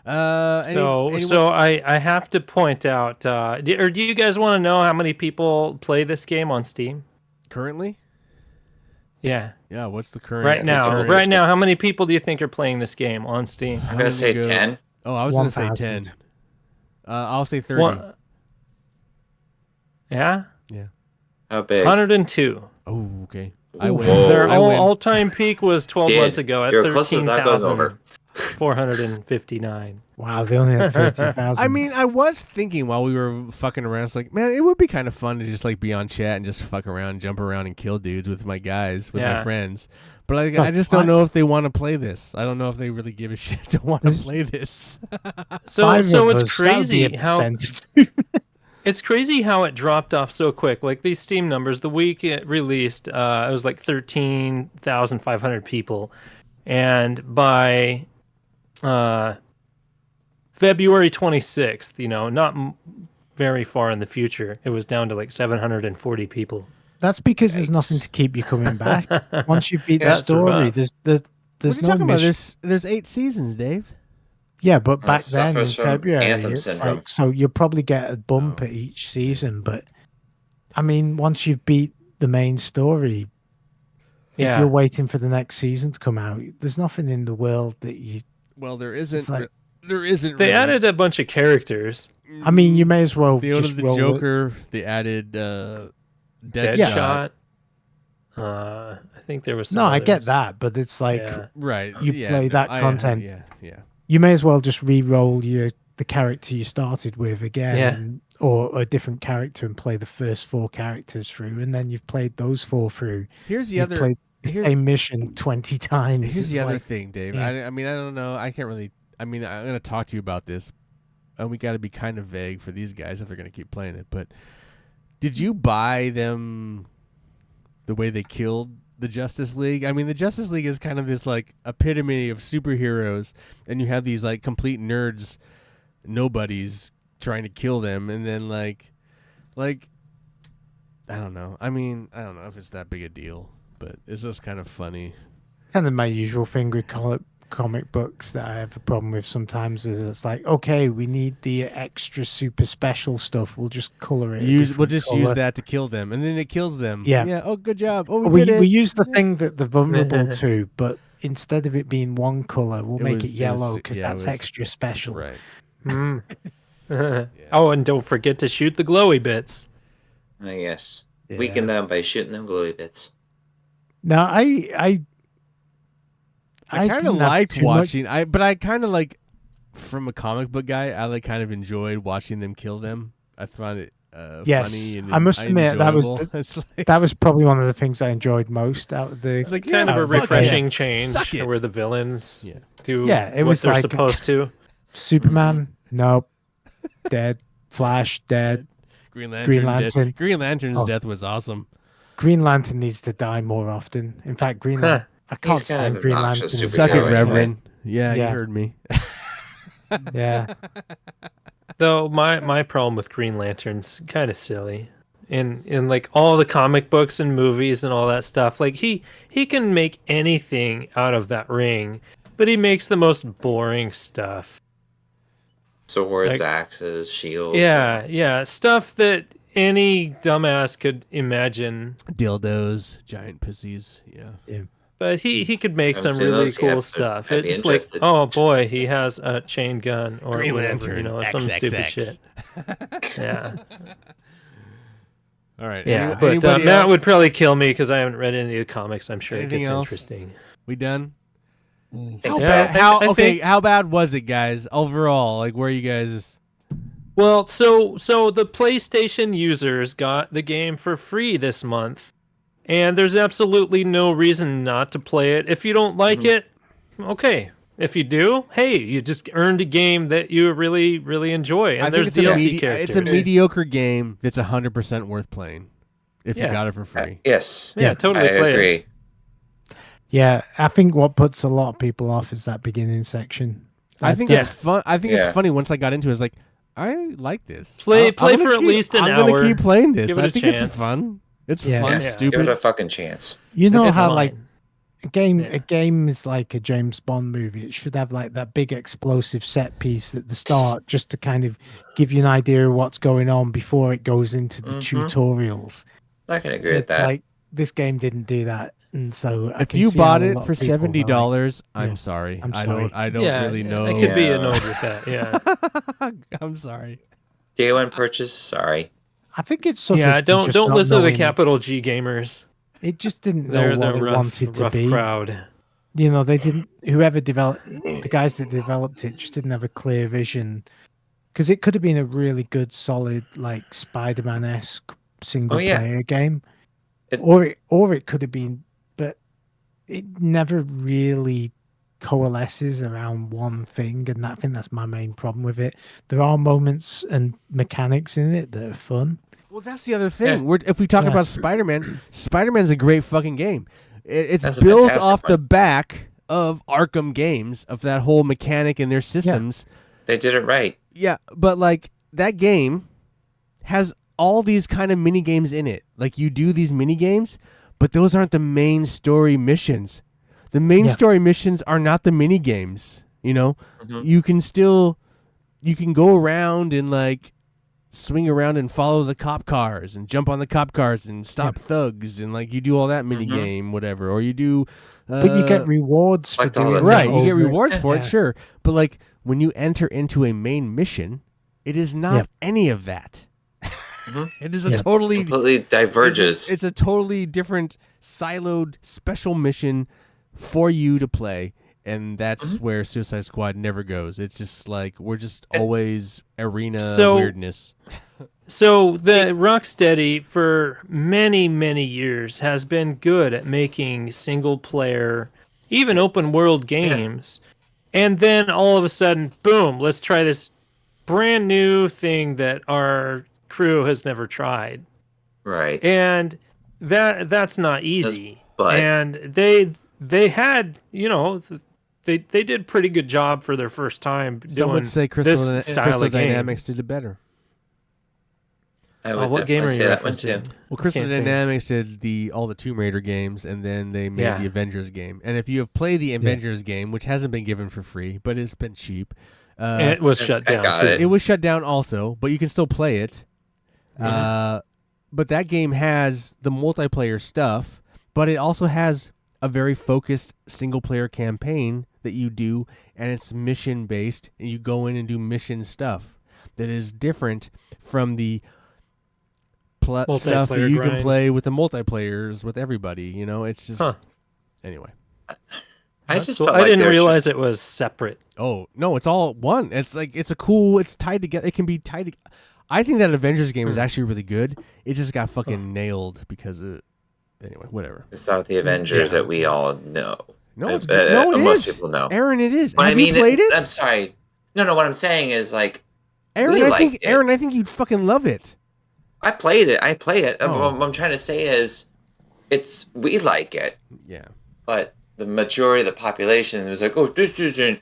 S4: So I have to point out, do you guys want to know how many people play this game on Steam?
S1: Currently?
S4: Yeah.
S1: Yeah, what's the current...
S4: Right now, how many people do you think are playing this game on Steam?
S3: I'm going to say 10.
S1: Oh, I was going to say 10. I'll say 30.
S4: Yeah?
S1: Yeah.
S3: How big?
S4: 102.
S1: Oh, okay.
S4: Their all-time peak was 12 months ago at 13,459.
S5: Wow, they only had 30,000.
S1: I mean, I was thinking while we were fucking around, it's like, man, it would be kind of fun to just like be on chat and just fuck around, jump around, and kill dudes with my guys, with my friends. But I just don't know if they want to play this. I don't know if they really give a shit to want to play this.
S4: So it's crazy how it's crazy how it dropped off so quick. Like these Steam numbers, the week it released, it was like 13,500 people, and by February 26th, you know, not very far in the future, it was down to like 740 people.
S5: That's because there's nothing to keep you coming back. Once you beat the story, there's no mission.
S1: There's 8 seasons, Dave.
S5: Yeah, but back then in February, it's like, so you'll probably get a bump at each season. But I mean, once you've beat the main story, if you're waiting for the next season to come out, there's nothing in the world that you.
S1: Well, there
S5: It's
S1: isn't.
S5: like-
S1: There isn't.
S4: They
S1: really.
S4: added a bunch of characters.
S5: I mean, you may as well
S1: They
S5: just
S1: added the
S5: roll it.
S1: Joker. They added Deadshot.
S4: Deadshot. I think there was some
S5: No, I get
S4: others.
S5: that, but it's like
S4: Yeah.
S1: Right.
S5: You
S1: yeah,
S5: play
S1: no,
S5: that content.
S1: Yeah.
S5: you may as well just re-roll the character you started with again,
S4: Yeah.
S5: or a different character, and play the first 4 characters through, and then you've played those 4 through.
S1: Here's the
S5: You've
S1: other.
S5: played the
S1: here's-
S5: same mission 20 times.
S1: Here's
S5: It's
S1: the other
S5: like,
S1: thing, Dave.
S5: yeah.
S1: I mean, I don't know. I can't really. I mean, I'm gonna talk to you about this, and we got to be kind of vague for these guys if they're gonna keep playing it. But did you buy them the way they killed the Justice League? I mean, the Justice League is kind of this like epitome of superheroes, and you have these like complete nerds, nobodies trying to kill them, and then like, I don't know. I mean, I don't know if it's that big a deal, but it's just kind of funny.
S5: kind of my usual thing with comic books that I have a problem with sometimes is it's like, okay, we need the extra super special stuff. We'll just color it.
S1: We'll just use that to kill them, and then it kills them.
S5: Yeah.
S1: Yeah. Oh, good job. Oh,
S5: We
S1: did it.
S5: use the thing that they're vulnerable to, but instead of it being one color, we'll
S1: It
S5: make
S1: was-
S5: it
S1: it was-
S5: yellow because
S1: yeah, it
S5: that's
S1: was-
S5: extra special.
S1: Right.
S4: Mm. Oh, and don't forget to shoot the glowy bits.
S3: Yes.
S5: Yeah.
S3: Weaken them by shooting them glowy bits.
S5: Now, I
S1: I kind of
S5: didn't have
S1: liked
S5: too much-
S1: watching. But I kind of like, from a comic book guy, I like kind of enjoyed watching them kill them. I found it
S5: Yes,
S1: funny and
S5: I must admit, that was
S1: enjoyable. It's like,
S5: That was probably one of the things I enjoyed most out of the.
S1: it's like
S4: Kind of
S1: yeah,
S4: a
S1: fuck yeah.
S4: refreshing change
S1: Suck it.
S4: where the villains
S1: Yeah.
S4: do
S5: Yeah, it
S4: what
S5: was
S4: they're
S5: like-
S4: supposed to.
S5: Superman, nope, dead. Flash, dead.
S1: Green Lantern.
S5: Lantern.
S1: Green Lantern's
S5: Oh.
S1: death was awesome.
S5: Green Lantern needs to die more often. In fact, Green
S4: Huh.
S5: Lantern. I can't
S3: He's kind
S5: stand
S3: of
S5: Green
S3: obnoxious
S5: Lantern.
S1: Suck it,
S3: Superhero anyway.
S1: Reverend. Yeah, you
S5: Yeah.
S1: heard me.
S5: Yeah,
S4: Though my problem with Green Lantern's kind of silly. In like all the comic books and movies and all that stuff, like he can make anything out of that ring, but he makes the most boring stuff.
S3: Swords,
S4: Like-
S3: axes, shields.
S4: Yeah, stuff that any dumbass could imagine.
S1: Dildos, giant pussies. Yeah.
S4: But he could make
S3: Haven't
S4: some
S3: seen
S4: really
S3: those
S4: cool
S3: yet, but
S4: stuff.
S3: I'd be
S4: It's like,
S3: interested.
S4: oh boy, he has a chain gun or
S1: Green
S4: whatever,
S1: Lantern.
S4: you know, some stupid
S1: XXX.
S4: shit. Yeah,
S1: All right.
S4: yeah.
S1: Any-
S4: But
S1: anybody
S4: Matt
S1: else?
S4: would probably kill me because I haven't read any of the comics. I'm sure
S1: Anything
S4: it gets
S1: else?
S4: interesting.
S1: We done?
S3: Think
S1: How
S3: so.
S1: bad? How
S4: I
S1: okay?
S4: think-
S1: How bad was it, guys? Overall, like, where are you guys?
S4: Well, so the PlayStation users got the game for free this month, and there's absolutely no reason not to play it. If you don't like
S3: Mhm.
S4: it, okay. If you do, hey, you just earned a game that you really, really enjoy. And there's DLC characters.
S1: It's a mediocre game that's 100% worth playing if you
S4: Yeah.
S1: got it for free.
S3: Yes.
S4: Yeah, totally
S3: I
S4: play it.
S3: agree.
S5: yeah. I think what puts a lot of people off is that beginning section.
S1: I think
S5: That-
S1: it's fun. I think
S3: Yeah.
S1: it's funny once I got into it. It's like I like this.
S4: Play
S1: I'm
S4: for
S1: gonna
S4: at least an
S1: I'm
S4: hour.
S1: gonna keep playing this.
S4: Give it
S1: I
S4: a
S1: think
S4: chance.
S1: it's fun. It's
S5: Yeah.
S1: fun,
S3: Yeah.
S4: Yeah.
S3: Give it
S1: stupid.
S3: a fucking chance.
S5: You know
S4: It's
S5: how
S4: fine.
S5: like
S4: Yeah.
S5: a game is like a James Bond movie. It should have like that big explosive set piece at the start, just to kind of give you an idea of what's going on before it goes into the
S4: Mhm.
S5: tutorials.
S3: I can agree with
S5: It's
S3: that.
S5: like this game didn't do that, and so I
S1: If
S5: can
S1: you
S5: see how
S1: bought
S5: a
S1: it
S5: lot
S1: for
S5: of people are like,
S1: $70, I'm
S5: Yeah.
S1: sorry.
S5: I'm
S1: I
S5: sorry.
S1: don't. I don't
S4: Yeah,
S1: really know.
S4: I could be
S3: Yeah.
S4: annoyed with that. Yeah.
S1: I'm sorry.
S3: Day one purchase. Sorry.
S5: I think it's something.
S4: Yeah, don't listen to the capital G gamers.
S5: It just didn't know
S4: They're
S5: what
S4: the
S5: it
S4: rough,
S5: wanted to
S4: rough
S5: be.
S4: crowd.
S5: You know, they didn't. Whoever developed the guys that developed it just didn't have a clear vision, because it could have been a really good, solid, like Spider-Man-esque single player game,
S3: It-
S5: or it could have been, but it never really coalesces around one thing, and I think that's my main problem with it. There are moments and mechanics in it that are fun.
S1: Well, that's the other thing.
S3: Yeah.
S1: If we talk
S5: Yeah.
S1: about Spider-Man, Spider-Man's a great fucking game. It's
S3: That's a
S1: built
S3: fantastic
S1: off
S3: one.
S1: the back of Arkham games, of that whole mechanic in their systems.
S3: They did it right.
S1: Yeah, but like that game has all these kind of mini games in it. Like you do these mini games, but those aren't the main story missions. The main
S5: Yeah.
S1: story missions are not the mini games. You know,
S3: Mhm.
S1: you can go around and like swing around and follow the cop cars and jump on the cop cars and stop thugs and like you do all that mini game, whatever, or you do.
S5: But you get rewards for
S3: Like all
S5: doing
S3: the
S5: it
S1: Right, you get
S5: over-
S1: rewards for it,
S5: yeah.
S1: sure. But like when you enter into a main mission, it is not
S5: Yep.
S1: any of that.
S3: Mhm.
S1: It is a
S5: Yep.
S1: totally
S3: Completely diverges.
S1: It's a totally different siloed special mission for you to play, and that's where Suicide Squad never goes. It's just like we're just always arena
S4: So-
S1: weirdness.
S4: So the Rocksteady for many, many years has been good at making single player, even open world games. And then all of a sudden, boom, let's try this brand new thing that our crew has never tried.
S3: Right.
S4: And that's not easy.
S3: But-
S4: And they had, they did pretty good job for their first time
S1: Some
S4: doing
S1: would say
S4: this
S1: Crystal
S4: style of game.
S1: Dynamics did it better.
S3: I would
S4: what game are
S3: definitely
S4: you
S3: say that one
S4: referencing?
S3: too.
S1: Well, Crystal
S4: Can't think.
S1: Dynamics did all the Tomb Raider games, and then they made
S4: Yeah.
S1: the Avengers game. And if you have played the Avengers game, which hasn't been given for free, but it's been cheap,
S4: And it was shut
S3: I
S4: down.
S3: got
S4: too.
S3: it.
S1: it was shut down also, but you can still play it. But that game has the multiplayer stuff, but it also has a very focused single player campaign that you do, and it's mission based, and you go in and do mission stuff that is different from the stuff that
S4: Multiplayer
S1: you can
S4: grind.
S1: play with the multiplayers with everybody. You know, it's just
S4: Huh.
S1: anyway.
S3: I
S4: That's
S3: just
S4: cool.
S3: felt
S4: I
S3: like
S4: didn't
S3: they were
S4: realize it was separate.
S1: Oh no, it's all one. It's like it's tied together. It can be tied. I think that Avengers game is actually really good. It just got fucking nailed because anyway, whatever.
S3: It's not the Avengers that we all know.
S1: No, it's good. No, it
S3: most
S1: is.
S3: people know.
S1: Aaron, it is.
S3: But
S1: Have
S3: I mean,
S1: you played it?
S3: I'm sorry. No. What I'm saying is like
S1: Aaron,
S3: we
S1: I think
S3: liked it.
S1: Aaron, I think you'd fucking love it.
S3: I played it. I play it.
S1: Oh.
S3: What I'm trying to say is, we like it,
S1: Yeah.
S3: but the majority of the population was like, "Oh, this isn't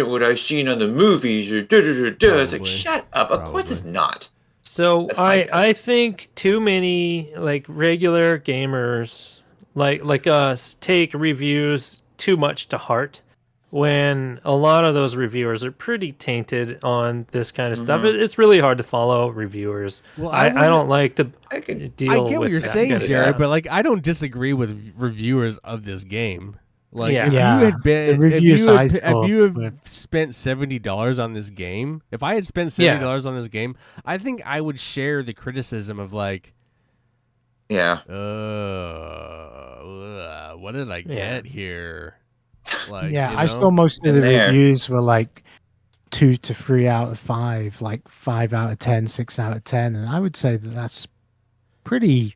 S3: what I've seen on the movies." Or da da da da. It's like,
S1: Probably.
S3: shut up. Of course, it's
S1: Probably.
S3: not.
S4: So
S3: That's my
S4: I
S3: guess.
S4: think too many like regular gamers like us take reviews too much to heart when a lot of those reviewers are pretty tainted on this kind of stuff.
S3: Mhm.
S4: It's really hard to follow reviewers.
S1: Well,
S4: I don't like to
S3: I could.
S4: deal
S1: I
S4: with
S1: get what you're
S4: that
S1: saying,
S4: kind of
S1: Jared,
S4: stuff.
S1: but like I don't disagree with reviewers of this game. Like
S4: Yeah.
S1: if
S5: Yeah,
S1: you had been,
S5: the reviews I
S1: if
S5: saw
S1: you have
S5: were-
S1: spent $70 on this game, if I had spent $70 on this game, I think I would share the criticism of like,
S3: Yeah.
S1: what did I get here? Like,
S5: yeah,
S1: you
S5: I
S1: know?
S5: saw most of
S3: In
S5: the
S3: there.
S5: reviews were like 2 to 3 out of 5, like 5 out of 10, 6 out of 10, and I would say that that's pretty.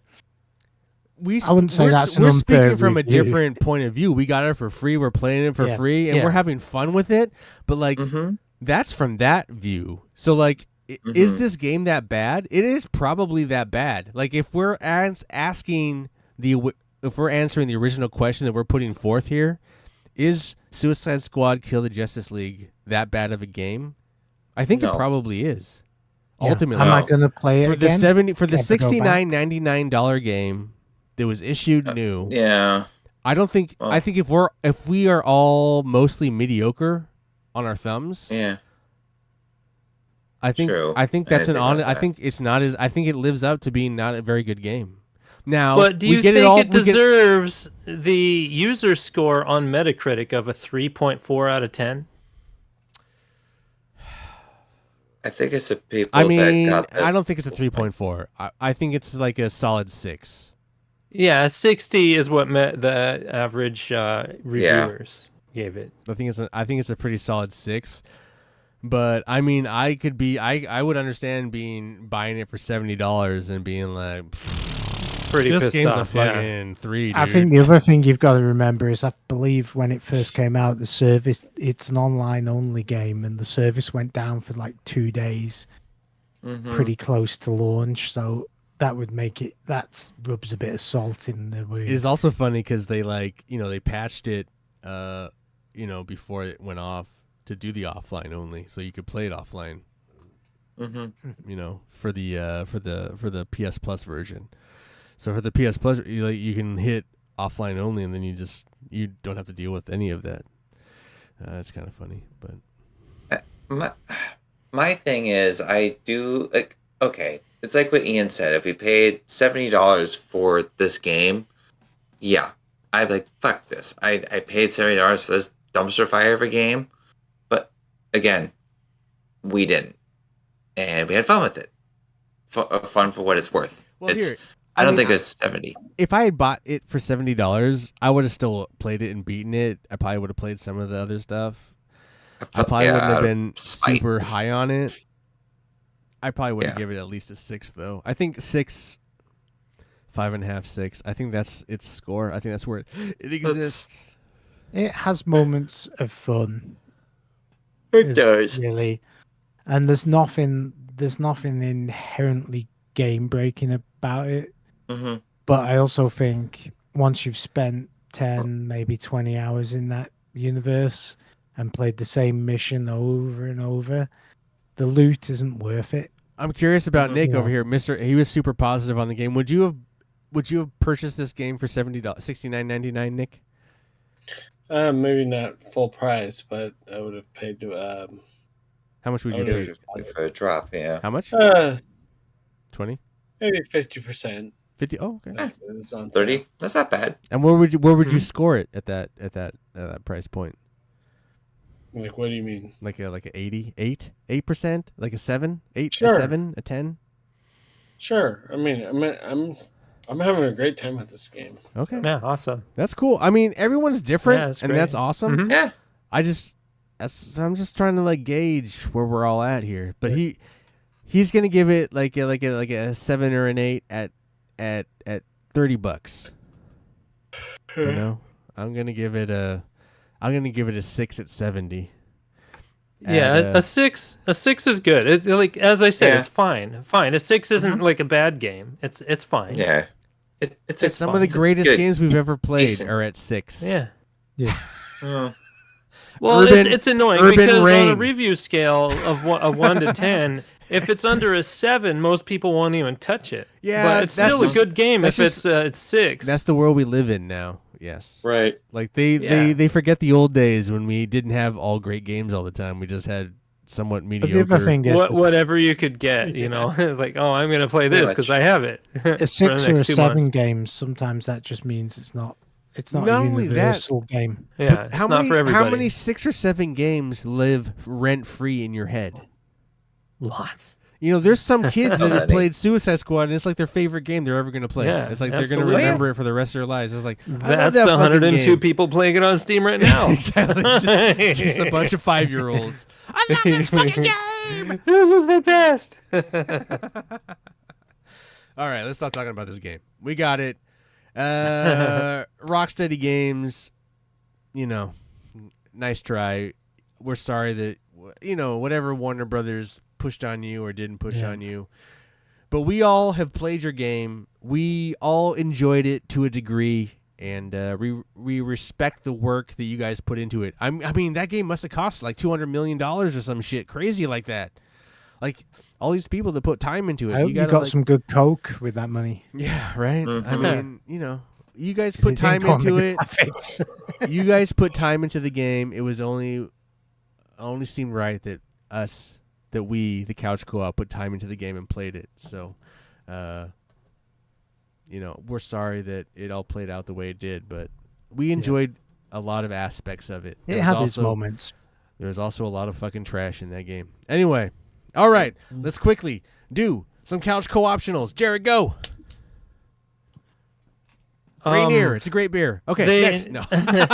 S5: I wouldn't say
S1: we're,
S5: that's an
S1: we're
S5: unfair
S1: speaking from a
S5: review.
S1: different point of view. We got it for free. We're playing it for
S5: Yeah.
S1: free, and
S4: Yeah.
S1: we're having fun with it. But like,
S3: Mm-hmm.
S1: that's from that view. So like, is
S3: Mhm.
S1: this game that bad? It is probably that bad. Like if we're asking if we're answering the original question that we're putting forth here, is Suicide Squad Kill the Justice League that bad of a game? I think it
S3: No.
S1: probably is.
S5: Yeah.
S1: Ultimately,
S5: Am I
S3: No.
S5: going to play it
S1: for
S5: again?
S1: the
S5: Have to go back?
S1: $69.99 game that was issued new.
S3: Yeah.
S1: I don't think.
S3: Well.
S1: I think if we are all mostly mediocre on our thumbs,
S3: Yeah.
S1: I think
S3: True.
S1: I think
S3: I
S1: that's
S3: didn't
S1: an
S3: think
S1: honest.
S3: about
S1: I
S3: that.
S1: think it's not as. I think it lives up to being not a very good game. Now,
S4: But do
S1: we
S4: you
S1: get
S4: think
S1: it all.
S4: it deserves the user score on Metacritic of a 3.4 out of 10?
S3: I think it's the people
S1: I mean,
S3: that got the,
S1: I don't think it's a 3.4. I think it's like a solid 6.
S4: Yeah, 60 is what the average reviewers gave it.
S1: I think it's a pretty solid 6. But I mean, I would understand buying it for $70 and being like,
S4: Pretty
S1: this
S4: pissed
S1: game's
S4: off.
S1: a
S4: Yeah.
S1: fucking 3, dude.
S5: I think the other thing you've got to remember is I believe when it first came out, the service, it's an online only game, and the service went down for like 2 days,
S3: Mhm.
S5: pretty close to launch. So that would make it, rubs a bit of salt in the wound.
S1: It is also funny because they they patched it, before it went off to do the offline only, so you could play it offline.
S3: Mhm.
S1: For the PS Plus version. So for the PS Plus, you can hit offline only, and then you don't have to deal with any of that. It's kind of funny, but
S3: my thing is, I do like. Okay, it's like what Ian said. If we paid $70 for this game, yeah, I'd be like, fuck this. I paid $70 for this dumpster fire of a game, but again, we didn't, and we had fun with it. Fun for what it's worth.
S1: Well,
S3: it's.
S1: here,
S3: I don't
S1: mean,
S3: think it's 70.
S1: If I had bought it for $70, I would have still played it and beaten it. I probably would have played some of the other stuff. I probably wouldn't have been super high on it. I probably would have given it at least a 6, though. I think 6, 5.5, 6. I think that's its score. I think that's where it exists.
S5: It has moments of fun.
S3: It does.
S5: Really. And there's nothing inherently game breaking about it.
S3: Mm-hmm.
S5: But I also think once you've spent 10, maybe 20 hours in that universe and played the same mission over and over, the loot isn't worth it.
S1: I'm curious about Nick
S5: Yeah.
S1: over here, Mister. He was super positive on the game. Would you have purchased this game for $69.99, Nick?
S2: Maybe not full price, but I would have paid to.
S1: How much would
S2: I
S1: you
S2: would
S1: pay?
S3: For a drop, yeah.
S1: How much? 20,
S2: Maybe 50%.
S1: 50. Oh, okay.
S2: If it was on
S3: 30?
S2: sale.
S3: That's not bad.
S1: And where would you score it at that price point?
S2: Like, what do you mean?
S1: Like a 8%, like a 7, 8,
S2: Sure.
S1: a 7, a 10.
S2: Sure. I mean, I'm having a great time with this game.
S1: Okay,
S4: Yeah, awesome.
S1: that's cool. I mean, everyone's different,
S4: Yeah, it's
S1: and
S4: great.
S1: that's awesome.
S4: Mhm.
S3: Yeah.
S1: I'm just trying to like gauge where we're all at here. But he's gonna give it like a 7 or an 8 at $30. You know, I'm gonna give it a 6 at 70.
S4: Yeah,
S1: And,
S4: a 6 is good. Like as I said,
S3: Yeah.
S4: it's fine. Fine. A 6 isn't like a bad game. It's fine.
S3: Yeah. It's
S1: some of the greatest
S3: good.
S1: games we've ever played
S3: Decent.
S1: are at 6.
S4: Yeah.
S3: Oh.
S4: Well,
S1: Urban-
S4: it's annoying
S1: Urban
S4: because on a
S1: Rain.
S4: review scale of a 1 to 10, if it's under a 7, most people won't even touch it.
S1: Yeah,
S4: but it's
S1: that's
S4: still a
S1: just-
S4: good game if
S1: that's
S4: it's 6.
S1: That's the world we live in now. Yes.
S3: Right.
S1: Like
S4: Yeah.
S1: they forget the old days when we didn't have all great games all the time. We just had somewhat
S5: But
S1: mediocre.
S5: the other thing is,
S4: Whatever you could get, you know, It's like, oh, I'm gonna play
S3: Pretty
S4: this
S3: much.
S4: because I have it.
S5: a 6
S4: for the
S5: or a
S4: next 2
S5: 7
S4: months.
S5: games, sometimes that just means it's not
S1: Not
S5: a
S1: only that,
S5: universal game.
S4: Yeah,
S1: But
S4: it's
S1: how
S4: not
S1: many,
S4: for everybody.
S1: How many 6 or 7 games live rent free in your head?
S4: Lots.
S1: You know, there's some kids that have
S3: Already.
S1: played Suicide Squad, and it's like their favorite game they're ever going to play.
S4: Yeah,
S1: It's like they're going to
S4: absolutely.
S1: remember it for the rest of their lives. It's like, I love
S4: That's
S1: that
S4: the
S1: fucking
S4: 102
S1: game.
S4: people playing it on Steam right now.
S1: Exactly. Just a bunch of 5-year-olds. I love this fucking game.
S4: This is the best.
S1: All right, let's stop talking about this game. We got it. Rocksteady Games, you know, nice try. We're sorry that, you know, whatever Warner Brothers pushed on you or didn't push on you. But we all have played your game. We all enjoyed it to a degree, and we respect the work that you guys put into it. I mean, that game must have cost like $200 million or some shit crazy like that. Like, all these people that put time into it.
S5: I hope you
S1: gotta,
S5: got
S1: like,
S5: some good coke with that money.
S1: Yeah, right. I
S3: Mhm.
S1: mean, you know, you guys
S5: 'Cause
S1: put
S5: they
S1: time
S5: didn't go on the
S1: into it.
S5: graphics.
S1: You guys put time into the game. It was only seemed right that we, the Couch Co-op, put time into the game and played it. So, you know, we're sorry that it all played out the way it did, but we enjoyed a lot of aspects of it.
S5: It had its moments.
S1: There was also a lot of fucking trash in that game. Anyway, all right, let's quickly do some Couch Co-optionals. Jared, go. Rainier, it's a great beer. Okay, next. No.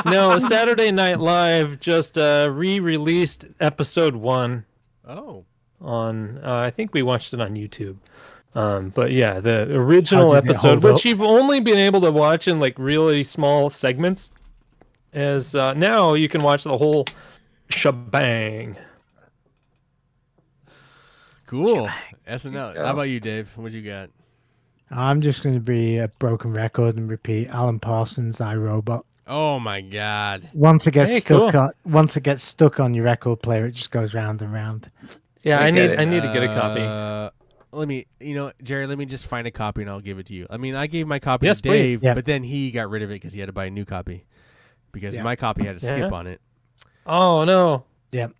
S4: No, Saturday Night Live just re-released episode 1
S1: Oh.
S4: on. I think we watched it on YouTube. But yeah, the original
S5: How did it
S4: episode,
S5: hold
S4: which
S5: up?
S4: you've only been able to watch in like really small segments, as now you can watch the whole shebang.
S1: Cool. SNL.
S3: Yeah.
S1: How about you, Dave? What you got?
S5: I'm just going to be a broken record and repeat Alan Parsons' iRobot.
S1: Oh my God.
S5: Once it gets
S4: Hey,
S5: stuck
S4: cool.
S5: once it gets stuck on your record player, it just goes round and round.
S4: Yeah, I
S3: Let's get
S4: need
S3: it.
S4: to get a copy.
S1: Let me, Jerry, let me just find a copy and I'll give it to you. I mean, I gave my copy
S4: Yes,
S1: to Dave,
S4: please.
S5: Yeah.
S1: but then he got rid of it because he had to buy a new copy because
S5: Yeah.
S1: my copy had a skip
S4: Yeah.
S1: on it.
S4: Oh no.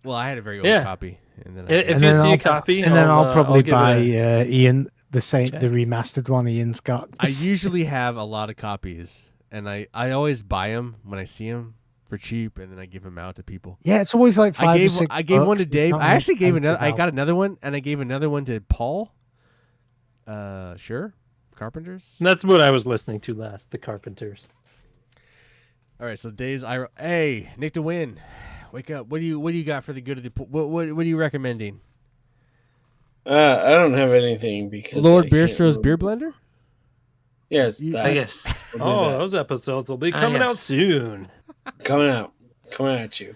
S1: Well, I had a very old
S4: Yeah.
S1: copy, and then
S4: If
S5: And
S4: you
S5: then
S4: see
S5: I'll-
S4: a copy,
S5: And then I'll probably
S4: give
S5: buy
S4: it
S5: Ian the
S4: check.
S5: remastered one Ian's got.
S1: I usually have a lot of copies, and I always buy them when I see them for cheap, and then I give them out to people.
S5: Yeah, it's always like five or six.
S1: I gave one to
S5: bucks. It's
S1: Dave.
S5: not
S1: I actually gave
S5: expensive
S1: another. I
S5: out.
S1: got another one, and I gave another one to Paul. Sure, Carpenters.
S4: That's what I was listening to last. The Carpenters.
S1: All right, so Dave's. Hey, Nick to win. Wake up. What do you got for the good of the? What are you recommending?
S2: I don't have anything because
S1: Lord
S2: I can't
S1: Beerstro's beer
S2: remember.
S1: blender.
S2: Yes,
S1: You-
S2: that.
S3: I guess.
S2: I'll do
S4: Oh,
S2: that.
S4: those episodes will be coming out
S3: yes.
S4: soon.
S2: coming at you.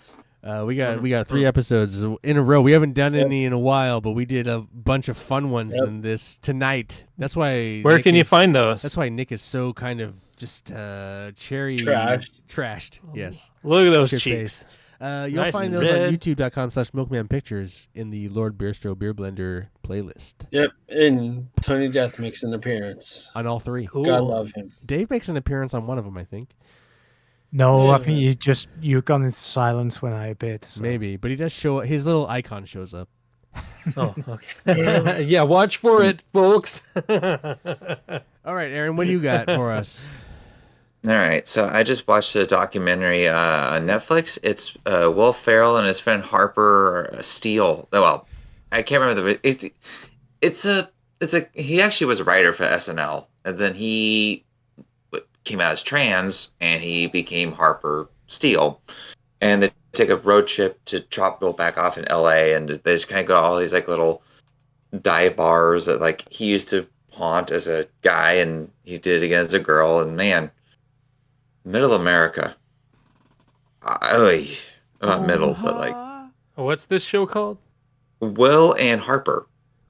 S1: We got 3 episodes in a row. We haven't done
S2: Yep.
S1: any in a while, but we did a bunch of fun ones
S2: Yep.
S1: in this tonight. That's why.
S4: Where
S1: Nick
S4: can you
S1: is-
S4: find those?
S1: That's why Nick is so kind of just cherry trashed. Yes.
S4: Look at those
S1: Your
S4: cheeks.
S1: You'll
S4: Nice
S1: find
S4: and
S1: those on
S4: red.
S1: youtube.com/MilkmanPictures in the Lord Beerstro Beer Blender playlist
S2: Yep, and Tony Death makes an appearance.
S1: on all 3.
S4: Cool.
S2: God love him.
S1: Dave makes an appearance on one of them, I think.
S5: No, I
S2: Yeah.
S5: think you've gone into silence when I appeared. So.
S1: Maybe, but he does show his little icon shows up.
S4: Oh, okay. Yeah, watch for it, folks.
S1: All right, Aaron, what do you got for us?
S3: All right, so I just watched a documentary on Netflix. It's Will Ferrell and his friend Harper Steele. Well, I can't remember it's a he actually was a writer for SNL, and then he came out as trans, and he became Harper Steele, and they take a road trip to drop Will back off in LA, and they just kind of go to all these like little dive bars that like he used to haunt as a guy, and he did it again as a girl, and man. Middle America. Not middle, but like
S4: What's this show called?
S3: Will and Harper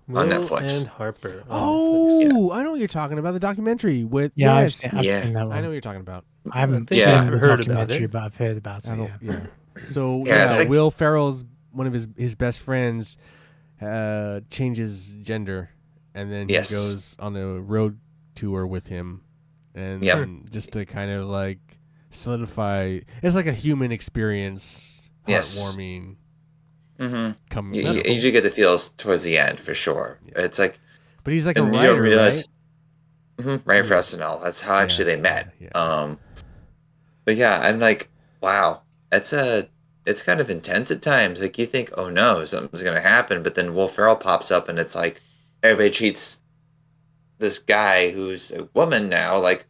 S3: on
S4: Will
S3: Netflix.
S4: and Harper.
S1: Oh, I know what you're talking about. The documentary with
S5: Yeah, I've
S1: yes.
S5: seen, I've
S3: Yeah.
S5: seen that one.
S1: I know what you're talking about.
S5: I haven't
S4: think
S5: seen
S3: I've
S5: the
S4: heard about
S5: documentary,
S4: it.
S5: but I've heard about
S1: I
S5: it.
S1: don't,
S5: Yeah.
S1: yeah. So
S3: Yeah,
S1: yeah,
S3: it's like-
S1: Will Ferrell's one of his best friends changes gender, and then
S3: Yes.
S1: he goes on a road tour with him, and
S3: Yep.
S1: then just to kind of like solidify. It's like a human experience,
S3: Yes.
S1: heartwarming.
S3: Mm-hmm.
S1: Come,
S3: You,
S1: that's
S3: you,
S1: cool.
S3: you do get the feels towards the end for sure.
S1: Yeah.
S3: It's like,
S1: But he's like a
S3: and you
S1: writer,
S3: don't realize,
S1: right?
S3: right for SNL. That's how actually they met.
S1: Yeah.
S3: But yeah, I'm like, wow, it's kind of intense at times. Like you think, oh no, something's gonna happen, but then Will Ferrell pops up, and it's like everybody treats this guy who's a woman now like,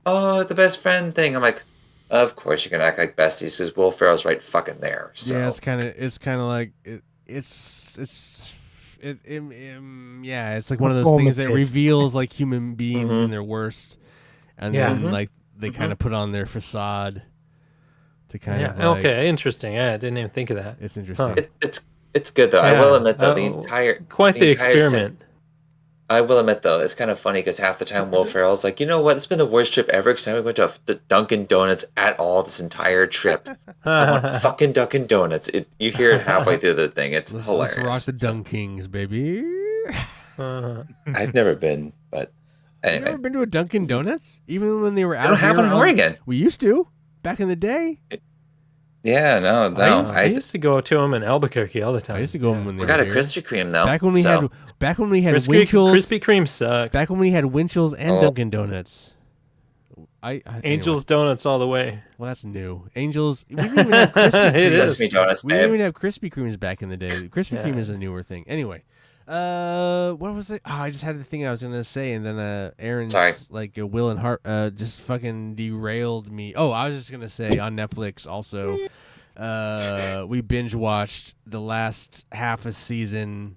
S3: oh, the best friend thing. I'm like, of course you're gonna act like besties because Will Ferrell's right fucking there. So
S1: Yeah, it's kind of like yeah, it's like one of those things that
S5: Performative.
S1: reveals like human beings
S3: Mhm.
S1: in their worst, and
S4: Yeah.
S1: then
S3: Mhm.
S1: like they kind of put on their facade to kind
S4: Yeah.
S1: of like,
S4: Okay. Interesting. I didn't even think of that.
S1: It's interesting.
S3: it's good though. I
S4: Yeah.
S3: will admit though, the
S4: Oh,
S3: entire
S4: Quite the
S3: entire
S4: experiment.
S3: I will admit though, it's kind of funny because half the time Will Ferrell's like, you know what? It's been the worst trip ever because I haven't went to the Dunkin' Donuts at all this entire trip. I want fucking Dunkin' Donuts. You hear it halfway through the thing. It's
S1: Let's
S3: hilarious.
S1: rock the Dunk Kings, baby.
S3: I've never been, but
S1: You
S3: anyway,
S1: ever been to a Dunkin' Donuts? Even when they were out
S3: I don't have
S1: here
S3: one in Oregon.
S1: We used to back in the day.
S3: Yeah, no.
S4: I used to go to them in Albuquerque all the time.
S1: I used to go when they
S3: we
S1: were
S3: got a
S1: here.
S3: Krispy Kreme though.
S1: Back when we
S3: so,
S1: had
S4: Krispy,
S1: Winchell's.
S4: Krispy Kreme sucks.
S1: Back when we had Winchell's and
S3: Oh.
S1: Dunkin' Donuts.
S4: Angels Donuts all the way.
S1: Well, that's new. Angels. We didn't even have Krispy
S4: It
S1: Kremes.
S4: is.
S3: Sesame Donuts,
S1: We didn't
S3: babe.
S1: even have Krispy Kremes back in the day. Krispy Kreme
S4: Yeah.
S1: is a newer thing. Anyway, what was it? Oh, I just had the thing I was gonna say, and then Aaron's
S3: Sorry.
S1: like Will and Hart just fucking derailed me. Oh, I was just gonna say on Netflix also. We binge watched the last half a season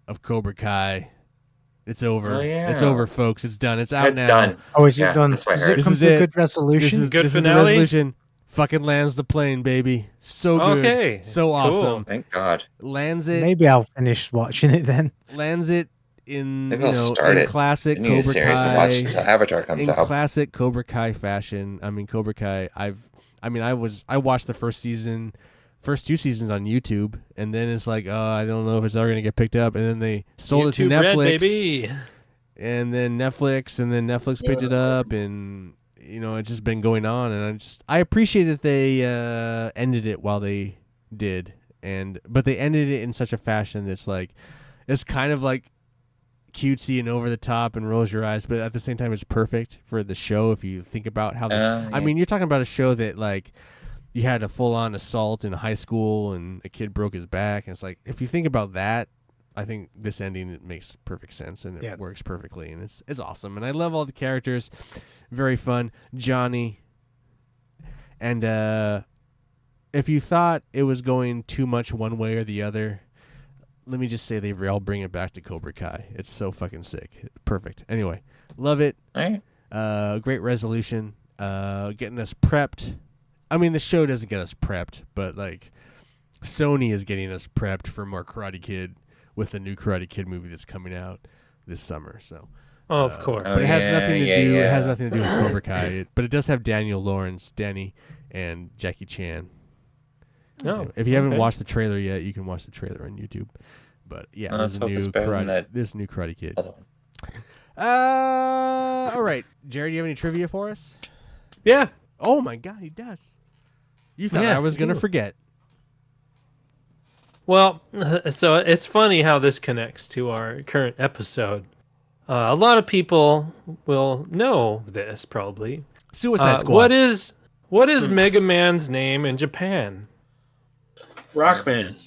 S1: of Cobra Kai. It's over.
S3: Oh, yeah.
S1: It's over, folks. It's done. It's out
S3: It's
S1: now.
S3: done.
S5: Oh, is
S3: Yeah,
S5: it done?
S3: that's what I
S5: Does
S3: heard.
S5: it come
S1: This
S5: to
S1: is
S5: a
S1: it.
S5: good resolution?
S4: Good
S1: This is the
S4: finale?
S1: resolution. Fucking lands the plane, baby. So good.
S4: Okay,
S1: So
S4: cool.
S1: awesome.
S3: Thank God.
S1: Lands it.
S5: Maybe I'll finish watching it then.
S1: Lands it in
S3: Maybe
S1: you
S3: I'll
S1: know
S3: start
S1: in
S3: it.
S1: classic
S3: I need a
S1: Cobra
S3: series to
S1: Kai.
S3: watch until Avatar comes
S1: In
S3: out.
S1: classic Cobra Kai fashion. I mean Cobra Kai. I watched the first 2 seasons on YouTube, and then it's like, oh, I don't know if it's ever gonna get picked up, and then they sold it to
S4: YouTube Red,
S1: Netflix,
S4: baby.
S1: and then Netflix picked it up, and it's just been going on, and I appreciate that they ended it while they did, but they ended it in such a fashion that's like it's kind of like cutesy and over the top and rolls your eyes, but at the same time it's perfect for the show if you think about how I mean, you're talking about a show that like you had a full-on assault in high school and a kid broke his back, and it's like if you think about that, I think this ending it makes perfect sense and it works perfectly, and it's awesome, and I love all the characters. Very fun. Johnny, and if you thought it was going too much one way or the other, let me just say they all bring it back to Cobra Kai. It's so fucking sick. Perfect. Anyway, love it.
S3: Right.
S1: Great resolution. Getting us prepped. I mean, the show doesn't get us prepped, but like Sony is getting us prepped for more Karate Kid with the new Karate Kid movie that's coming out this summer. So,
S4: of course,
S1: but it has nothing to do. It has nothing to do with Cobra Kai. But it does have Daniel Lawrence, Danny, and Jackie Chan.
S4: Oh,
S1: if you haven't watched the trailer yet, you can watch the trailer on YouTube. But yeah, there's a new Karate Kid. All right, Jared, do you have any trivia for us?
S4: Yeah.
S1: Oh my God, he does. You thought I was gonna forget.
S4: Well, so it's funny how this connects to our current episode. A lot of people will know this probably.
S1: Suicide Squad.
S4: What is Mega Man's name in Japan?
S2: Rockman.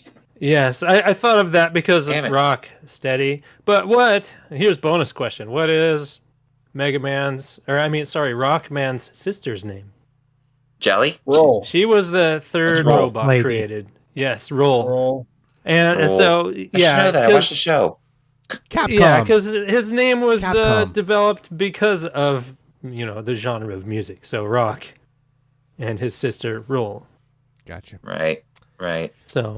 S4: Yes, I thought of that because of Rock Steady. But here's bonus question. What is Rockman's sister's name?
S3: Jelly?
S2: Roll.
S4: She was the third robot created. Yes, Roll. And so, yeah.
S3: I should know that. I watched the show.
S1: Capcom.
S4: Yeah, because his name was developed because of, the genre of music. So Rock and his sister Roll.
S1: Gotcha.
S3: Right.
S4: So,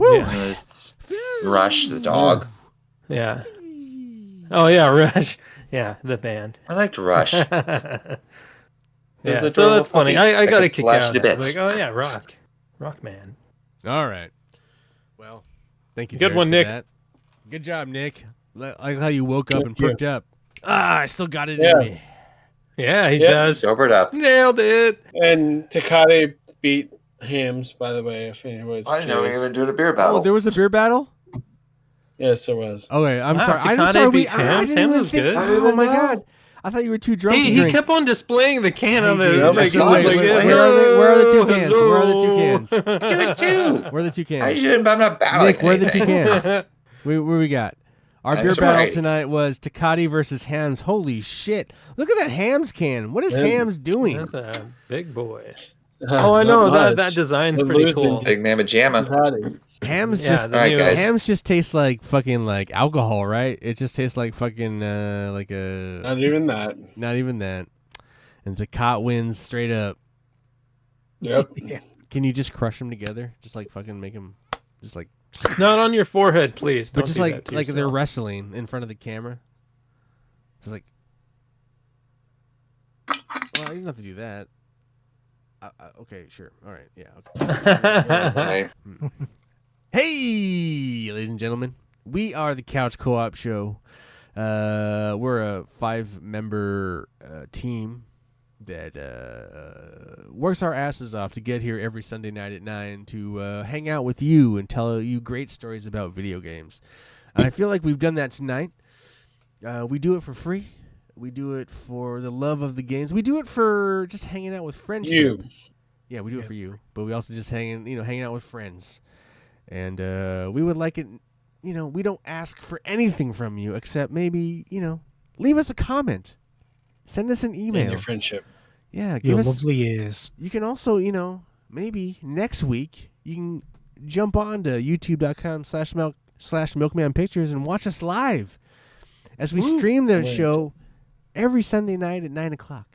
S3: Rush, the dog.
S4: Yeah. Oh, yeah, Rush. Yeah, the band.
S3: I liked Rush.
S4: Yeah, so that's funny. I got a kick out of that. Like, oh, yeah, Rockman.
S1: All right. Well, thank you,
S4: Good
S1: Jared,
S4: one,
S1: for
S4: Nick.
S1: That. Good job, Nick. I like how you woke up and perked up. I still got it in me.
S4: Yeah, he does.
S3: Sobered up.
S4: Nailed it.
S2: And Takate beat Hams, by the way, if anyone's
S3: I didn't know we
S2: curious.
S3: were doing a beer battle.
S1: Oh, there was a beer battle?
S2: Yes, there was.
S1: Okay, I'm
S4: Wow,
S1: sorry. I'm
S4: Takate
S1: sorry.
S4: beat Hams? Hams was good.
S1: Oh, my God. I thought you were too drunk to
S4: He
S1: drink.
S4: kept on displaying the can on
S1: dude,
S4: the...
S1: where are the two cans? Where are the two cans?
S3: Do it too.
S1: Where are the two cans?
S3: I should, but I'm not battling.
S1: Nick, where are the two
S3: anything.
S1: cans? Where we got? Our beer battle tonight was Takate versus Hams. Holy shit. Look at that Hams can. What is Hams doing?
S4: That's a big boy. Oh, I know. That design's pretty cool.
S3: Big Mamma Jamma.
S1: Hams
S3: Hams
S1: just tastes like fucking like alcohol, right? It just tastes like fucking like a...
S2: Not even that.
S1: Not even that. And Takate wins straight up.
S2: Yep.
S1: Can you just crush them together? Just like fucking make them just like...
S4: Not on your forehead, please.
S1: But
S4: Don't
S1: just
S4: do
S1: like
S4: that to
S1: they're
S4: yourself.
S1: wrestling in front of the camera. It's like, well, you don't have to do that. Okay, sure. All right, yeah. Okay. Hey, ladies and gentlemen, we are the Couch Co-op Show. We're a 5-member team that works our asses off to get here every Sunday night at 9 to hang out with you and tell you great stories about video games. And I feel like we've done that tonight. We do it for free. We do it for the love of the games. We do it for just hanging out with friendship. Yeah, we do it for you, but we also just hanging out with friends. And we would like it, we don't ask for anything from you except maybe, leave us a comment. Send us an email.
S2: In your friendship.
S1: Yeah, give
S5: Your
S1: us
S5: lovely ears.
S1: You can also, maybe next week you can jump on to youtube.com/milkmanpictures and watch us live as we stream the show every Sunday night at 9 o'clock.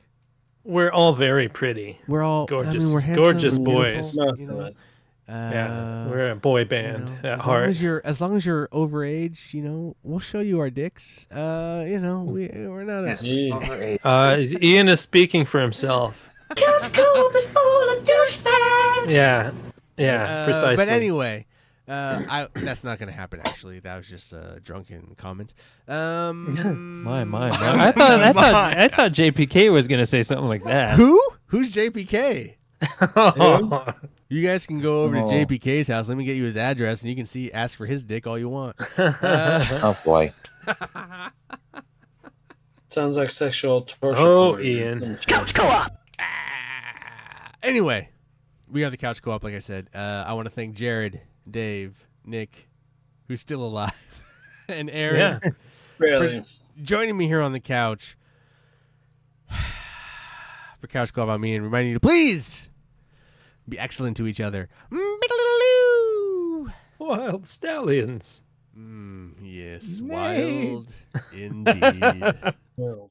S4: We're all very pretty.
S1: We're all
S4: gorgeous,
S1: we're handsome,
S4: gorgeous
S1: beautiful,
S4: boys. Yeah, we're a boy band at heart.
S1: As long as you're overage, we'll show you our dicks. We're not.
S4: Ian is speaking for himself. Yeah, precisely.
S1: But anyway, that's not going to happen. Actually, that was just a drunken comment.
S6: My. I thought JPK was gonna say something like that.
S1: Who's JPK? You guys can go over to
S3: Oh.
S1: JPK's house. Let me get you his address, and you can ask for his dick all you want.
S3: Oh boy.
S2: Sounds like sexual torture.
S4: Oh,
S2: porn or
S4: Ian.
S2: some shit.
S1: Couch co-op. Anyway, we are the Couch Co-op, like I said. I want to thank Jared, Dave, Nick, who's still alive, and Aaron
S4: Yeah.
S2: Really.
S1: joining me here on the couch for Couch Co-op. I mean, reminding you to please be excellent to each other.
S4: Wild stallions.
S1: Yes,
S5: Nay.
S1: wild indeed.
S2: Well.